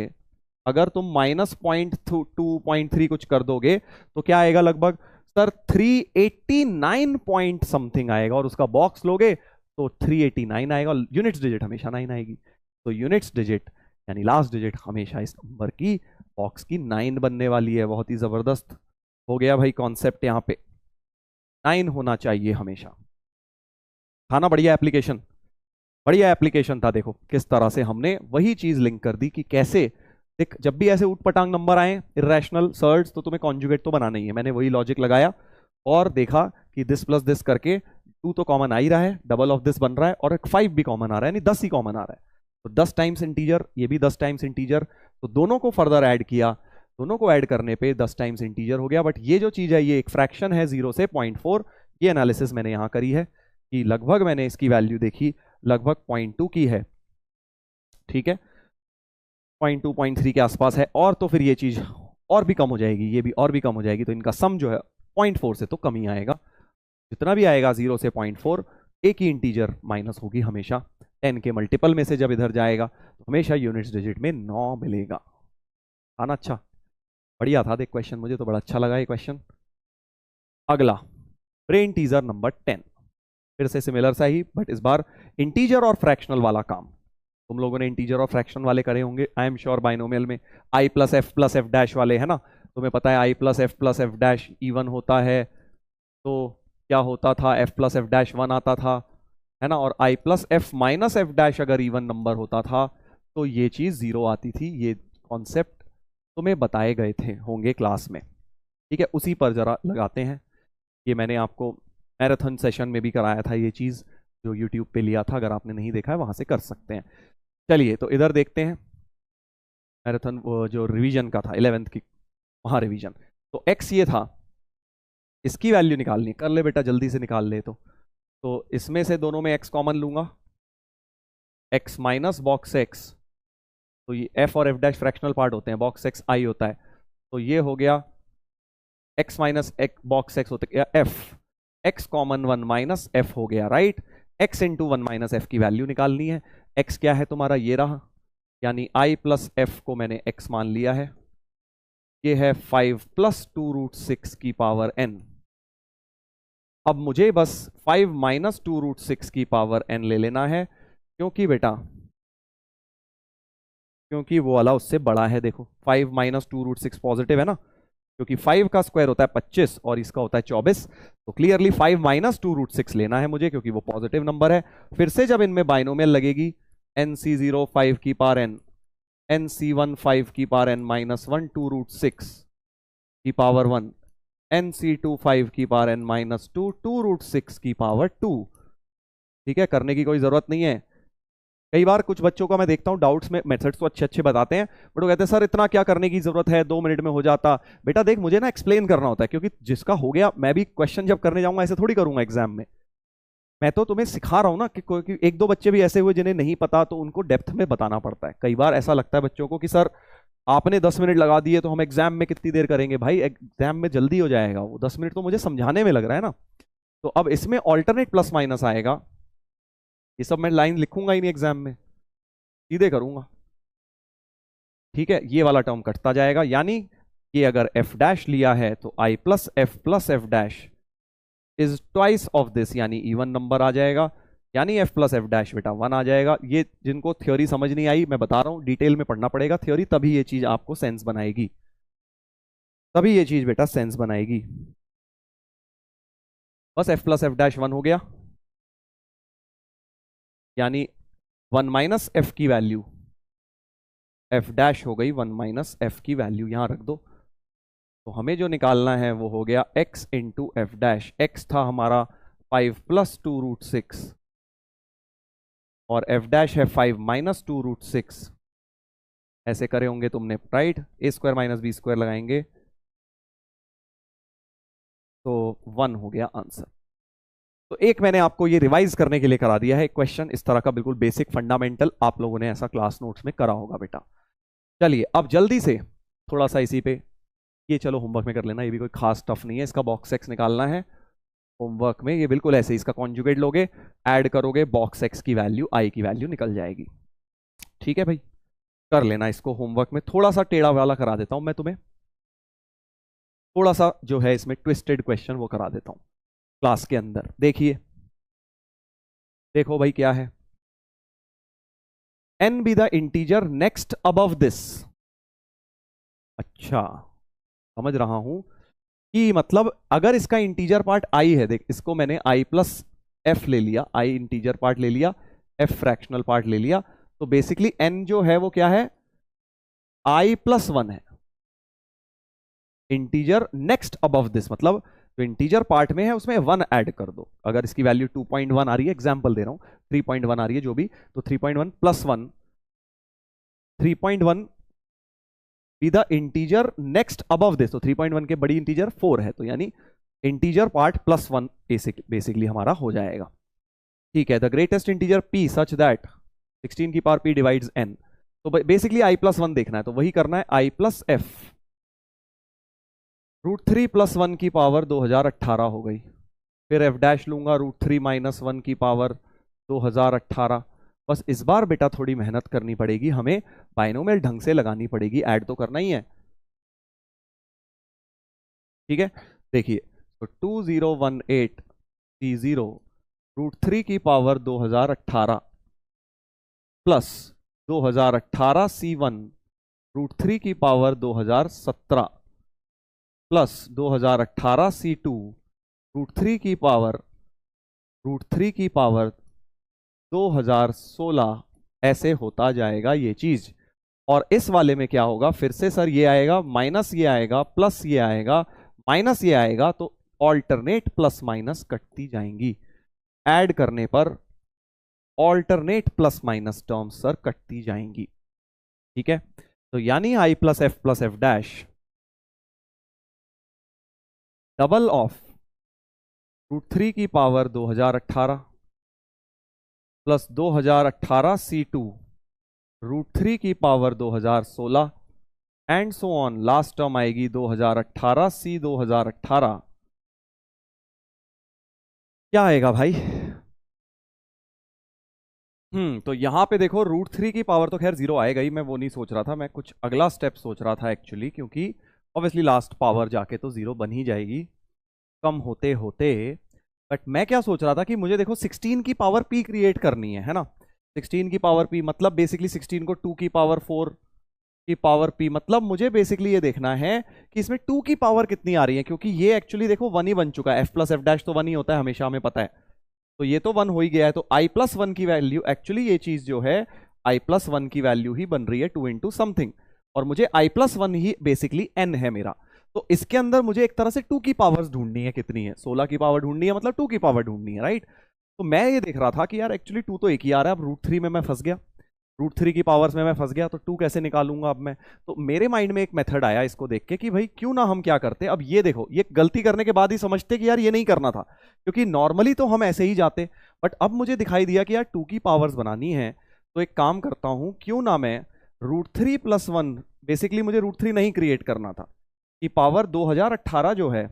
अगर तुम माइनस 0.2 कुछ कर दोगे तो क्या आएगा लगभग सर? 389 पॉइंट समथिंग आएगा। और उसका बॉक्स लोगे तो 389 आएगा। यूनिट्स डिजिट हमेशा 9 आएगी। तो यूनिट्स डिजिट यानी लास्ट डिजिट हमेशा इस नंबर की, बॉक्स की 9 बनने वाली है। बहुत ही जबरदस्त हो गया भाई कॉन्सेप्ट। यहां पे 9 होना चाहिए हमेशा। था ना बढ़िया एप्लीकेशन? बढ़िया एप्लीकेशन था। देखो किस तरह से हमने वही चीज लिंक कर दी कि कैसे, देख जब भी ऐसे ऊट पटांग नंबर आए इरेशनल सर्ड्स, तो तुम्हें कॉन्जुगेट तो बनाना ही है। मैंने वही लॉजिक लगाया और देखा कि दिस प्लस दिस करके 2 तो कॉमन आ ही रहा है, डबल ऑफ दिस बन रहा है, और एक 5 भी कॉमन आ रहा है, यानी 10 ही कॉमन आ रहा है। तो 10 टाइम्स इंटीजर, ये भी 10 टाइम्स इंटीजर, तो दोनों को फर्दर ऐड किया, दोनों को ऐड करने पे 10 टाइम्स इंटीजर हो गया। बट ये जो चीज है ये एक फ्रैक्शन है 0 से 0.4। ये एनालिसिस मैंने यहां करी है कि लगभग मैंने इसकी वैल्यू देखी, लगभग 0.2 की है, ठीक है, 0.2 0.3 के आसपास है। और तो फिर ये चीज और भी कम हो जाएगी, ये भी और भी कम हो जाएगी। तो इनका सम जो है 0.4 से तो कम ही आएगा। जितना भी आएगा 0 से 0.4, एक ही इंटीजर माइनस होगी हमेशा। 10 के मल्टीपल में से जब इधर जाएगा तो हमेशा यूनिट्स डिजिट में 9 मिलेगा। आना अच्छा, बढ़िया था। देख क्वेश्चन, मुझे तो बड़ा अच्छा लगा ये क्वेश्चन। अगला ब्रेन टीजर नंबर 10, फिर से सिमिलर सा ही, बट इस बार इंटीजर और फ्रैक्शनल वाला काम। तुम लोगों ने इंटीजर और फ्रैक्शन वाले करे होंगे आई एम श्योर। बाइनोमियल में i प्लस एफ डैश वाले, है ना? तुम्हें पता है i plus F dash even होता है, तो क्या होता था? f प्लस एफ डैश 1 आता था, है ना? और i plus F minus F dash अगर इवन नंबर होता था तो ये चीज 0 आती थी। ये कॉन्सेप्ट तुम्हें बताए गए थे होंगे क्लास में, ठीक है? उसी पर जरा लगाते हैं। ये मैंने आपको मैराथन सेशन में भी कराया था ये चीज, जो यूट्यूब पे लिया था। अगर आपने नहीं देखा है वहां से कर सकते हैं। चलिए तो इधर देखते हैं मैराथन, वो जो रिवीजन का था 11th की, वहां रिवीजन। तो x ये था, इसकी वैल्यू निकालनी, कर ले बेटा जल्दी से निकाल ले। तो इसमें से दोनों में x कॉमन लूंगा, x माइनस बॉक्स x, तो ये f और f डैश फ्रैक्शनल पार्ट होते हैं, बॉक्स x i होता है, तो ये हो गया x माइनस बॉक्स x होता है f, x common 1 minus f हो गया, right? x into 1 minus f की वैल्यू निकालनी है। x क्या है तुम्हारा? ये रहा, यानी i प्लस f को मैंने x मान लिया है। ये है 5 प्लस 2 रूट 6 की पावर n। अब मुझे बस 5 माइनस 2 रूट 6 की पावर n ले लेना है, क्योंकि बेटा, क्योंकि वो वाला उससे बड़ा है। देखो 5 माइनस 2 रूट 6 पॉजिटिव है ना, क्योंकि 5 का स्क्वायर होता है 25 और इसका होता है 24। तो क्लियरली 5 माइनस 2 रूट 6 लेना है मुझे, क्योंकि वो पॉजिटिव नंबर है। फिर से जब इनमें बाइनोमियल लगेगी, nc0 5 की पावर n, nc1 5 की पावर n माइनस 1 2 रूट 6 की पावर 1, nc2 5 की पावर n माइनस 2 2 रूट 6 की पावर 2। ठीक है, करने की कोई जरूरत नहीं है। कई बार कुछ बच्चों का मैं देखता हूं डाउट्स में मेथड्स तो अच्छे अच्छे बताते हैं, बट वो कहते हैं सर इतना क्या करने की जरूरत है, 2 मिनट में हो जाता। बेटा देख, मुझे ना एक्सप्लेन करना होता है, क्योंकि जिसका हो गया, मैं भी क्वेश्चन जब करने जाऊंगा ऐसे थोड़ी करूंगा एग्जाम में। मैं तो तुम्हें सिखा रहा हूं ना कि एक दो बच्चे भी ऐसे हुए जिन्हें नहीं पता, तो उनको डेप्थ में बताना पड़ता है। कई बार ऐसा लगता है बच्चों को कि सर आपने 10 मिनट लगा दिए तो हम एग्जाम में कितनी देर करेंगे। भाई एग्जाम में जल्दी हो जाएगा, वो 10 मिनट तो मुझे समझाने में लग रहा है ना। तो अब इसमें ऑल्टरनेट प्लस माइनस आएगा, ये सब मैं लाइन लिखूंगा ही नहीं एग्जाम में, सीधे करूंगा। ठीक है, ये वाला टर्म कटता जाएगा, यानी कि अगर एफ डैश लिया है तो i plus F dash is twice of this, यानी इवन नंबर आ जाएगा, यानी एफ प्लस एफ डैश बेटा 1 आ जाएगा। ये जिनको थ्योरी समझ नहीं आई, मैं बता रहा हूं डिटेल में पढ़ना पड़ेगा थ्योरी, तभी ये चीज आपको सेंस बनाएगी, तभी ये चीज बेटा सेंस बनाएगी। बस एफ प्लस एफ डैश 1 हो गया, यानी 1 माइनस एफ की वैल्यू एफ डैश हो गई 1 माइनस एफ की वैल्यू, यहां रख दो। तो हमें जो निकालना है वो हो गया x into F dash. X था हमारा 5 प्लस 2√6 और एफ डैश है 5 माइनस 2√6। ऐसे करे होंगे तुमने, राइट। ए स्क्वायर माइनस बी स्क्वायर लगाएंगे तो 1 हो गया आंसर। तो एक मैंने आपको ये रिवाइज करने के लिए करा दिया है क्वेश्चन, इस तरह का बिल्कुल बेसिक फंडामेंटल, आप लोगों ने ऐसा क्लास नोट्स में करा होगा बेटा। चलिए अब जल्दी से थोड़ा सा इसी पे, ये चलो होमवर्क में कर लेना, ये भी कोई खास टफ नहीं है। इसका बॉक्स एक्स निकालना है होमवर्क में, ये बिल्कुल ऐसे इसका कॉन्जुगेट लोगे, ऐड करोगे, बॉक्स एक्स की वैल्यू आई की वैल्यू निकल जाएगी। ठीक है भाई, कर लेना इसको होमवर्क में। थोड़ा सा टेढ़ा वाला करा देता हूं मैं तुम्हें, थोड़ा सा जो है इसमें ट्विस्टेड क्वेश्चन वो करा देता हूं क्लास के अंदर। देखिए, देखो भाई क्या है, n be the integer next above this. अच्छा, समझ रहा हूं कि मतलब अगर इसका इंटीजर पार्ट i है, देख इसको मैंने i प्लस एफ ले लिया, i इंटीजर पार्ट ले लिया, f फ्रैक्शनल पार्ट ले लिया, तो बेसिकली n जो है वो क्या है, i प्लस 1 है। इंटीजर नेक्स्ट अबव दिस मतलब जो इंटीजर पार्ट में है उसमें 1 ऐड कर दो। अगर इसकी वैल्यू 2.1 आ रही है, एग्जांपल दे रहा हूं, 3.1 आ रही है जो भी, तो 3.1 plus 1, 3.1 be the integer next above this, तो 3.1 के बड़ी इंटीजर 4 है, तो यानी इंटीजर पार्ट प्लस 1 बेसिकली हमारा हो जाएगा। ठीक है, the greatest integer p such that 16 की पावर p डिवाइड्स n, तो बेसिकली i प्लस 1 देखना है, तो वही करना है, i प्लस एफ √3 प्लस 1 की पावर 2018 हो गई। फिर एफ डैश लूंगा √3 माइनस 1 की पावर 2018। बस इस बार बेटा थोड़ी मेहनत करनी पड़ेगी हमें, बाइनोमियल ढंग से लगानी पड़ेगी, ऐड तो करना ही है। ठीक है, देखिए, तो 2018C0 √3 की पावर 2018 प्लस 2018C1 √3 की पावर 2017 प्लस 2018C2 √3 की पावर 2016, ऐसे होता जाएगा ये चीज। और इस वाले में क्या होगा, फिर से सर ये आएगा, माइनस ये आएगा, प्लस ये आएगा, माइनस ये आएगा, तो ऑल्टरनेट प्लस माइनस कटती जाएंगी। ऐड करने पर alternate plus minus terms sir कटती जाएंगी। ठीक है, तो यानी i plus F dash double of √3 की पावर 2018 प्लस 2018C2 √3 की power 2016 and so on, last term आएगी 2018C 2018। क्या आएगा भाई? तो यहां पे देखो √3 की पावर तो खैर 0 आएगा ही, मैं वो नहीं सोच रहा था, मैं कुछ अगला स्टेप सोच रहा था एक्चुअली, क्योंकि ऑब्वियसली लास्ट पावर जाके तो 0 बन ही जाएगी कम होते होते। बट मैं क्या सोच रहा था कि मुझे देखो 16 की पावर p क्रिएट करनी है ना, 16 की पावर p मतलब बेसिकली 16 को 2 की पावर 4 की पावर p, मतलब मुझे बेसिकली ये देखना है कि इसमें 2 की पावर कितनी आ रही है, क्योंकि ये एक्चुअली देखो 1 ही बन चुका है, f प्लस एफ डैश तो 1 ही होता है हमेशा, हमें पता है, तो ये तो 1 हो ही गया है। तो i प्लस 1 की वैल्यू, एक्चुअली ये चीज जो है i प्लस 1 की वैल्यू ही बन रही है 2 इंटू समथिंग, और मुझे i plus 1 he basically n है मेरा। तो इसके अंदर मुझे एक तरह से 2 की पावर्स ढूंढनी है, कितनी है, 16 की पावर ढूंढनी है, मतलब 2 की पावर ढूंढनी है, राइट। तो मैं ये देख रहा था कि यार एक्चुअली 2 तो एक ही आ रहा है, अब √3 में मैं फंस गया। √3 की पावर्स में मैं फंस गया, तो 2 कैसे निकालूंगा अब मैं? तो मेरे माइंड में एक मेथड आया इसको देख के कि भाई क्यों ना हम क्या करते, अब ये देखो, ये गलती करने के बाद ही समझते कि यार ये नहीं करना था, क्योंकि नॉर्मली तो हम ऐसे ही जाते, बट अब मुझे दिखाई दिया कि यार 2 की पावर्स बनानी है, तो एक काम करता हूं, क्यों ना मैं √3 + 1, बेसिकली मुझे √3 नहीं क्रिएट करना था, कि पावर 2018 जो है,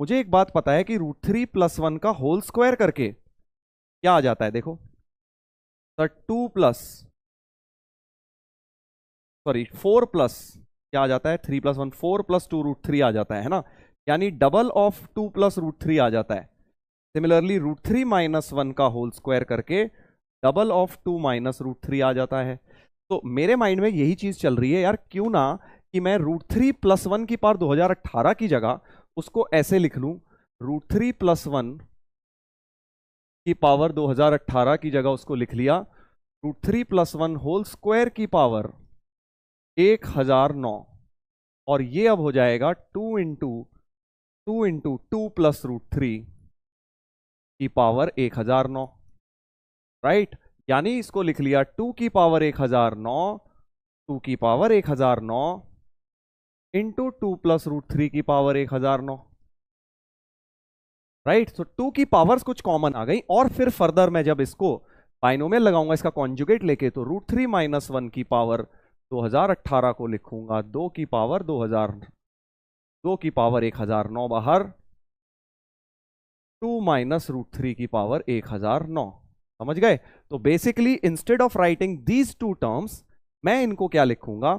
मुझे एक बात पता है कि √3 + 1 का होल स्क्वायर करके क्या आ जाता है, देखो सर, 4 प्लस क्या आ जाता है, 3 + 1, 4 + 2 √3 आ जाता है ना, यानी डबल ऑफ 2 + √3 आ जाता है। सिमिलरली √3 - 1 का होल स्क्वायर करके डबल ऑफ 2 - √3 आ जाता है। तो मेरे माइंड में यही चीज चल रही है यार, क्यों ना कि मैं √3 + 1 की पावर 2018 की जगह उसको ऐसे लिख लूं, √3 + 1 की पावर 2018 की जगह उसको लिख लिया √3 + 1 होल स्क्वायर की पावर 1009, और ये अब हो जाएगा 2 × 2 + √3 की पावर 1009, राइट। यानी इसको लिख लिया 2 की पावर 1009, 2 की पावर 1009 इंटू 2 + √3 की पावर 1009, राइट। तो 2 की पावर्स कुछ कॉमन आ गई, और फिर फर्दर मैं जब इसको बाइनोमियल लगाऊंगा, इसका कॉन्जुगेट लेके, तो √3 - 1 की पावर 2018 को लिखूंगा 2 की पावर 1009 बाहर, 2 - √3 की पावर 1009, समझ गए? तो basically instead of writing these two terms, मैं इनको क्या लिखूंगा,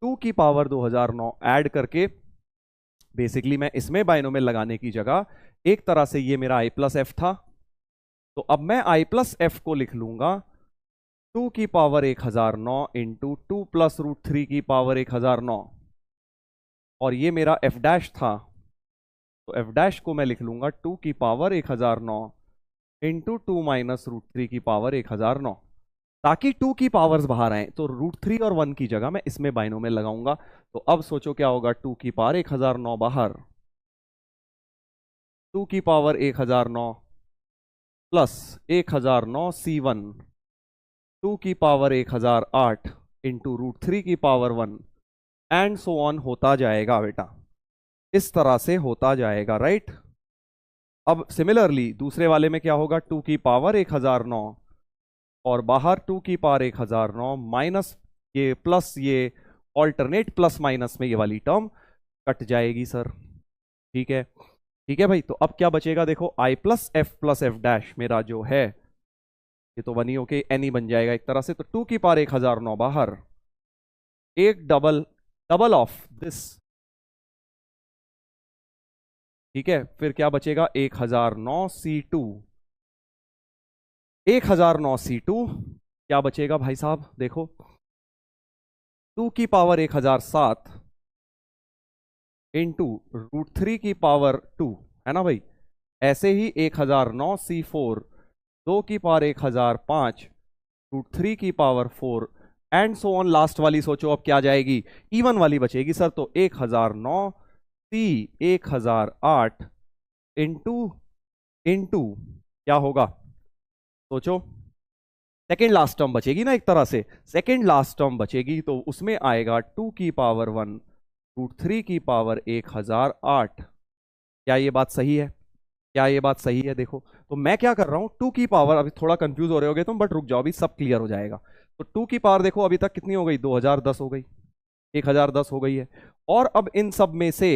2 की पावर 2009 ऐड करके, बेसिकली मैं इसमें बाइनोमियल लगाने की जगह एक तरह से ये मेरा I+F था, तो अब मैं I+F को लिख लूंगा 2 की पावर 1009 इंटू 2 + √3 की पावर 1009, और ये मेरा F' था, तो F' को मैं लिख लूंगा 2 की पावर 1009 इंटू 2 - √3 की पावर 1009, ताकि 2 की पावर्स बाहर आए, तो √3 और 1 की जगह मैं इसमें बाइनोमियल लगाऊंगा। तो अब सोचो क्या होगा, 2 की पावर 1009 बाहर, 2 की पावर 1009 प्लस 1009 C1, 2 की पावर 1008 इंटू √3 की पावर 1, एंड सो ऑन होता जाएगा बेटा, इस तरह से होता जाएगा, राइट। अब सिमिलरली दूसरे वाले में क्या होगा, 2 की पावर 1009 और बाहर 2 की पावर 1009 माइनस ये प्लस ये, ऑल्टरनेट प्लस माइनस में ये वाली टर्म कट जाएगी सर, ठीक है। ठीक है भाई, तो अब क्या बचेगा, देखो I+F + F' मेरा जो है, ये तो बनी होके एन ही बन जाएगा एक तरह से, तो 2 की पावर 1009 बाहर, एक डबल ऑफ दिस, ठीक है। फिर क्या बचेगा, 1009 C2, 1009 C2, क्या बचेगा भाई साहब, देखो 2 की पावर 1007 इंटू √3 की पावर 2, है ना भाई। ऐसे ही 1009 C4, 2 की पावर 1005 √3 की power 4, and so on, last वाली सोचो अब क्या जाएगी, इवन वाली बचेगी सर, तो 1009 C 1008 इंटू इंटू क्या होगा, सोचो, सेकेंड लास्ट टर्म बचेगी ना एक तरह से, सेकेंड लास्ट टर्म बचेगी, तो उसमें आएगा 2 की पावर 1 √3 की पावर 1008। क्या ये बात सही है, क्या ये बात सही है? देखो, तो मैं क्या कर रहा हूं, 2 की पावर, अभी थोड़ा कंफ्यूज हो रहे होगे तुम, बट रुक जाओ, अभी सब क्लियर हो जाएगा। तो 2 की पावर देखो अभी तक कितनी हो गई, 2010 हो गई, 1010 हो गई है, और अब इन सब में से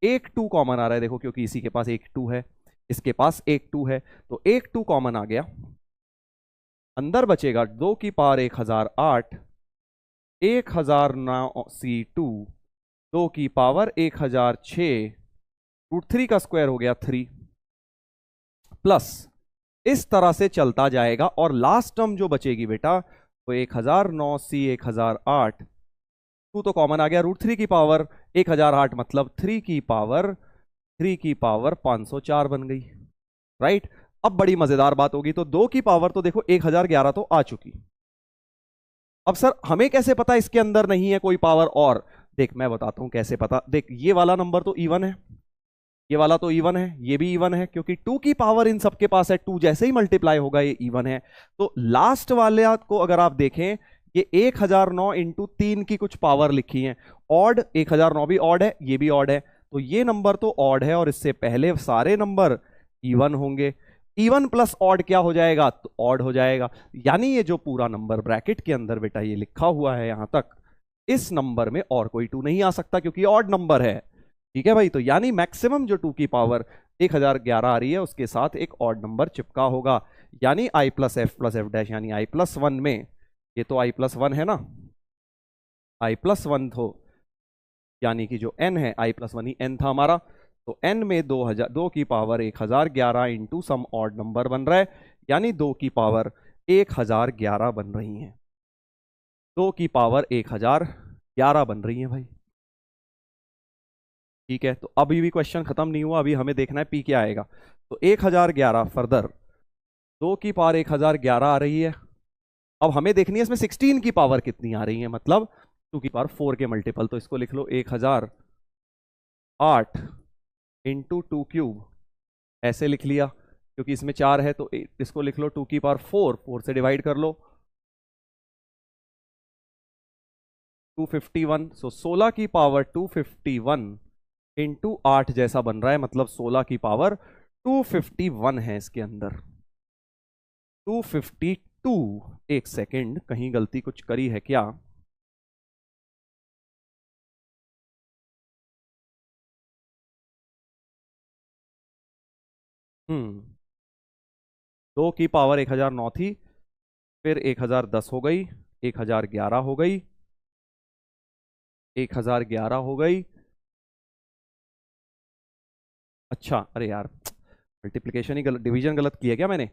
एक 2 कॉमन आ रहा है, देखो क्योंकि इसी के पास एक 2 है, इसके पास एक 2 है, तो एक 2 कॉमन आ गया, अंदर बचेगा 2 की पावर 1008, 1009 C2, 2 की पावर 1006, √3 का स्क्वायर हो गया 3, प्लस इस तरह से चलता जाएगा, और लास्ट टर्म जो बचेगी बेटा वो 1009 C 1008, 2 तो कॉमन आ गया, √3 की पावर 1008 मतलब 3 की पावर 504 बन गई, राइट। अब बड़ी मजेदार बात होगी, तो 2 की पावर तो देखो 1011 तो आ चुकी, अब सर हमें कैसे पता इसके अंदर नहीं है कोई पावर और, देख मैं बताता हूं कैसे पता, देख ये वाला नंबर तो इवन है, ये वाला तो इवन है, ये भी इवन है, क्योंकि 2 की पावर इन सबके पास है, 2 जैसे ही मल्टीप्लाई होगा ये इवन है। तो लास्ट वाले को अगर आप देखें, ये 1009 इंटू 3 की कुछ पावर लिखी है, ऑड, 1009 भी ऑड है, ये भी ऑड है, तो ये नंबर तो ऑड है और इससे पहले सारे नंबर इवन होंगे। इवन प्लस ऑड क्या हो जाएगा, तो ऑड हो जाएगा। यानी ये जो पूरा नंबर ब्रैकेट के अंदर बेटा ये लिखा हुआ है यहां तक, इस नंबर में और कोई 2 नहीं आ सकता, क्योंकि ऑड नंबर है। ठीक है भाई, तो यानी मैक्सिमम जो 2 की पावर 1011 आ रही है उसके साथ एक ऑड नंबर चिपका होगा, यानी आई प्लस एफ डैश, यानी आई प्लस 1 में, ये तो आई प्लस 1 है ना, आई प्लस 1 तो यानी कि जो n है, आई प्लस 1 ही n था हमारा, तो n में 2 की power 1011 into some odd number बन रहा है, यानी 2 की पावर 1011 बन रही है, 2 की पावर 1011 बन रही है भाई। ठीक है, तो अभी भी क्वेश्चन खत्म नहीं हुआ, अभी हमें देखना है पी क्या आएगा। तो 1011 फर्दर 2 की पावर 1011 आ रही है। अब हमें देखनी है इसमें 16 की पावर कितनी आ रही है, मतलब 2 की पावर 4 के मल्टीपल। तो इसको लिख लो 1008 इंटू 2 क्यूब, ऐसे लिख लिया, क्योंकि इसमें 4 है, तो इसको लिख लो 2 की पावर 4 से डिवाइड कर लो, 251। सो 16 की पावर 251 इंटू 8 जैसा बन रहा है, मतलब 16 की पावर 251 है इसके अंदर, 252। एक सेकेंड, कहीं गलती कुछ करी है क्या? हम्म, 2 की पावर 1009 थी, फिर 1010 हो गई, 1011 हो गई, 1011 हो गई। अच्छा, अरे यार मल्टीप्लिकेशन ही गलत, डिवीजन गलत किया क्या मैंने?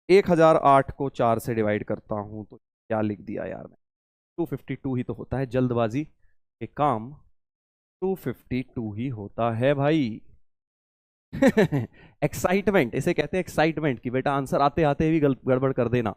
1008 को 4 से डिवाइड करता हूं तो क्या लिख दिया यार मैं, 252 ही तो होता है, जल्दबाजी के काम 252 ही होता है भाई। एक्साइटमेंट इसे कहते हैं, एक्साइटमेंट की बेटा आंसर आते आते भी गड़बड़ कर देना।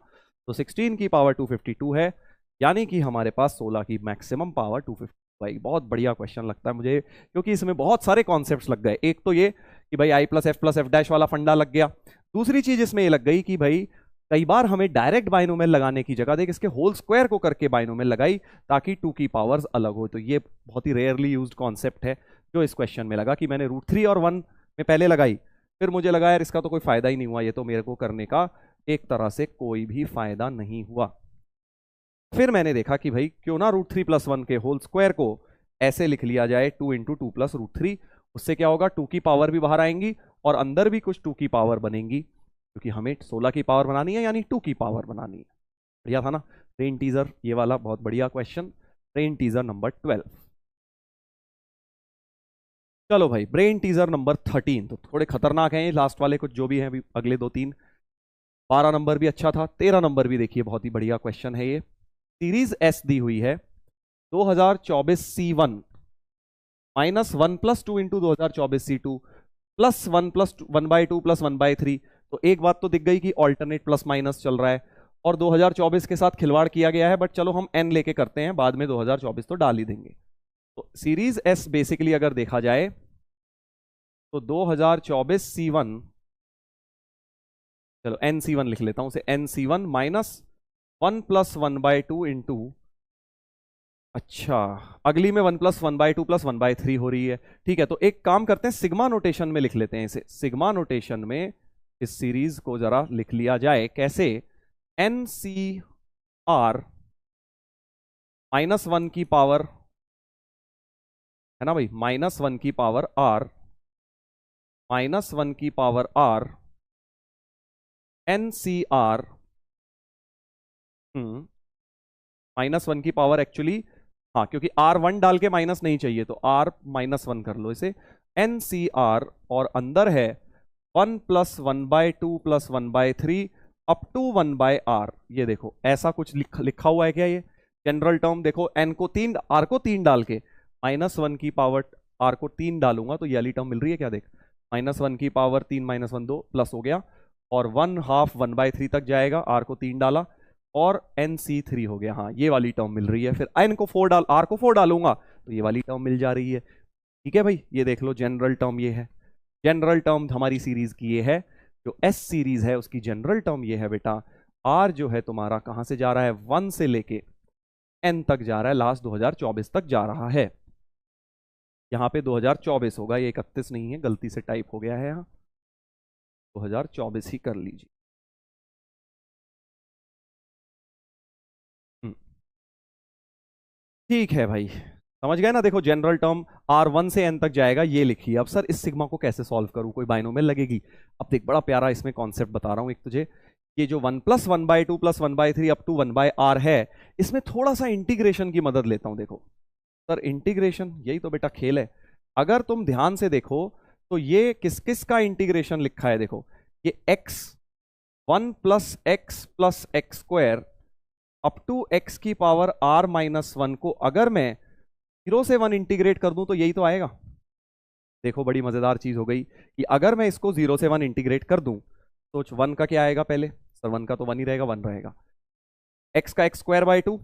तो 16 की पावर 252 है, यानी कि हमारे पास 16 की मैक्सिमम पावर 252। भाई बहुत बढ़िया क्वेश्चन लगता है मुझे, क्योंकि इसमें बहुत सारे कॉन्सेप्ट्स लग गए। एक तो ये कि भाई आई प्लस एफ डैश वाला फंडा लग गया। दूसरी चीज इसमें ये लग गई कि भाई कई बार हमें डायरेक्ट बाइनोमियल लगाने की जगह देख इसके होल स्क्वायर को करके बाइनोमियल लगाई, ताकि 2 की पावर्स अलग हो। तो ये बहुत ही रेयरली यूज्ड कॉन्सेप्ट है जो इस क्वेश्चन में लगा, कि मैंने √3 और 1 में पहले लगाई, फिर मुझे लगा यार इसका तो कोई फायदा ही नहीं हुआ, ये तो मेरे को करने का एक तरह से कोई भी फायदा नहीं हुआ। फिर मैंने देखा कि भाई क्यों ना √3 + 1 के होल स्क्वायर को ऐसे लिख लिया जाए, 2 × 2 + √3। उससे क्या होगा, 2 की पावर भी बाहर आएंगी और अंदर भी कुछ 2 की पावर बनेंगी, क्योंकि हमें 16 की पावर बनानी है, यानी 2 की पावर बनानी है। बढ़िया था ना ब्रेन टीजर, ये वाला बहुत बढ़िया क्वेश्चन, ब्रेन टीजर नंबर 12। चलो भाई, ब्रेन टीजर नंबर 13 तो थोड़े खतरनाक हैं ये लास्ट वाले कुछ जो भी हैं, अभी अगले 2-3। 12 नंबर भी अच्छा था, 13 नंबर भी देखिए बहुत ही बढ़िया क्वेश्चन है ये। सीरीज एस दी हुई है 2024 C1 -1 + 2 × 2024 C2 +1 + 1/2 + 1/3। तो एक बात तो दिख गई कि ऑल्टरनेट प्लस माइनस चल रहा है और 2024 के साथ खिलवाड़ किया गया है, बट चलो हम n लेके करते हैं, बाद में 2024 तो डाल ही देंगे। तो सीरीज एस बेसिकली अगर देखा जाए तो 2024 C1, चलो NC1 लिख लेता हूं उसे, NC1 -1 + 1/2 इंटू, अच्छा अगली में 1 + 1/2 + 1/3 हो रही है। ठीक है, तो एक काम करते हैं, सिग्मा नोटेशन में लिख लेते हैं इसे। सिग्मा नोटेशन में इस सीरीज को जरा लिख लिया जाए, कैसे? NCR -1 की पावर, है ना भाई, -1 की पावर R, -1 की पावर R, NCR -1 की पावर एक्चुअली, हाँ क्योंकि R1 डाल के माइनस नहीं चाहिए, तो R -1 कर लो इसे, NCR, और अंदर है 1 + 1/2 + 1/3 अप टू 1/R। ये देखो ऐसा कुछ लिखा हुआ है क्या? ये जनरल टर्म देखो, n को 3, R को 3 डाल के -1 की पावर R को 3 डालूंगा तो ये वाली टर्म मिल रही है क्या? देख, -1 की पावर 3 -1 2 प्लस हो गया, और 1/2 1/3 तक जाएगा, R को 3 डाला और NC3 हो गया। हाँ ये वाली टर्म मिल रही है। फिर n को 4 R को 4 डालूंगा तो ये वाली टर्म मिल जा रही है। ठीक है भाई, ये देख लो जनरल टर्म ये है। जनरल टर्म हमारी सीरीज की ये है, जो एस सीरीज है उसकी जनरल टर्म ये है बेटा, आर जो है तुम्हारा कहां से जा रहा है, 1 से लेके एन तक जा रहा है, लास्ट 2024 तक जा रहा है। यहां पे 2024 होगा, ये 31 नहीं है, गलती से टाइप हो गया है, यहां 2024 ही कर लीजिए। ठीक है भाई, समझ गए ना। देखो जनरल टर्म R1 से N तक जाएगा, ये लिखिए। अब सर इस सिग्मा को कैसे सॉल्व करूं, कोई बाइनोमियल लगेगी। अब देख, बड़ा प्यारा इसमें कॉन्सेप्ट बता रहा हूं एक तुझे। ये जो 1 + 1/2 + 1/3 अप टू 1/r है, इसमें थोड़ा सा इंटीग्रेशन की मदद लेता हूं। देखो सर, इंटीग्रेशन यही तो बेटा खेल है। अगर तुम ध्यान से देखो तो ये किस किस का इंटीग्रेशन लिखा है, देखो ये x 1 + x + x² up to x की पावर r-1 को अगर मैं 0 से 1 इंटीग्रेट कर दूं तो यही तो आएगा। देखो बड़ी मजेदार चीज हो गई कि अगर मैं इसको 0 से 1 इंटीग्रेट कर दूं तो 1 का क्या आएगा, पहले सर 1 का तो 1 ही रहेगा, 1 रहेगा। x का x²/2,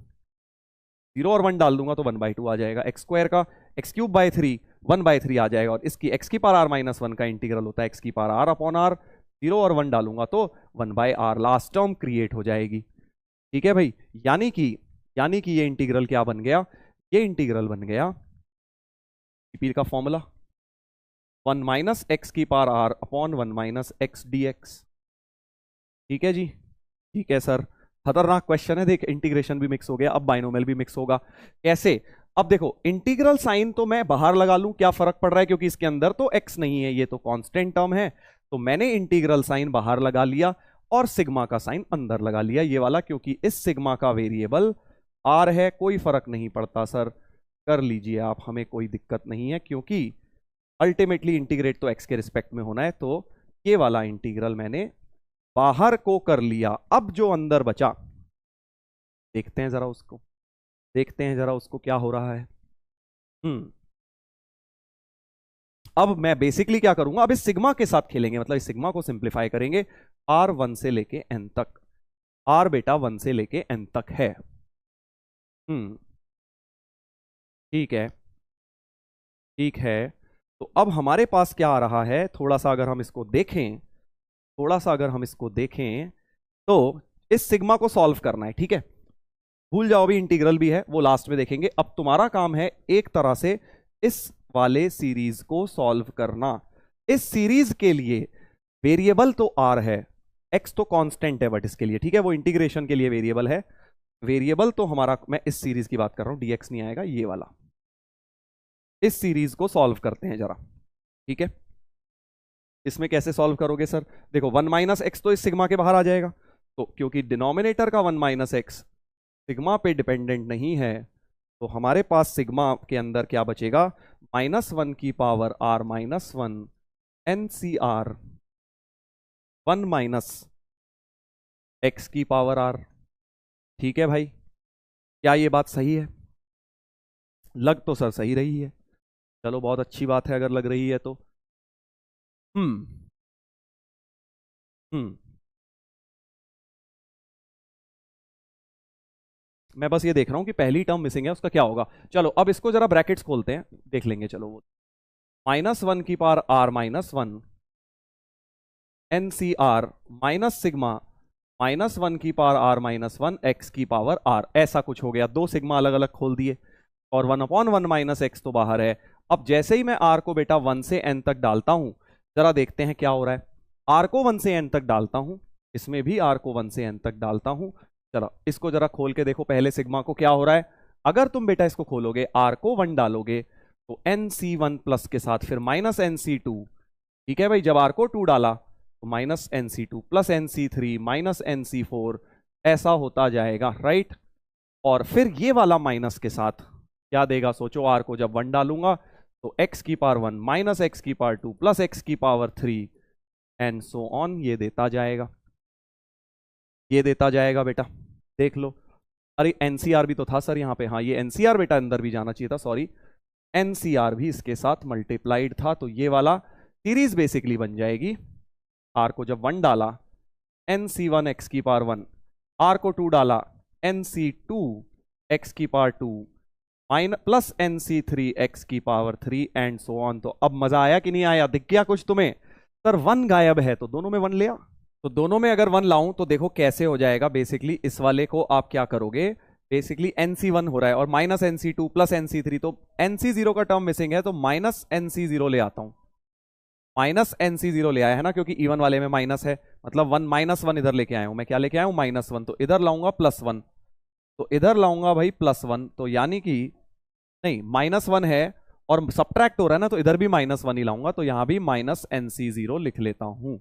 0 और 1 डाल दूंगा तो 1/2 आ जाएगा। x² का x³/3 1/3 आ जाएगा। और इसकी x की पावर r-1 का इंटीग्रल होता है x की पावर r/r, 0 और 1 डालूंगा तो 1/r, लास्ट टर्म क्रिएट हो जाएगी। ठीक है भाई, यानी कि ये इंटीग्रल क्या बन गया, ये इंटीग्रल बन गया ईपी का फॉर्मूला 1 - x की power r upon 1 - x dx। ठीक है जी, ठीक है सर। खतरनाक क्वेश्चन है, देख इंटीग्रेशन भी मिक्स हो गया, अब बाइनोमियल भी मिक्स होगा। कैसे? अब देखो इंटीग्रल साइन तो मैं बाहर लगा लूं, क्या फर्क पड़ रहा है, क्योंकि इसके अंदर तो x नहीं है, ये तो कांस्टेंट टर्म है। तो मैंने इंटीग्रल साइन बाहर लगा लिया और सिग्मा का साइन अंदर लगा लिया, ये वाला, क्योंकि इस सिग्मा का वेरिएबल r है। कोई फर्क नहीं पड़ता सर, कर लीजिए आप, हमें कोई दिक्कत नहीं है, क्योंकि अल्टीमेटली इंटीग्रेट तो x के रिस्पेक्ट में होना है। तो ये वाला इंटीग्रल मैंने बाहर को कर लिया। अब जो अंदर बचा, देखते हैं जरा उसको, देखते हैं जरा उसको क्या हो रहा है। अब मैं बेसिकली क्या करूंगा, अब इस सिग्मा के साथ खेलेंगे, मतलब इस सिग्मा को सिंप्लीफाई करेंगे। r 1 से लेके n तक, r बेटा 1 से लेके n तक है। ठीक है, ठीक है। तो अब हमारे पास क्या आ रहा है, थोड़ा सा अगर हम इसको देखें, थोड़ा सा अगर हम इसको देखें तो इस सिग्मा को सॉल्व करना है। ठीक है, भूल जाओ, अभी इंटीग्रल भी है, वो लास्ट में देखेंगे। अब तुम्हारा काम है एक तरह से इस वाले सीरीज को सॉल्व करना। इस सीरीज के लिए वेरिएबल तो r है, x तो कांस्टेंट है बट इसके लिए, ठीक है, वो इंटीग्रेशन के लिए वेरिएबल है। वेरिएबल तो हमारा, मैं इस सीरीज की बात कर रहा हूं, dx नहीं आएगा, ये वाला। इस सीरीज को सॉल्व करते हैं जरा। ठीक है, इसमें कैसे सॉल्व करोगे सर, देखो 1 - x तो इस सिग्मा के बाहर आ जाएगा, तो क्योंकि डिनोमिनेटर का 1 - x सिग्मा पे डिपेंडेंट नहीं है, तो हमारे पास सिग्मा के अंदर क्या बचेगा, -1 की पावर r-1 NCR 1 - x की पावर r। ठीक है भाई, क्या ये बात सही है? लग तो सर सही रही है, चलो बहुत अच्छी बात है अगर लग रही है तो। हम्म हम्म मैं बस ये देख रहा हूं कि पहली टर्म मिसिंग है, उसका क्या होगा। चलो अब इसको जरा ब्रैकेट्स खोलते हैं, देख लेंगे। चलो वो -1 की power r-1 NCR minus sigma -1 की पावर r-1 x की पावर r, ऐसा कुछ हो गया। दो सिग्मा अलग अलग खोल दिए और 1/1 - x तो बाहर है। अब जैसे ही मैं r को बेटा 1 से n तक डालता हूं, जरा देखते हैं क्या हो रहा है। r को 1 से n तक डालता हूं, इसमें भी r को 1 से n तक डालता हूं। चलो इसको जरा खोल के देखो, पहले सिग्मा को क्या हो रहा है। अगर तुम बेटा इसको खोलोगे, r को 1 डालोगे तो NC1+ के साथ फिर -NC2। ठीक है भाई, जब r को 2 डाला तो -NC2 + NC3 -NC4, ऐसा होता जाएगा, राइट। और फिर ये वाला माइनस के साथ क्या देगा, सोचो। r को जब 1 डालूंगा तो x की पावर 1 - x की पावर 2 + x की पावर 3 एंड सो ऑन, ये देता जाएगा, ये देता जाएगा बेटा, देख लो। अरे एनसीआर भी तो था सर यहाँ पे, हाँ ये एनसीआर बेटा अंदर भी जाना चाहिए था, सॉरी, एनसीआर भी इसके साथ मल्टीप्लाइड था। तो ये वाला सीरीज बेसिकली बन जाएगी। आर को जब 1 डाला NC1 x की पावर 1, आर को 2 डाला NC2 x की पावर 2, प्लस NC3x की पावर 3 एंड सो ऑन। तो अब मजा आया कि नहीं आया? दिख गया कुछ तुम्हें? सर 1 गायब है तो दोनों में 1 ले आओ। तो दोनों में अगर 1 लाऊं तो देखो कैसे हो जाएगा। बेसिकली इस वाले को आप क्या करोगे, बेसिकली NC1 हो रहा है और माइनस NC2 प्लस NC3, तो NC0 का टर्म मिसिंग है तो माइनस NC0 ले आता हूं। माइनस NC0 ले आया है ना, क्योंकि इवन वाले में माइनस है, मतलब 1 -1 इधर लेके आया हूं मैं। क्या लेके आया हूं? -1। तो इधर लाऊंगा +1, तो इधर लाऊंगा भाई +1, तो यानी कि नहीं -1 है और सब्ट्रैक्ट हो रहा है ना, तो इधर भी -1 ही लाऊंगा। तो यहां भी माइनस NC0 लिख लेता हूं,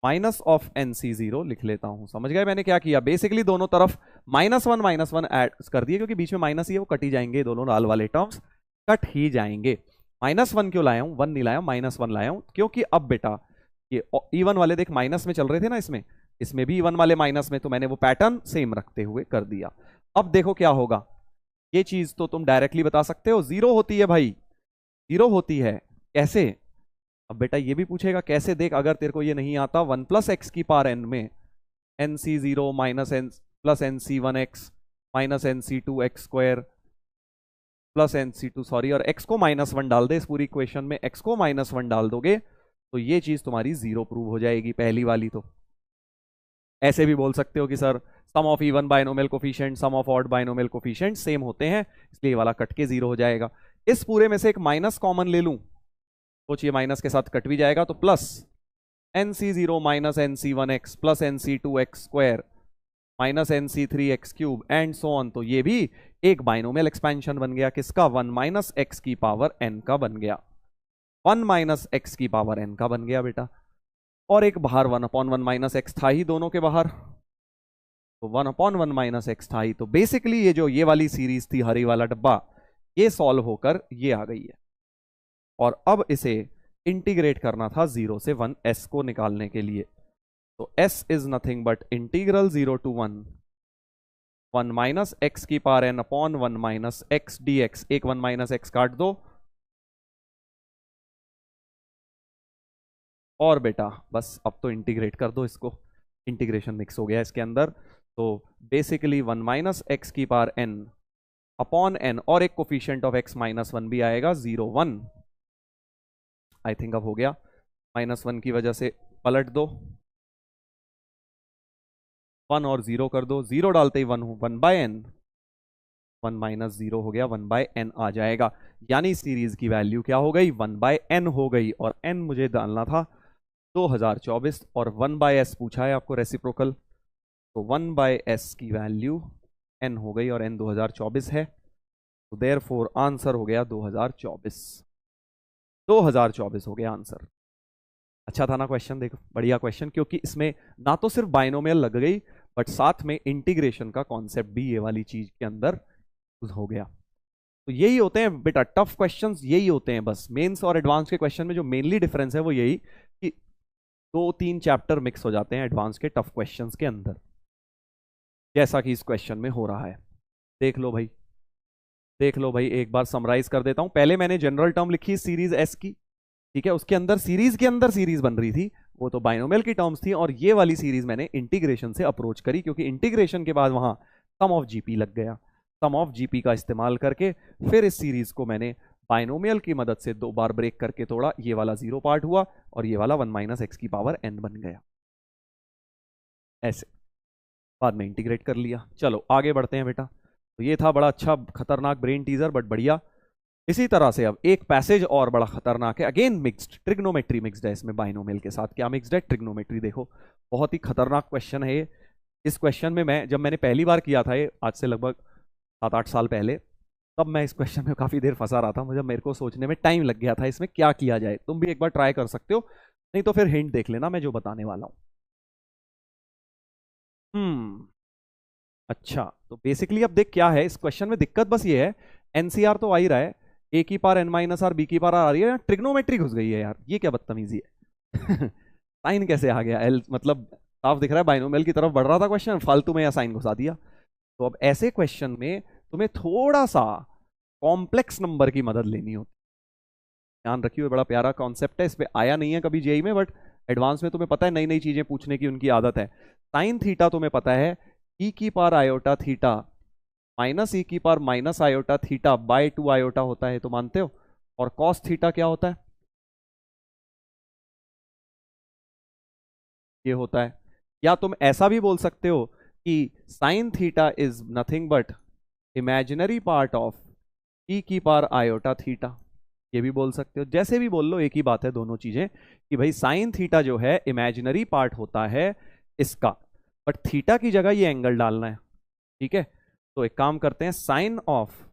माइनस ऑफ NC0 लिख लेता हूं। समझ गए मैंने क्या किया? बेसिकली दोनों तरफ -1 ऐड कर दिए, क्योंकि बीच में माइनस ही है, वो कट ही जाएंगे, दोनों लाल वाले टर्म्स कट ही जाएंगे। -1 क्यों लाया हूं? 1 नहीं लाया, -1 लाया हूं, क्योंकि अब बेटा ये इवन वाले देख माइनस में चल रहे थे ना, इसमें भी इवन वाले माइनस में, तो मैंने वो पैटर्न सेम रखते हुए कर दिया। अब देखो क्या होगा, ये चीज तो तुम डायरेक्टली बता सकते हो, 0 होती है भाई, 0 होती है। कैसे? अब बेटा ये भी पूछेगा कैसे, देख अगर तेरे को ये नहीं आता, 1 + x की पावर n में NC0 minus n plus NC1x minus NC2x² plus NC2, sorry, और x को -1 डाल दे इस पूरी इक्वेशन में, x को -1 डाल दोगे तो ये चीज तुम्हारी 0 प्रूव हो जाएगी, पहली वाली। तो ऐसे भी बोल सकते हो कि sir sum of even binomial coefficient, sum of odd binomial coefficient same होते हैं, इसलिए वाला कट के 0 हो जाएगा। इस पूरे में से एक माइनस कॉमन ले लूं, सोचिए माइनस के साथ कट भी जाएगा, तो plus NC0 minus NC1x plus NC2x² minus NC3x³ and so on. तो ये भी एक बाइनोमियल एक्सपेंशन बन गया, किसका? 1 - x की पावर n का बन गया, 1 - x की पावर n का बन गया बेटा। और एक बाहर 1/1 - x था ही दोनों के बाहर, तो 1/1 - x था ही। तो बेसिकली ये जो ये वाली सीरीज थी, हरी वाला डब्बा, ये सॉल्व होकर ये आ गई है। और अब इसे इंटीग्रेट करना था 0 से 1 s को निकालने के लिए। तो s is nothing but integral 0 to 1 x की पावर n अपॉन 1 - x dx। एक 1 - x काट दो और बेटा बस अब तो इंटीग्रेट कर दो इसको, इंटीग्रेशन मिक्स हो गया इसके अंदर। तो बेसिकली 1 - x की पावर n अपॉन n और एक कोफिशिएंट ऑफ x -1 भी आएगा, 0 1। आई थिंक अब हो गया, -1 की वजह से पलट दो, 1 और 0 कर दो, 0 डालते ही 1/n, 1 - 0 हो गया, 1/n आ जाएगा। यानी सीरीज की वैल्यू क्या हो गई? 1/n हो गई, और n मुझे डालना था 2024, और 1/s पूछा है आपको रेसिप्रोकल, तो 1/s की वैल्यू n हो गई और n 2024 है, तो देयरफॉर आंसर हो गया 2024। 2024 हो गया आंसर। अच्छा था ना क्वेश्चन? देखो बढ़िया क्वेश्चन, क्योंकि इसमें ना तो सिर्फ बाइनोमियल लग गई, बट साथ में इंटीग्रेशन का कॉन्सेप्ट भी ये वाली चीज के अंदर हो गया। तो यही होते हैं बेटा टफ क्वेश्चंस, यही होते हैं बस। मेंस और एडवांस के क्वेश्चन में जो मेनली डिफरेंस है वो यही कि 2-3 चैप्टर मिक्स हो जाते हैं एडवांस के टफ क्वेश्चंस के अंदर, जैसा कि इस क्वेश्चन में हो रहा है। देख लो भाई, देख लो भाई, एक बार समराइज कर देता हूं। पहले मैंने जनरल टर्म लिखी सीरीज एस की, ठीक है, उसके अंदर सीरीज के अंदर सीरीज बन रही थी, वो तो बाइनोमियल की टर्म्स थी, और ये वाली सीरीज मैंने इंटीग्रेशन से अप्रोच करी, क्योंकि इंटीग्रेशन के बाद वहां सम ऑफ जीपी लग गया। सम ऑफ जीपी का इस्तेमाल करके फिर इस सीरीज को मैंने बाइनोमियल की मदद से 2 बार ब्रेक करके तोड़ा, ये वाला 0 पार्ट हुआ और ये वाला 1 - x की पावर n बन गया, ऐसे बाद में इंटीग्रेट कर लिया। चलो आगे बढ़ते हैं बेटा। तो ये था बड़ा अच्छा खतरनाक ब्रेन टीजर, बट बढ़िया। इसी तरह से अब एक पैसेज और बड़ा खतरनाक है, अगेन मिक्स्ड, ट्रिग्नोमेट्री मिक्स्ड है इसमें बाइनोमियल के साथ। क्या मिक्स्ड है? ट्रिग्नोमेट्री। देखो बहुत ही खतरनाक क्वेश्चन है ये। इस क्वेश्चन में जब मैंने पहली बार किया था ये, आज से लगभग 7-8 साल पहले, तब मैं इस क्वेश्चन में काफी देर फंसा रहा था, मेरे को सोचने में टाइम लग गया था इसमें क्या किया जाए। तुम भी एक बार ट्राई कर सकते हो, नहीं तो फिर हिंट देख लेना मैं जो बताने वाला हूं। अच्छा, तो बेसिकली अब देख क्या है इस क्वेश्चन में, दिक्कत बस ये है, एनसीआर तो आ ही रहा है, ए की पावर n - r, बी की पावर आ रही है, ट्रिग्नोमेट्री घुस गई है यार, ये क्या बदतमीजी है। साइन कैसे आ गया? एल मतलब साफ दिख रहा है बाइनोमियल की तरफ बढ़ रहा था क्वेश्चन, फालतू में या साइन घुसा दिया। तो अब ऐसे क्वेश्चन में तुम्हें थोड़ा सा कॉम्प्लेक्स नंबर की मदद लेनी होती है। ध्यान रखिए, बड़ा प्यारा कॉन्सेप्ट है, इस पे आया नहीं है कभी जेई में, बट एडवांस में तुम्हें पता है नई नई चीजें पूछने की उनकी आदत है। साइन थीटा तुम्हें पता है, ई की पावर आयोटा थीटा माइनस ई की power minus iota theta by 2 iota होता है, तो मानते हो? और कॉस थीटा क्या होता है? ये होता है। या तुम ऐसा भी बोल सकते हो कि sine theta is nothing but imaginary part of e की पावर आयोटा थीटा। ये भी बोल सकते हो, जैसे भी बोल लो एक ही बात है दोनों चीजें, कि भाई साइन थीटा जो है इमेजिनरी पार्ट होता है इसका, बट थीटा की जगह ये एंगल डालना है। ठीक है, तो एक काम करते हैं, sine of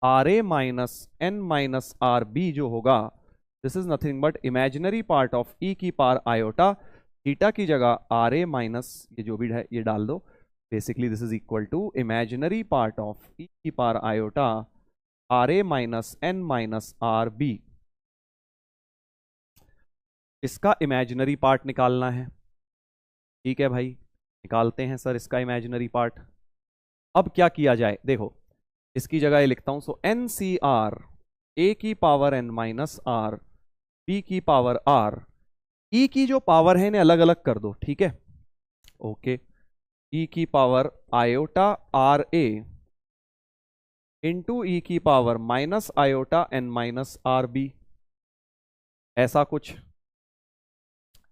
R A minus N minus R B जो होगा, this is nothing but imaginary part of e की पावर आयोटा, थीटा की जगह आर ए माइनस ये जो भी है ये डाल दो, basically this is equal to imaginary part of e की power iota R A minus N minus R B. इसका इमेजिनरी पार्ट निकालना है। ठीक है भाई, निकालते हैं सर इसका इमेजिनरी पार्ट। अब क्या किया जाए, देखो इसकी जगह ये लिखता हूं, सो एन सी आर ए की power N minus R B की पावर आर, ई की जो पावर है इन्हें अलग अलग कर दो। ठीक है, ओके, ई की power iota R A into e की power minus iota N minus R B, ऐसा कुछ,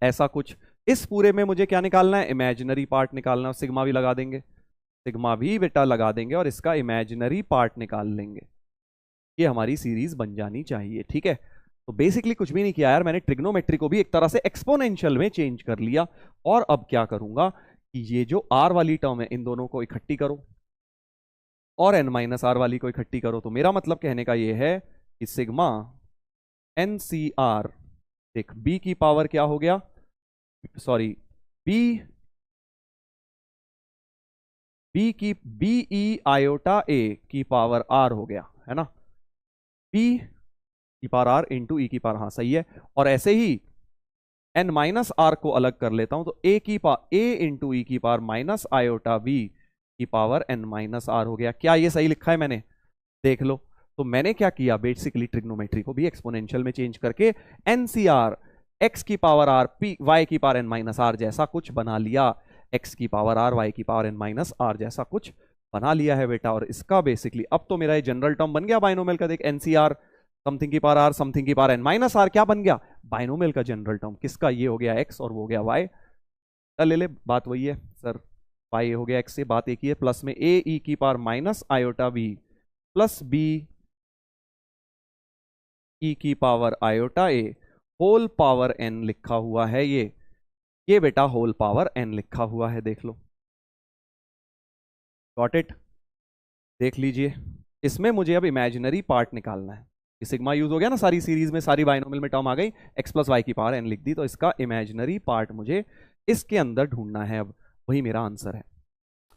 ऐसा कुछ। इस पूरे में मुझे क्या निकालना है, इमेजिनरी पार्ट निकालना है। सिग्मा भी लगा देंगे, सिग्मा भी बेटा लगा देंगे और इसका इमेजिनरी पार्ट निकाल लेंगे। ये हमारी सीरीज बन जानी चाहिए। ठीक है, तो बेसिकली कुछ भी नहीं किया यार, मैंने ट्रिग्नोमेट्री को भी एक तरह से एक्सपोनेंशियल में चेंज कर लिया। और अब क्या करूंगा कि ये जो आर वाली टर्म है इन दोनों को इकट्ठी करो और एन माइनस आर वाली को इकट्ठी करो। तो मेरा मतलब कहने का ये है कि सिग्मा एन सी आर, देख बी की पावर क्या हो गया, सॉरी बी बी की बी ई आयोटा ए की पावर आर हो गया है ना, बी की पावर आर इंटू ई की पावर, हाँ सही है। और ऐसे ही एन माइनस आर को अलग कर लेता हूं, तो ए की पावर ए इंटू ई की पावर माइनस आयोटा बी की पावर एन माइनस आर हो गया। क्या ये सही लिखा है मैंने? देख लो। तो मैंने क्या किया, बेसिकली ट्रिग्नोमेट्री को भी एक्सपोनेंशियल में चेंज करके एनसीआर एक्स की पावर आर पी वाई की पावर एन माइनस आर जैसा कुछ बना लिया, एक्स की पावर आर वाई की पावर एन माइनस आर जैसा कुछ बना लिया है बेटा। और इसका बेसिकली अब तो मेरा ये जनरल टर्म बन गया बाइनोमियल का। देख एनसीआर समथिंग की पावर आर समथिंग की पावर एन माइनस आर क्या बन गया, बाइनोमियल का जनरल टर्म। किसका? ये हो गया एक्स और वो हो गया वाई। ले ले, बात वही है सर, वाई हो गया एक्स से, बात एक ही है। प्लस में ए ई की power minus iota B plus B E की power iota A whole power N लिखा हुआ है। ये बेटा होल पावर एन लिखा हुआ है, देख लो। Got it? देख लीजिए, इसमें मुझे अब इमेजिनरी पार्ट निकालना है। सिग्मा यूज हो गया ना सारी सीरीज में, सारी बाइनोमियल में टर्म आ गई, एक्स प्लस वाई की पावर एन लिख दी, तो इसका इमेजिनरी पार्ट मुझे इसके अंदर ढूंढना है। अब वही मेरा आंसर है।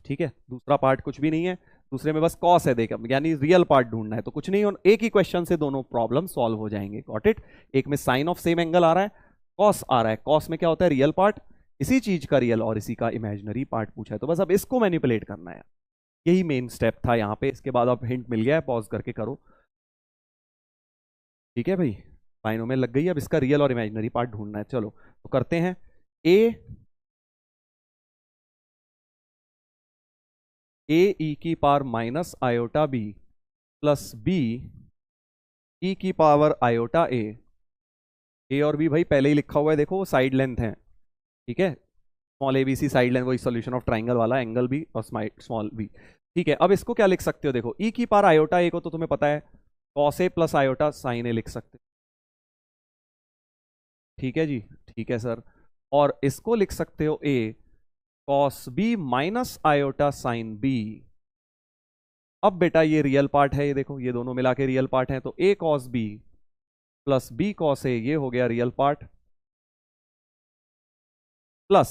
ठीक है, दूसरा पार्ट कुछ भी नहीं है, दूसरे में बस कॉस है, देख यानी रियल पार्ट ढूंढना है। तो कुछ नहीं, एक ही क्वेश्चन से दोनों प्रॉब्लम सॉल्व हो जाएंगे। Got it? एक में साइन ऑफ सेम एंगल आ रहा है, कॉस आ रहा है, कॉस में क्या होता है, रियल पार्ट, इसी चीज का रियल और इसी का इमेजिनरी पार्ट पूछा है। तो बस अब इसको मैनिपुलेट करना है, यही मेन स्टेप था यहाँ पे। इसके बाद अब हिंट मिल गया है, पॉज करके करो। ठीक है भाई, बाइनोमियल लग गई, अब इसका रियल और इमेजिनरी पार्ट ढूंढना है। चलो तो करते हैं। ए ई की power minus iota B plus B E की पावर आयोटा ए और बी भाई पहले ही लिखा हुआ है, देखो वो साइड लेंथ है। ठीक है, small A B C side length, वही सॉल्यूशन ऑफ ट्राइंगल वाला, एंगल भी और स्मॉल बी। ठीक है, अब इसको क्या लिख सकते हो, देखो ई की पावर आयोटा ए को तो तुम्हें पता है cos A plus iota sine ए लिख सकते। ठीक है जी, ठीक है सर। और इसको लिख सकते हो A cos B minus iota sine B. अब बेटा ये रियल पार्ट है, ये देखो ये दोनों मिला के रियल पार्ट है, तो A cos B plus B cos A ये हो गया real part, plus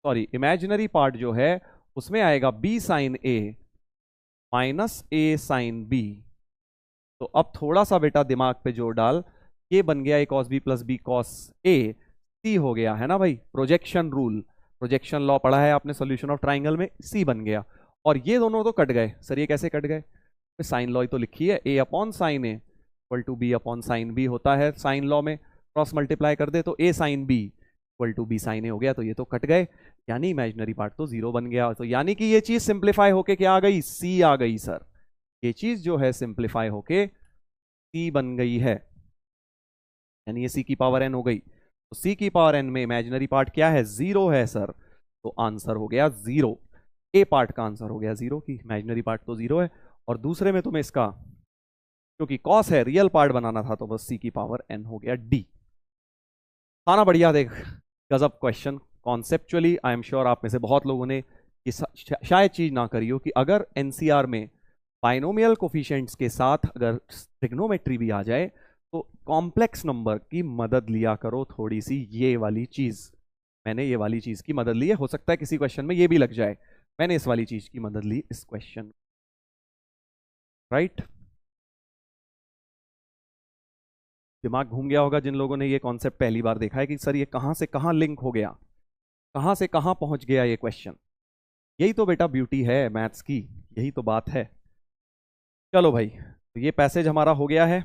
sorry imaginary part जो है उसमें आएगा B sine A minus A sine B. तो अब थोड़ा सा बेटा दिमाग पे जोर डाल, ये बन गया A cos B plus B cos A, C हो गया है ना भाई, प्रोजेक्शन रूल, प्रोजेक्शन लॉ पढ़ा है आपने सॉल्यूशन ऑफ ट्राइंगल में, सी बन गया। और ये दोनों तो कट गए सर, ये कैसे कट गए, साइन लॉ ही तो लिखी है, A upon sine A equal to B upon sine B होता है साइन लॉ में, क्रॉस मल्टीप्लाई कर दे तो A sine B, equal to B sine A हो गया, तो ये तो कट गए, यानी इमेजिनरी पार्ट तो 0 बन गया। तो यानी कि ये चीज सिंप्लीफाई होके क्या आ गई, सी आ गई सर। ये चीज जो है सिंप्लीफाई होके सी बन गई है, यानी ये सी की पावर एन हो गई। तो सी की पावर एन में इमेजिनरी पार्ट क्या है, 0 है सर। तो आंसर हो गया 0। ए पार्ट का आंसर हो गया 0 की इमेजिनरी पार्ट तो 0 है। और दूसरे में तुम्हें इसका, क्योंकि कॉस है, रियल पार्ट बनाना था, तो बस सी की पावर एन हो गया डी। खाना बढ़िया देख, गजब question. Conceptually I am sure आप में से बहुत लोगों ने शायद चीज ना करी हो कि अगर एनसीआर में बाइनोमियल कोफिशिएंट्स के साथ अगर ट्रिग्नोमेट्री भी आ जाए तो कॉम्प्लेक्स नंबर की मदद लिया करो थोड़ी सी। ये वाली चीज, मैंने ये वाली चीज की मदद ली है, हो सकता है किसी क्वेश्चन में ये भी लग जाए, मैंने इस वाली चीज की मदद ली इस क्वेश्चन, राइट। दिमाग घूम गया होगा जिन लोगों ने ये कॉन्सेप्ट पहली बार देखा है कि सर ये कहां से कहां लिंक हो गया, कहां से कहां पहुंच गया ये क्वेश्चन। यही तो बेटा ब्यूटी है मैथ्स की, यही तो बात है। चलो भाई, तो ये पैसेज हमारा हो गया है।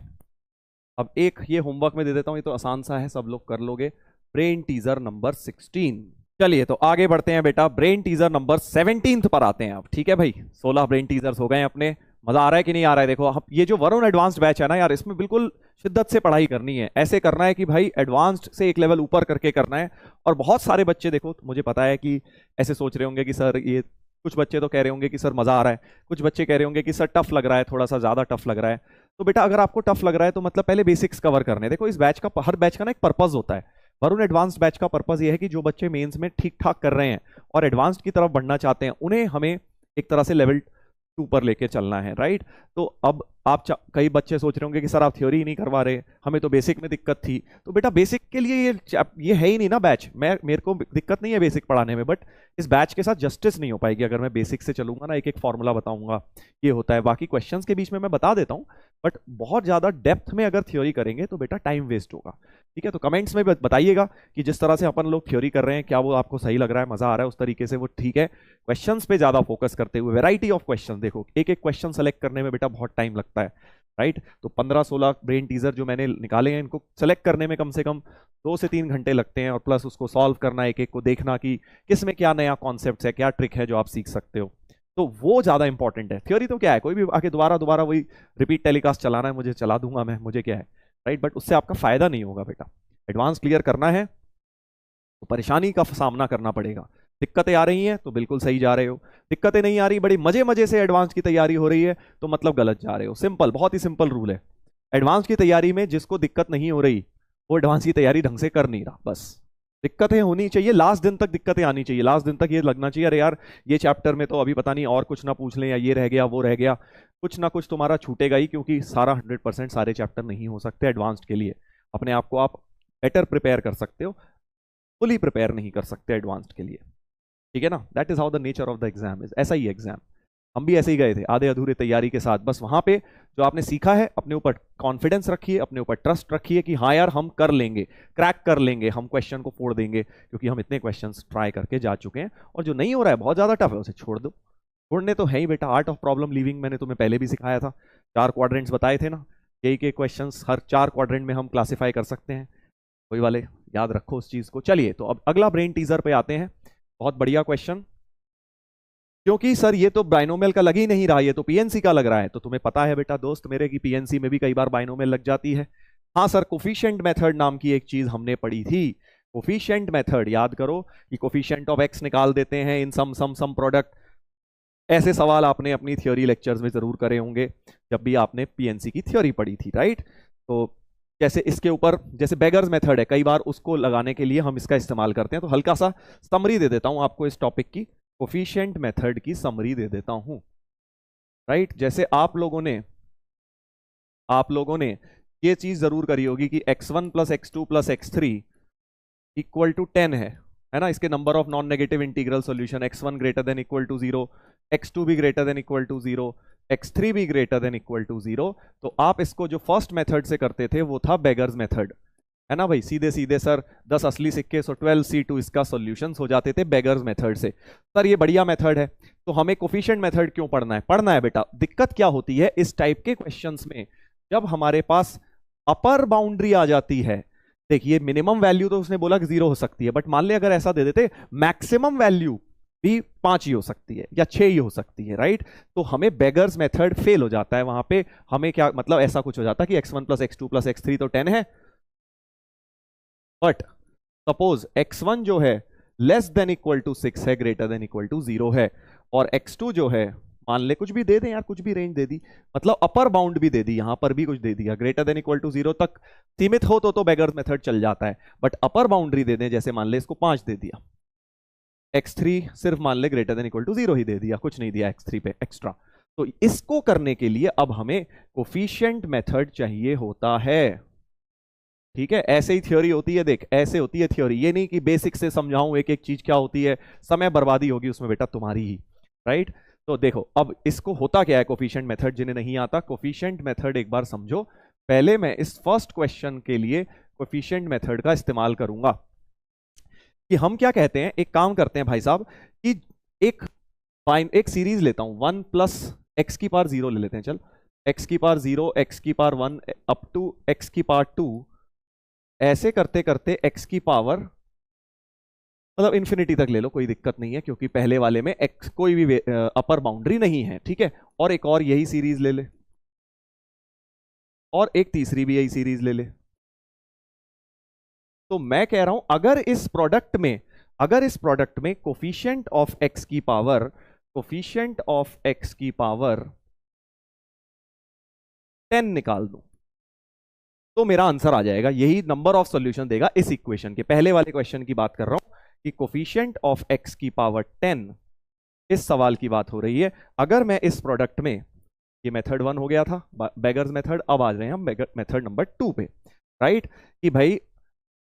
अब एक ये होमवर्क में दे देता हूं, ये तो आसान सा है, सब लोग कर लोगे। Brain teaser number 16। चलिए तो आगे बढ़ते हैं बेटा, ब्रेन टीजर नंबर 17 पर आते हैं अब। ठीक है भाई, 16 ब्रेन टीजर्स हो गए अपने। मजा आ रहा है कि नहीं आ रहा है? देखो अब ये जो वरुण एडवांस्ड बैच है ना यार, इसमें बिल्कुल शिद्दत से पढ़ाई करनी है। ऐसे करना है कि भाई एडवांस्ड से एक लेवल ऊपर करके करना है। और बहुत सारे बच्चे, देखो मुझे पता है कि ऐसे सोच रहे होंगे कि सर ये, कुछ बच्चे तो कह रहे होंगे कि सर मजा आ रहा है, कुछ बच्चे कह रहे होंगे कि सर टफ लग रहा है, थोड़ा सा ज्यादा टफ लग रहा है। तो बेटा अगर आपको टफ लग रहा है तो मतलब पहले बेसिक्स कवर करने। देखो इस बैच का, हर बैच का ना एक पर्पज होता है। वरुण एडवांस्ड बैच का पर्पज ये है कि जो बच्चे मेंस में ठीक ठाक कर रहे हैं और एडवांस्ड की तरफ बढ़ना चाहते हैं, उन्हें हमें एक तरह से लेवल 2 पर लेके चलना है, राइट। तो अब आप कई बच्चे सोच रहे होंगे कि सर आप थ्योरी ही नहीं करवा रहे, हमें तो बेसिक में दिक्कत थी। तो बेटा बेसिक के लिए ये है ही नहीं ना बैच। मेरे को दिक्कत नहीं है बेसिक पढ़ाने में, बट इस बैच के साथ जस्टिस नहीं हो पाएगी अगर मैं बेसिक से चलूंगा ना, एक एक फॉर्मूला बताऊंगा, ये होता है। बाकी क्वेश्चंस के बीच में मैं बता देता हूं, बट बहुत ज्यादा डेप्थ में अगर थ्योरी करेंगे तो बेटा टाइम वेस्ट होगा। ठीक है, तो कमेंट्स में बताइएगा कि जिस तरह से अपन लोग थ्योरी कर रहे हैं, क्या वो आपको सही लग रहा है, मजा आ रहा है उस तरीके से, वो ठीक है। क्वेश्चंस पे ज्यादा फोकस करते हुए, वैरायटी ऑफ क्वेश्चन, देखो एक एक क्वेश्चन सेलेक्ट करने में बेटा बहुत टाइम लगता है, राइट। तो 15-16 ब्रेन टीजर जो मैंने निकाले हैं, इनको सेलेक्ट करने में कम से कम 2 से 3 घंटे लगते हैं, और प्लस उसको सॉल्व करना, एक एक को देखना कि किसमें क्या नया कॉन्सेप्ट है, क्या ट्रिक है जो आप सीख सकते हो, तो वो ज्यादा इंपॉर्टेंट है। थ्योरी तो क्या है, कोई भी आके दोबारा दोबारा वही रिपीट टेलीकास्ट चलाना है, मुझे चला दूंगा मैं, मुझे क्या है, राइट। बट उससे आपका फायदा नहीं होगा बेटा। एडवांस क्लियर करना है तो परेशानी का सामना करना पड़ेगा। दिक्कतें आ रही हैं तो बिल्कुल सही जा रहे हो, दिक्कतें नहीं आ रही, बड़ी मजे मजे से एडवांस की तैयारी हो रही है तो मतलब गलत जा रहे हो। सिंपल, बहुत ही सिंपल रूल है। एडवांस की तैयारी में जिसको दिक्कत नहीं हो रही वो एडवांस की तैयारी ढंग से कर नहीं रहा। बस दिक्कतें होनी चाहिए, लास्ट दिन तक दिक्कतें आनी चाहिए, लास्ट दिन तक ये लगना चाहिए अरे यार ये चैप्टर में तो अभी पता नहीं और कुछ ना पूछ लें, या ये रह गया वो रह गया, कुछ ना कुछ तुम्हारा छूटेगा ही, क्योंकि सारा 100% सारे चैप्टर नहीं हो सकते एडवांस्ड के लिए। अपने आप को आप बेटर प्रिपेयर कर सकते हो, फुली प्रिपेयर नहीं कर सकते एडवांस्ड के लिए। ठीक है ना, that is how the nature of the exam is. ऐसा ही एग्जाम, हम भी ऐसे ही गए थे आधे अधूरे तैयारी के साथ। बस वहां पे जो आपने सीखा है, अपने ऊपर कॉन्फिडेंस रखिए, अपने ऊपर ट्रस्ट रखिए कि हाँ यार हम कर लेंगे, क्रैक कर लेंगे, हम क्वेश्चन को फोड़ देंगे, क्योंकि हम इतने क्वेश्चंस ट्राई करके जा चुके हैं। और जो नहीं हो रहा है, बहुत ज्यादा टफ है, उसे छोड़ दो। छोड़ने तो है ही बेटा, आर्ट ऑफ प्रॉब्लम लिविंग मैंने तुम्हें पहले भी सिखाया था, 4 क्वाड्रेंट्स बताए थे ना, यही के क्वेश्चंस हर 4 क्वाड्रेंट में हम क्लासिफाई कर सकते हैं। कोई वाले याद रखो उस चीज को। चलिए तो अब अगला ब्रेन टीजर पे आते हैं। बहुत बढ़िया क्वेश्चन, क्योंकि सर ये तो बाइनोमियल का लग ही नहीं रहा, ये तो पीएनसी का लग रहा है। तो तुम्हें पता है बेटा दोस्त मेरे की पीएनसी में भी कई बार बाइनोमियल लग जाती है। हाँ सर, कोफिशिएंट मेथड नाम की एक चीज हमने पढ़ी थी। कोफिशिएंट मेथड याद करो कि कोफिशिएंट ऑफ एक्स निकाल देते हैं इन सम प्रोडक्ट। ऐसे सवाल आपने अपनी थ्योरी लेक्चर्स में जरूर करे होंगे जब भी आपने पीएनसी की थ्योरी पढ़ी थी, राइट। तो जैसे इसके ऊपर, जैसे बेगर्स मेथड है, कई बार उसको लगाने के लिए हम इसका इस्तेमाल करते हैं। तो हल्का सा समरी दे देता हूं आपको इस टॉपिक की, कोफिशिएंट मेथड की समरी दे देता हूं, राइट। जैसे आप लोगों ने ये चीज जरूर करी होगी कि x1 + x2 + x3 equal to 10 है ना। इसके number of non negative integral solution, x1 greater than equal to 0, x2 भी greater than equal to 0, x3 भी ग्रेटर देन इक्वल टू 0। तो आप इसको जो फर्स्ट मेथड से करते थे वो था बेगर्स मेथड, है ना भाई। सीधे सीधे सर 10 असली सिक्के, सो 12C2 इसका सॉल्यूशन हो जाते थे बेगर्स मेथड से। सर ये बढ़िया मेथड है, तो हमें कोफिशिएंट मेथड क्यों पढ़ना है बेटा। दिक्कत क्या होती है इस टाइप के क्वेश्चंस में, जब हमारे पास अपर बाउंड्री आ जाती है, देखिए मिनिमम वैल्यू तो उसने बोला कि 0 हो सकती है, बट मान ले अगर ऐसा दे देते मैक्सिमम वैल्यू भी 5 ही हो सकती है या 6 ही हो सकती है, राइट? तो हमें बेगर्स मेथड फेल हो जाता है वहां पे। हमें क्या मतलब ऐसा कुछ हो जाता है कि x1 plus x2 plus x3 तो 10 है, बट सपोज x1 जो है लेस देन इक्वल टू 6 है, ग्रेटर देन इक्वल टू 0 है, और x2 जो है मान ले कुछ भी दे दें यार, कुछ भी रेंज दे दी, मतलब अपर बाउंड भी दे दी, यहां पर भी कुछ दे दिया, ग्रेटर देन इक्वल टू 0 तक सीमित हो तो बेगर्स मेथड चल जाता है, बट अपर बाउंड्री दे दें, जैसे मान ले इसको 5 दे दिया, x3 सिर्फ मान ले ग्रेटर देन इक्वल टू 0 ही दे दिया, कुछ नहीं दिया x3 पे एक्स्ट्रा। तो इसको करने के लिए अब हमें कोफिशिएंट मेथड चाहिए होता है, ठीक है? ऐसे ही थ्योरी होती है, देख ऐसे होती है थ्योरी, ये नहीं कि बेसिक से समझाऊं एक एक चीज क्या होती है, समय बर्बादी होगी उसमें बेटा तुम्हारी ही, राइट? तो देखो अब इसको होता क्या है कोफिशिएंट मेथड, जिन्हें नहीं आता कोफिशिएंट मेथड एक बार समझो। पहले मैं इस फर्स्ट क्वेश्चन के लिए कोफिशिएंट मेथड का इस्तेमाल करूंगा कि हम क्या कहते हैं, एक काम करते हैं भाई साहब कि एक सीरीज लेता हूं 1 प्लस एक्स की पावर 0 ले लेते हैं, चल x की पावर 0 x की पावर 1 अप टू x की पावर 2, ऐसे करते करते x की पावर मतलब इंफिनिटी तक ले लो, कोई दिक्कत नहीं है, क्योंकि पहले वाले में x कोई भी अपर बाउंड्री नहीं है, ठीक है? और एक और यही सीरीज ले ले, और एक तीसरी भी यही सीरीज ले ले। तो मैं कह रहा हूं अगर इस प्रोडक्ट में कोफिशिएंट ऑफ x की पावर 10 निकाल दूं तो मेरा आंसर आ जाएगा, यही नंबर ऑफ सॉल्यूशन देगा इस इक्वेशन के। पहले वाले क्वेश्चन की बात कर रहा हूं कि कोफिशिएंट ऑफ x की पावर 10, इस सवाल की बात हो रही है। अगर मैं इस प्रोडक्ट में, ये मेथड 1 हो गया था बेगर्स मेथड, अब आ रहे हैं हम मेथड नंबर 2 पे, राइट? कि भाई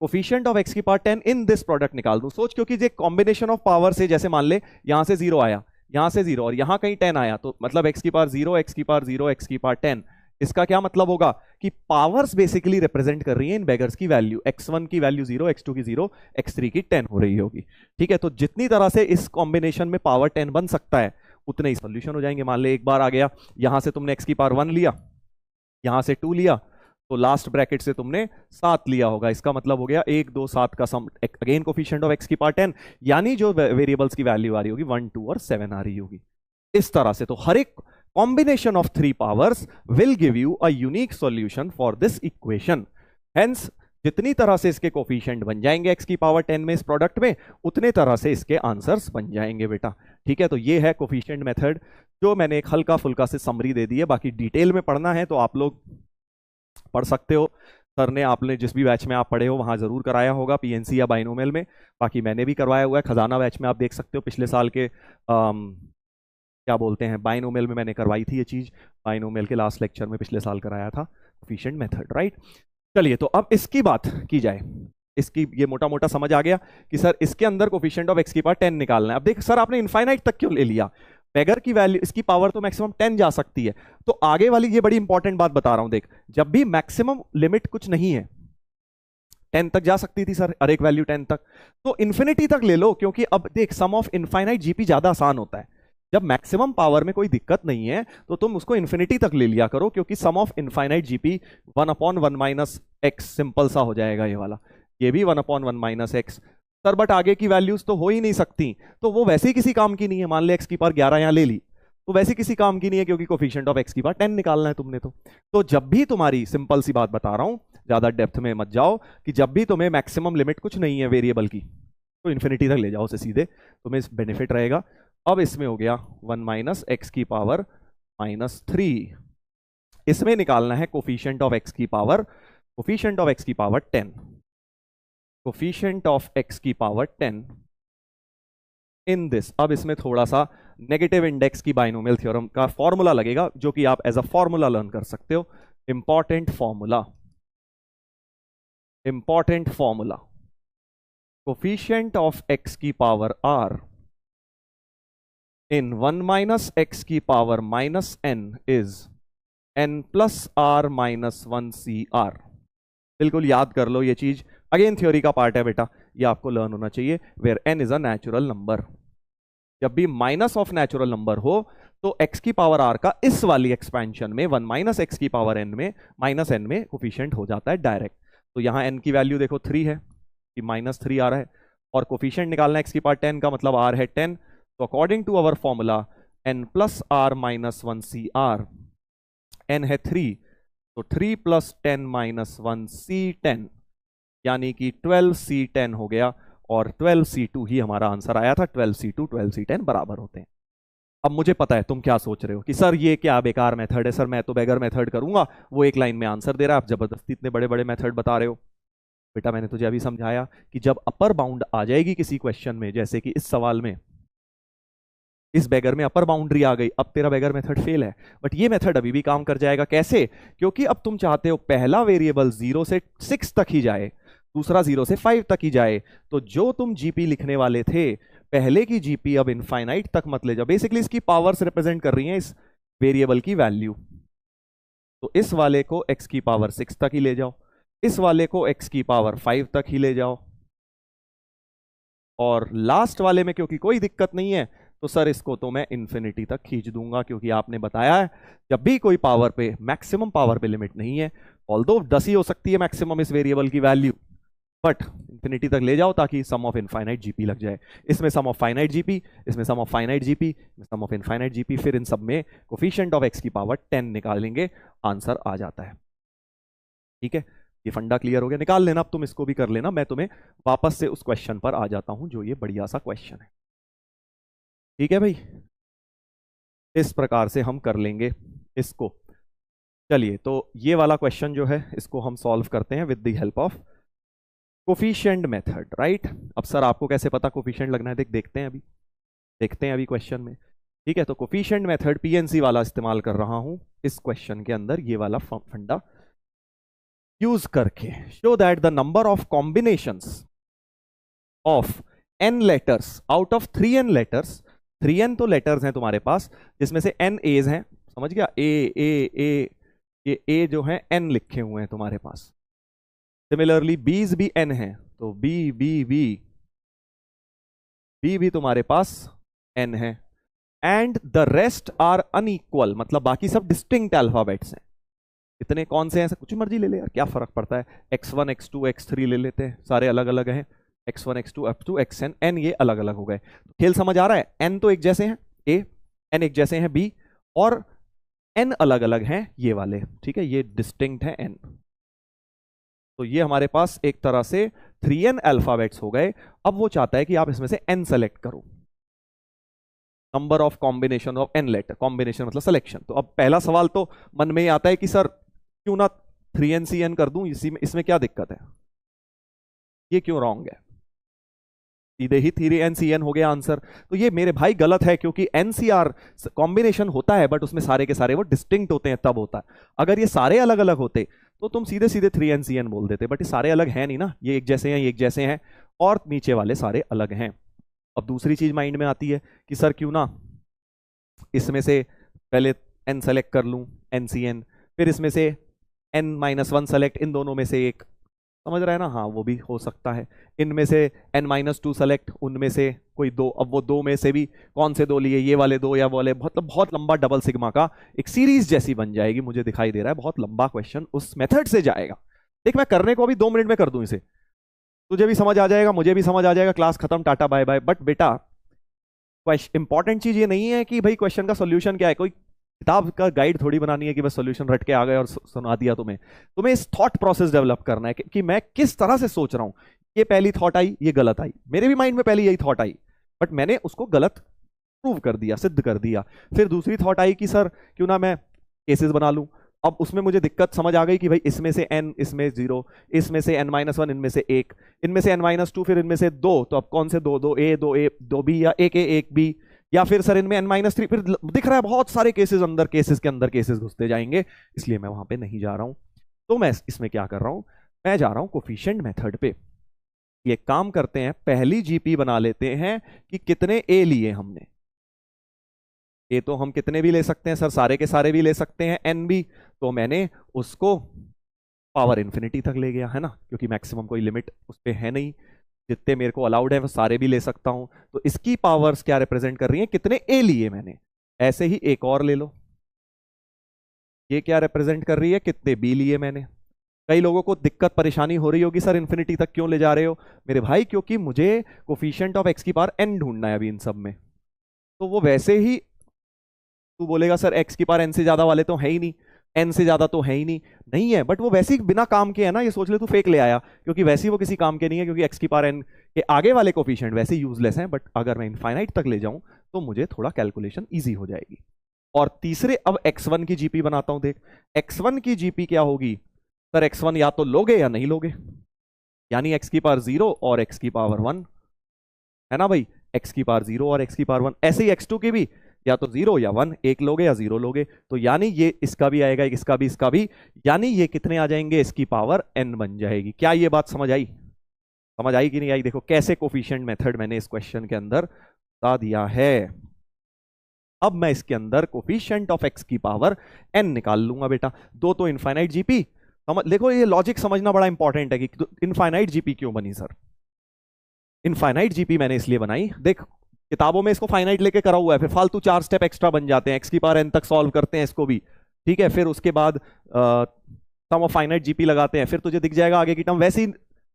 कोफिशिएंट ऑफ x की पावर 10 इन दिस प्रोडक्ट निकाल दूं। सोच, क्योंकि ये कॉम्बिनेशन ऑफ पावर से, जैसे मान ले यहां से 0 आया, यहां से 0 और यहां कहीं 10 आया, तो मतलब x की पावर 0 x की पावर 0 x की पावर 10, इसका क्या मतलब होगा कि पावर्स बेसिकली रिप्रेजेंट कर रही हैं इन बेगर्स की वैल्यू, x1 की वैल्यू 0, x2 की 0, x3 की 10 हो रही होगी, ठीक है? तो जितनी तरह से इस कॉम्बिनेशन में पावर 10 बन सकता है उतने ही सॉल्यूशन हो जाएंगे। मान ले एक बार आ गया, यहां से तुमने x की पावर 1 लिया, यहां से 2 लिया, तो लास्ट ब्रैकेट से तुमने 7 लिया होगा, इसका मतलब हो गया 1 2 7 का सम, अगेन कोफिशिएंट ऑफ x की पावर 10, यानी जो वेरिएबल्स की वैल्यू आ रही होगी 1 2 और 7 आ रही होगी। इस तरह से तो हर एक combination of 3 powers will give you a unique solution for this equation. Hence, जितनी तरह से इसके कोफिशिएंट बन जाएंगे x की पावर 10 में इस प्रोडक्ट में, उतने तरह से इसके आंसर्स बन जाएंगे बेटा, ठीक है? तो ये है कोफिशिएंट मेथड, जो मैंने एक हल्का फुल्का से समरी दे दी है। बाकी डिटेल में पढ़ना है तो आप लोग पढ़ सकते हो, सर ने, आपने जिस भी बैच में आप पढ़े हो वहां जरूर कराया होगा, पीएनसी या बाइनोमियल में। बाकी मैंने भी करवाया हुआ है, खजाना बैच में आप देख सकते हो, पिछले साल के क्या बोलते हैं, बाइनोमियल में मैंने करवाई थी ये चीज, बाइनोमियल के लास्ट लेक्चर में पिछले साल कराया था कोफिशिएंट मेथड, राइट? चलिए, तो अब इसकी बात की जाए, इसकी ये मोटा मोटा समझ आ गया कि सर इसके अंदर कोफिशिएंट ऑफ x की पावर 10 निकालना है। अब देख सर, आपने इनफाइनाइट तक क्यों ले लिया? बेगर की वैल्यू, इसकी पावर तो मैक्सिमम 10 जा सकती है। तो आगे वाली ये बड़ी इंपॉर्टेंट बात बता रहा हूं, देख जब भी मैक्सिमम लिमिट कुछ नहीं है, 10 तक जा सकती थी सर, हर एक वैल्यू 10 तक, तो इंफिनिटी तक ले लो, क्योंकि अब देख सम ऑफ इनफाइनाइट जीपी ज्यादा आसान होता है। जब मैक्सिमम पावर में कोई दिक्कत नहीं है तो तुम उसको इन्फिनिटी तक ले लिया करो, क्योंकि sum of infinite GP 1/1 minus X, simple सा हो जाएगा ये वाला, ये भी 1/1 माइनस एक्स। सर बट आगे की वैल्यूज तो हो ही नहीं सकती, तो वो वैसे ही किसी काम की नहीं है। मान ले एक्स की पावर 11 यहां ले ली, तो वैसे किसी काम की नहीं है, क्योंकि कोफिशिएंट ऑफ एक्स की पावर 10 निकालना है तुमने। तो जब भी तुम्हारी, सिंपल सी बात बता रहा हूं, ज्यादा डेप्थ में मत जाओ, कि जब भी तुम्हें मैक्सिमम लिमिट कुछ नहीं है वेरिएबल की, तो इन्फिनिटी तक ले जाओ उसे सीधे, तुम्हें बेनिफिट रहेगा। अब इसमें हो गया 1 माइनस एक्स की पावर -3, इसमें निकालना है कोफिशिएंट ऑफ एक्स की पावर, कोफिशिएंट ऑफ एक्स की पावर 10, कोफिशिएंट ऑफ एक्स की पावर 10 इन दिस। अब इसमें थोड़ा सा नेगेटिव इंडेक्स की बाइनोमियल थ्योरम का फॉर्मूला लगेगा, जो कि आप एज अ फॉर्मूला लर्न कर सकते हो। Important formula, important formula, coefficient of X की power r in 1 minus x की पावर -n is n plus r minus 1 cr। बिल्कुल याद कर लो ये चीज, अगेन थ्योरी का पार्ट है बेटा, ये आपको लर्न होना चाहिए। Where n is a natural number, जब भी माइनस ऑफ नेचुरल नंबर हो तो x की पावर r का इस वाली एक्सपेंशन में 1 माइनस एक्स की पावर n में -n में कोफिशिएंट हो जाता है डायरेक्ट। तो यहाँ n की वैल्यू देखो 3 है कि -3 आ रहा है, और कोफिशिएंट निकालना है x की पावर 10 का, मतलब r है 10। तो according to our formula n plus r minus 1 C R, n है 3, तो 3 प्लस 10 माइनस 1 C10, यानी कि 12 C10 हो गया, और 12 C2 ही हमारा आंसर आया था। 12 C2 12 C10 बराबर होते हैं। अब मुझे पता है तुम क्या सोच रहे हो कि सर ये क्या बेकार मेथड है, सर मैं तो बेगर मेथड करूंगा, वो एक लाइन में आंसर दे रहा है, आप जबरदस्ती इतने बड़े बड़े मेथड बता रहे हो। बेटा मैंने तुझे अभी समझाया कि जब अपर बाउंड आ जाएगी किसी क्वेश्चन में, जैसे कि इस सवाल में इस बेगर में अपर बाउंड्री आ गई, अब तेरा बेगर मेथड फेल है, बट ये मेथड अभी भी काम कर जाएगा। कैसे? क्योंकि अब तुम चाहते हो पहला वेरिएबल 0 से 6 तक ही जाए, दूसरा 0 से 5 तक ही जाए, तो जो तुम जीपी लिखने वाले थे पहले की जीपी अब इनफाइनाइट तक मत ले जाओ। बेसिकली इसकी पावर्स रिप्रेजेंट कर रही हैं इस वेरिएबल की वैल्यू। तो इस वाले को x की पावर 6 तक ही ले जाओ, इस वाले को x की पावर 5 तक ही ले जाओ, और लास्ट वाले में क्योंकि कोई दिक्कत नहीं है तो सर इसको तो मैं इन्फिनिटी तक खींच दूंगा, क्योंकि आपने बताया है जब भी कोई पावर पे, मैक्सिमम पावर पे लिमिट नहीं है, ऑल्दो 10 ही हो सकती है मैक्सिमम इस वेरिएबल की वैल्यू, बट इंफिनिटी तक ले जाओ ताकि सम ऑफ इनफाइनाइट जीपी लग जाए। इसमें सम ऑफ फाइनाइट जीपी, इसमें sum of finite GP, sum of infinite GP, फिर इन सब में कोफिशिएंट ऑफ x की पावर 10 निकालेंगे, आंसर आ जाता है। ठीक है, ये फंडा क्लियर हो गया, निकाल लेना, अब तुम इसको भी कर लेना, मैं तुम्हें वापस से उस क्वेश्चन पर आ जाता हूं जो ये बढ़िया सा क्वेश्चन है। ठीक है भाई, इस प्रकार से हम कर लेंगे इसको। चलिए, तो ये वाला क्वेश्चन जो है इसको हम सॉल्व करते हैं with the help of coefficient method, right. अब सर आपको कैसे पता कोफिशिएंट लगना है, देखते हैं अभी क्वेश्चन में। ठीक है, तो कोफिशिएंट मेथड पीएनसी वाला इस्तेमाल कर रहा हूं इस क्वेश्चन के अंदर, ये वाला फंडा यूज करके। Show that the number of combinations of n letters out of 3n letters, 3n तो लेटर्स हैं तुम्हारे पास, जिसमें से n एज हैं, समझ गया, ए, ये ए जो है n लिखे हुए हैं तुम्हारे पास। सिमिलरली बीज भी n है, तो बी भी तुम्हारे पास n है, and the rest are unequal, मतलब बाकी सब डिस्टिंक्ट अल्फाबेट्स हैं। इतने कौन से हैं, कुछ मर्जी ले ले यार, क्या फर्क पड़ता है, x1 x2 x3 ले लेते हैं, सारे अलग अलग हैं, x1 x2 x2 xn, n ये अलग अलग हो गए। खेल समझ आ रहा है, n तो एक जैसे हैं a, n एक जैसे हैं b, और n अलग अलग हैं ये वाले। ठीक है, ये डिस्टिंक्ट है n। तो ये हमारे पास एक तरह से 3n अल्फाबेट्स हो गए। अब वो चाहता है कि आप इसमें से n सेलेक्ट करो, number of combination of n letter, combination मतलब सिलेक्शन। तो अब पहला सवाल तो मन में ही आता है कि सर क्यों ना 3ncn कर दूं, इसमें क्या दिक्कत है, ये क्यों रॉन्ग है, सीधे ही 3ncn हो गया आंसर। तो ये मेरे भाई गलत है, क्योंकि एनसीआर कॉम्बिनेशन होता है बट उसमें सारे के सारे वो डिस्टिंक्ट होते हैं, तब होता है। अगर ये सारे अलग अलग होते तो तुम सीधे सीधे 3ncn बोल देते, बट ये सारे अलग हैं नहीं ना, ये एक जैसे हैं, ये एक जैसे हैं, और नीचे वाले सारे अलग हैं। अब दूसरी चीज माइंड में आती है कि सर क्यों ना इसमें से पहले n सेलेक्ट कर लूं, ncn, फिर इसमें से n-1 सेलेक्ट, इन दोनों में से एक, समझ रहा है ना, हाँ वो भी हो सकता है। इनमें से n-2 सेलेक्ट, उनमें से कोई दो, अब वो दो में से भी कौन से दो लिए, ये वाले दो या वाले, बहुत लंबा डबल सिग्मा का एक सीरीज जैसी बन जाएगी, मुझे दिखाई दे रहा है बहुत लंबा क्वेश्चन उस मेथड से जाएगा। देख मैं करने को अभी 2 मिनट में कर दूं इसे, तुझे भी समझ आ जाएगा, मुझे भी समझ आ जाएगा, क्लास खत्म, टाटा बाय बाय। बट बेटा इंपॉर्टेंट चीज ये नहीं है कि भाई क्वेश्चन का सोल्यूशन क्या है, कोई किताब का गाइड थोड़ी बनानी है कि बस सॉल्यूशन रट के आ गए और सुना दिया तुम्हें इस थॉट प्रोसेस डेवलप करना है कि मैं किस तरह से सोच रहा हूं। ये पहली थॉट आई, ये गलत आई, मेरे भी माइंड में पहले यही थॉट आई, बट मैंने उसको गलत प्रूव कर दिया, सिद्ध कर दिया। फिर दूसरी थॉट आई कि सर क्यों ना मैं केसेस बना लूं। अब उसमें मुझे दिक्कत समझ आ गई कि भाई इसमें से n, इसमें 0, इसमें से n-1, इनमें से 1, इनमें से n-2, फिर इनमें से 2, तो अब कौन से 2a 2b या 1a 1b, या फिर सर इनमें n-3, फिर दिख रहा है बहुत सारे केसेस, अंदर केसेस के अंदर केसेस घुसते जाएंगे, इसलिए मैं वहां पे नहीं जा रहा हूं। तो मैं इसमें क्या कर रहा हूं, मैं जा रहा हूं कोफिशिएंट मेथड पे। ये काम करते हैं, पहली जीपी बना लेते हैं कि कितने ए लिए हमने। ए तो हम कितने भी ले सकते हैं सर, सारे के सारे भी ले सकते हैं, एन भी, तो मैंने उसको पावर इन्फिनिटी तक ले गया है ना, क्योंकि मैक्सिमम कोई लिमिट उस पर है नहीं, जितने मेरे को अलाउड है वो सारे भी ले सकता हूं। तो इसकी पावर्स क्या रिप्रेजेंट कर रही हैं, कितने ए लिए मैंने। ऐसे ही एक और ले लो, ये क्या रिप्रेजेंट कर रही है, कितने बी लिए मैंने। कई लोगों को दिक्कत परेशानी हो रही होगी, सर इन्फिनिटी तक क्यों ले जा रहे हो मेरे भाई, क्योंकि मुझे कोफिशिएंट ऑफ एक्स की पावर n ढूंढना है अभी इन सब में। तो वो वैसे ही तू बोलेगा सर एक्स की पावर n से ज्यादा वाले तो है ही नहीं, n से ज्यादा तो है ही नहीं, नहीं है, बट वो वैसे ही बिना काम के है ना, ये सोच ले तू फेक ले आया, क्योंकि वैसे ही वो किसी काम के नहीं है, क्योंकि एक्स की पावर n के आगे वाले कोफिशिएंट वैसे ही यूजलेस हैं, बट अगर मैं इनफाइनाइट तक ले जाऊं तो मुझे थोड़ा कैलकुलेशन ईजी हो जाएगी। और तीसरे, अब x1 की जीपी बनाता हूं, देख x1 की जीपी क्या होगी सर, x1 या तो लोगे या नहीं लोगे, यानी x की पावर 0 और x की पावर 1, है ना भाई, x की पावर 0 और x की पावर 1। ऐसे ही x2 की भी या तो 0 या 1, एक लोगे या 0 लोगे, तो यानी ये इसका भी आएगा, इसका भी, इसका भी, यानी ये कितने आ जाएंगे, इसकी पावर n बन जाएगी। क्या ये बात समझ आई, समझ आई कि नहीं आई? देखो कैसे कोफिशिएंट मेथड मैंने इस क्वेश्चन के अंदर बता दिया है। अब मैं इसके अंदर कोफिशिएंट ऑफ x की पावर n निकाल लूंगा बेटा। दो तो इनफाइनाइट जीपी, समझ देखो, ये लॉजिक समझना बड़ा इंपॉर्टेंट है कि इनफाइनाइट जीपी क्यों बनी सर। इनफाइनाइट जीपी मैंने इसलिए बनाई, देख किताबों में इसको फाइनाइट लेके करा हुआ है, फिर फालतू 4 स्टेप एक्स्ट्रा बन जाते हैं, एक्स की पावर n तक सॉल्व करते हैं इसको भी, ठीक है, फिर उसके बाद सम ऑफ फाइनाइट जीपी लगाते हैं, फिर तुझे दिख जाएगा आगे की टर्म वैसे ही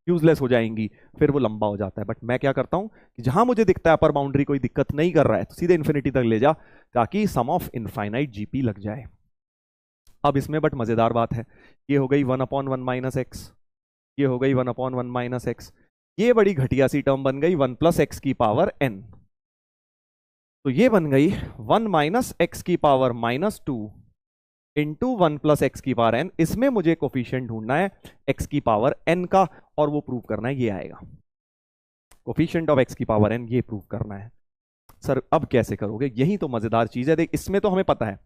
यूजलेस हो जाएंगी, फिर वो लंबा हो जाता है। बट मैं क्या करता हूं कि जहां मुझे दिखता है अपर बाउंड्री कोई दिक्कत नहीं कर रहा है तो सीधे इन्फिनिटी तक ले जा, ताकि सम ऑफ इनफाइनाइट जीपी लग जाए। अब इसमें बट मजेदार बात है, ये हो गई 1/1 माइनस एक्स, ये हो गई 1/1 माइनस एक्स, ये बड़ी घटिया सी टर्म बन गई 1 प्लस एक्स की पावर n, तो ये बन गई 1 माइनस एक्स की पावर -2 इंटू 1 प्लस एक्स की पावर n। इसमें मुझे कोफिशिएंट ढूंढना है x की पावर n का, और वो प्रूव करना है, ये आएगा कोफिशिएंट ऑफ x की पावर n, ये प्रूव करना है। सर अब कैसे करोगे, यही तो मजेदार चीज है। देख इसमें तो हमें पता है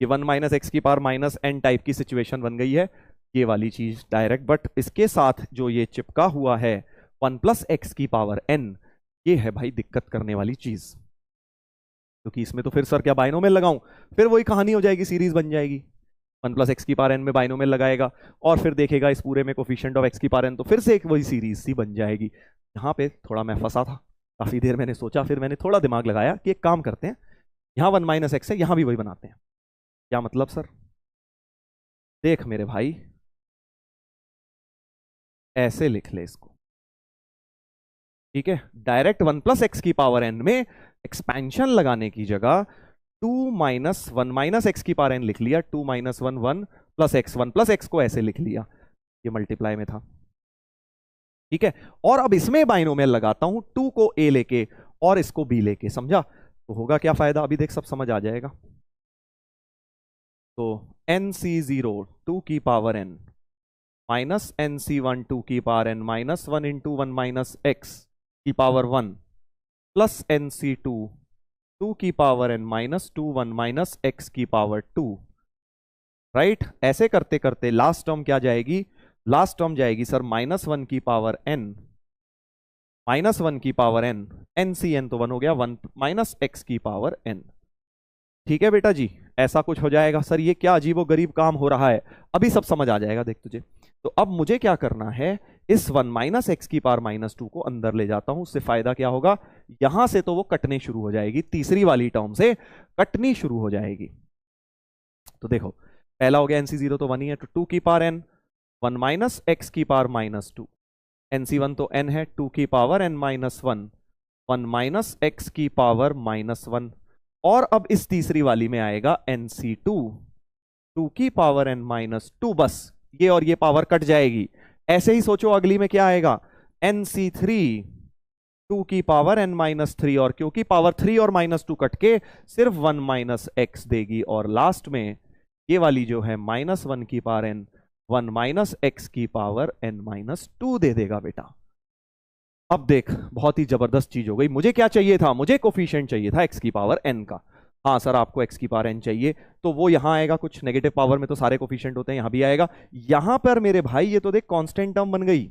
कि 1 माइनस एक्स की पावर -n टाइप की सिचुएशन बन गई है, ये वाली चीज डायरेक्ट, बट इसके साथ जो ये चिपका हुआ है 1 प्लस एक्स की पावर n, ये है भाई दिक्कत करने वाली चीज, क्योंकि इसमें तो फिर सर क्या बाइनोमियल लगाऊं, फिर वही कहानी हो जाएगी, सीरीज बन जाएगी। 1 प्लस एक्स की पावर n में बाइनोमियल लगाएगा और फिर देखेगा इस पूरे में कोफिशिएंट ऑफ x की पावर n, तो फिर से एक वही सीरीज सी बन जाएगी। यहाँ पे थोड़ा मैं फंसा था, काफी देर मैंने सोचा, फिर मैंने थोड़ा दिमाग लगाया कि एक काम करते हैं, यहाँ 1 माइनस एक्स है, यहाँ भी वही बनाते हैं। क्या मतलब सर, देख मेरे भाई ऐसे लिख ले इसको, ठीक है, डायरेक्ट 1 प्लस एक्स की पावर n में एक्सपेंशन लगाने की जगह 2 माइनस 1 माइनस एक्स की पावर n लिख लिया, 2 minus 1 1 plus x, 1 plus x को ऐसे लिख लिया, ये मल्टीप्लाई में था, ठीक है। और अब इसमें बाइनोमियल लगाता हूं, 2 को a लेके और इसको b लेके, समझा, तो होगा क्या फायदा, अभी देख सब समझ आ जाएगा। तो nc0 2 की पावर n माइनस nc1 2 की पावर n minus 1 into 1 minus x की पावर 1 प्लस nc2 2 की पावर n माइनस 2 1 माइनस एक्स की पावर 2, राइट। ऐसे करते करते लास्ट टर्म क्या जाएगी, लास्ट टर्म जाएगी सर -1 की पावर n, -1 की पावर n, ncn तो 1 हो गया, 1 माइनस एक्स की पावर n, ठीक है बेटा जी, ऐसा कुछ हो जाएगा। सर ये क्या अजीबो गरीब काम हो रहा है, अभी सब समझ आ जाएगा देख तुझे। तो अब मुझे क्या करना है, इस 1 माइनस एक्स की पावर -2 को अंदर ले जाता हूं, उससे फायदा क्या होगा, यहां से तो वो कटने शुरू हो जाएगी, तीसरी वाली टर्म से कटनी शुरू हो जाएगी। तो देखो पहला हो गया nc0 तो 1 ही है, तो 2 की पावर n, 1 माइनस एक्स की पावर -2, nc1 तो n है, 2 की पावर n -1, 1 माइनस एक्स की पावर -1, और अब इस तीसरी वाली में आएगा nc2 2 की पावर n -2, बस ये और ये पावर कट जाएगी। ऐसे ही सोचो अगली में क्या आएगा, nc3 2 की पावर n -3, और क्योंकि पावर 3 और -2 कट के सिर्फ 1 माइनस एक्स देगी, और लास्ट में ये वाली जो है -1 की पावर n 1 माइनस एक्स की पावर n -2 दे देगा बेटा। अब देख बहुत ही जबरदस्त चीज हो गई, मुझे क्या चाहिए था, मुझे कोफिशिएंट चाहिए था x की पावर n का, हाँ सर आपको x की पावर n चाहिए, तो वो यहां आएगा, कुछ नेगेटिव पावर में तो सारे कोफिशिएंट होते हैं, यहां भी आएगा। यहां पर मेरे भाई ये तो देख कांस्टेंट टर्म बन गई,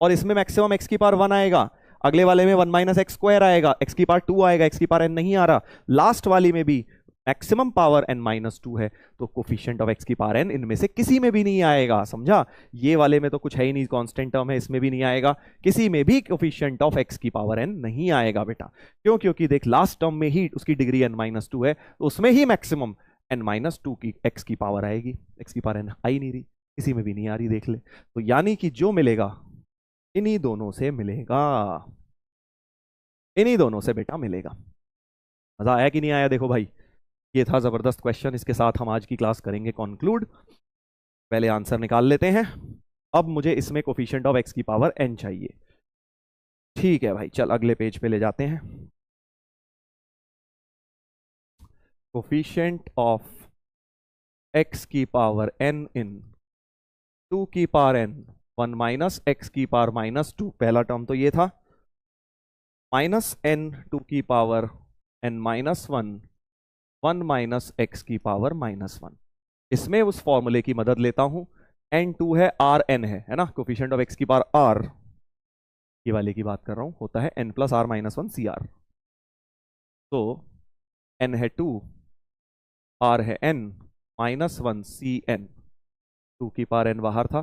और इसमें मैक्सिमम x की पावर 1 आएगा, अगले वाले में 1 माइनस एक्स स्क्वायर आएगा, x की पावर 2 आएगा, x की पावर n नहीं आ रहा, लास्ट वाली में भी मैक्सिमम पावर n -2 है, तो कोफिशिएंट ऑफ x की पावर n इनमें से किसी में भी नहीं आएगा, समझा। ये वाले में तो कुछ है ही नहीं, कांस्टेंट टर्म है, इसमें भी नहीं आएगा, किसी में भी कोफिशिएंट ऑफ x की पावर n नहीं आएगा बेटा। क्यों, क्योंकि देख लास्ट टर्म में ही उसकी डिग्री n -2 है, तो उसमें ही मैक्सिमम n -2 की x की पावर आएगी, x की पावर n आ ही नहीं रही, इसी में भी नहीं आ रही, देख ले। तो यानी कि जो मिलेगा इन्हीं दोनों से मिलेगा, इन्हीं दोनों से बेटा मिलेगा। मजा आया कि नहीं आया? देखो भाई, ये था जबरदस्त क्वेश्चन। इसके साथ हम आज की क्लास करेंगे कंक्लूड। पहले आंसर निकाल लेते हैं। अब मुझे इसमें कोफिशिएंट ऑफ एक्स की पावर n चाहिए। ठीक है भाई, चल अगले पेज पे ले जाते हैं। कोफिशिएंट ऑफ एक्स की पावर n इन 2 की पावर n 1 माइनस एक्स की पावर -2, पहला टर्म तो ये था, माइनस n 2 की पावर n -1 1 माइनस एक्स की पावर -1। इसमें उस फॉर्मूले की मदद लेता हूं, n2 है r n है ना, कोफिशिएंट ऑफ एक्स की पावर r, ये वाले की बात कर रहा हूं, होता है n प्लस r -1 CR। तो n है 2, r है n -1 CN, 2 की पावर n बाहर था,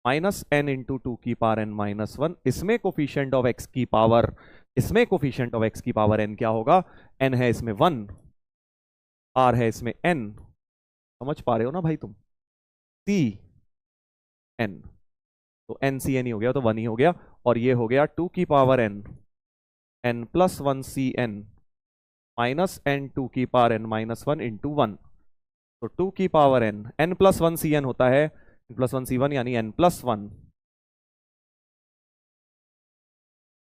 माइनस n इंटू 2 की पावर n -1। इसमें कोफिशिएंट ऑफ एक्स की पावर, इसमें कोफिशिएंट ऑफ एक्स की पावर n क्या होगा? n है इसमें 1, r है इसमें n, समझ पा रहे हो ना भाई तुम, c n, तो n c n ही हो गया, तो 1 ही हो गया। और ये हो गया 2 की पावर n n plus 1 c n minus n 2 की पावर n -1 इंटू 1। तो 2 की पावर n, n plus 1 c n होता है n प्लस 1 c1, यानी n प्लस 1,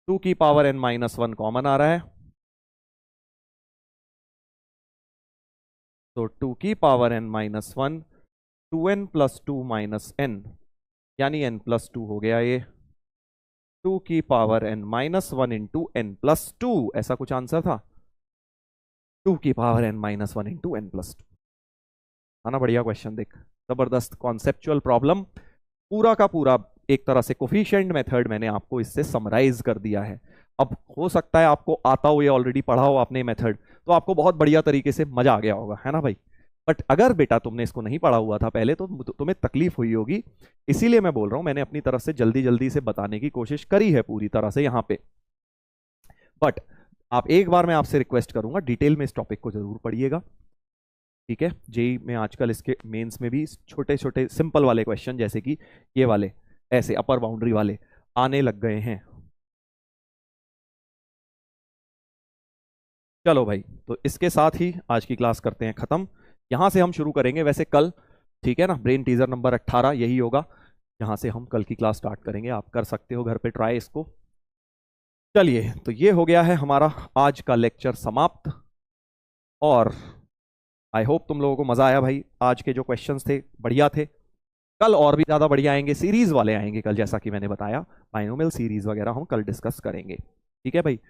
2 की पावर n -1 कॉमन आ रहा है, तो 2 की पावर n -1 2n plus 2 minus n, यानी n प्लस 2 हो गया ये, 2 की पावर n -1 इंटू n प्लस 2, ऐसा कुछ आंसर था, 2 की पावर n -1 इंटू n प्लस 2। आना बढ़िया क्वेश्चन, देख जबरदस्त कॉन्सेप्चुअल प्रॉब्लम, पूरा का पूरा एक तरह से कोफिशिएंट मेथड मैंने आपको इससे समराइज कर दिया है। अब हो सकता है आपको आता हो या ऑलरेडी पढ़ा हो आपने मेथड, तो आपको बहुत बढ़िया तरीके से मजा आ गया होगा, है ना भाई। बट अगर बेटा तुमने इसको नहीं पढ़ा हुआ था पहले, तो तुम्हें तकलीफ हुई होगी, इसीलिए मैं बोल रहा हूं, मैंने अपनी तरफ से जल्दी जल्दी से बताने की कोशिश करी है पूरी तरह से यहाँ पे। बट आप एक बार मैं आपसे रिक्वेस्ट करूंगा, डिटेल में इस टॉपिक को जरूर पढ़िएगा, ठीक है। जेई में आजकल इसके मेंस में भी छोटे छोटे सिंपल वाले क्वेश्चन, जैसे कि ये वाले ऐसे अपर बाउंड्री वाले आने लग गए हैं। चलो भाई, तो इसके साथ ही आज की क्लास करते हैं खत्म। यहां से हम शुरू करेंगे वैसे कल, ठीक है ना, ब्रेन टीजर नंबर 18 यही होगा, यहां से हम कल की क्लास स्टार्ट करेंगे। आप कर सकते हो घर पे ट्राई इसको। चलिए, तो ये हो गया है हमारा आज का लेक्चर समाप्त, और आई होप तुम लोगों को मजा आया भाई। आज के जो क्वेश्चंस थे बढ़िया थे, कल और भी ज्यादा बढ़िया आएंगे, सीरीज वाले आएंगे कल, जैसा कि मैंने बताया, बाइनोमियल सीरीज वगैरह हम कल डिस्कस करेंगे, ठीक है भाई।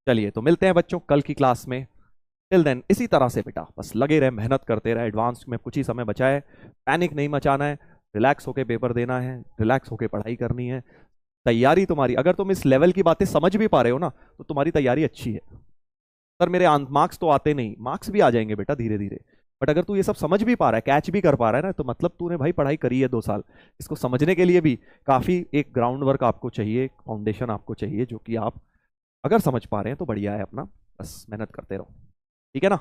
चलिए, तो मिलते हैं बच्चों कल की क्लास में। टिल देन इसी तरह से बेटा बस लगे रहे, मेहनत करते रहे, एडवांस में कुछ ही समय बचा है, पैनिक नहीं मचाना है, रिलैक्स होके पेपर देना है, रिलैक्स होके पढ़ाई करनी है। तैयारी तुम्हारी, अगर तुम इस लेवल की बातें समझ भी पा रहे हो ना, तो तुम्हारी तैयारी अच्छी है। सर मेरे मार्क्स तो आते नहीं, मार्क्स भी आ जाएंगे बेटा धीरे धीरे, बट अगर तू ये सब समझ भी पा रहा है, कैच भी कर पा रहा है ना, तो मतलब तूने भाई पढ़ाई करी है 2 साल। इसको समझने के लिए भी काफी एक ग्राउंड वर्क आपको चाहिए, फाउंडेशन आपको चाहिए, जो कि आप अगर समझ पा रहे हैं तो बढ़िया है। अपना बस मेहनत करते रहो, ठीक है ना।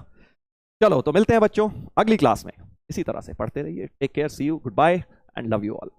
चलो, तो मिलते हैं बच्चों अगली क्लास में, इसी तरह से पढ़ते रहिए। Take care, see you, goodbye and love you all.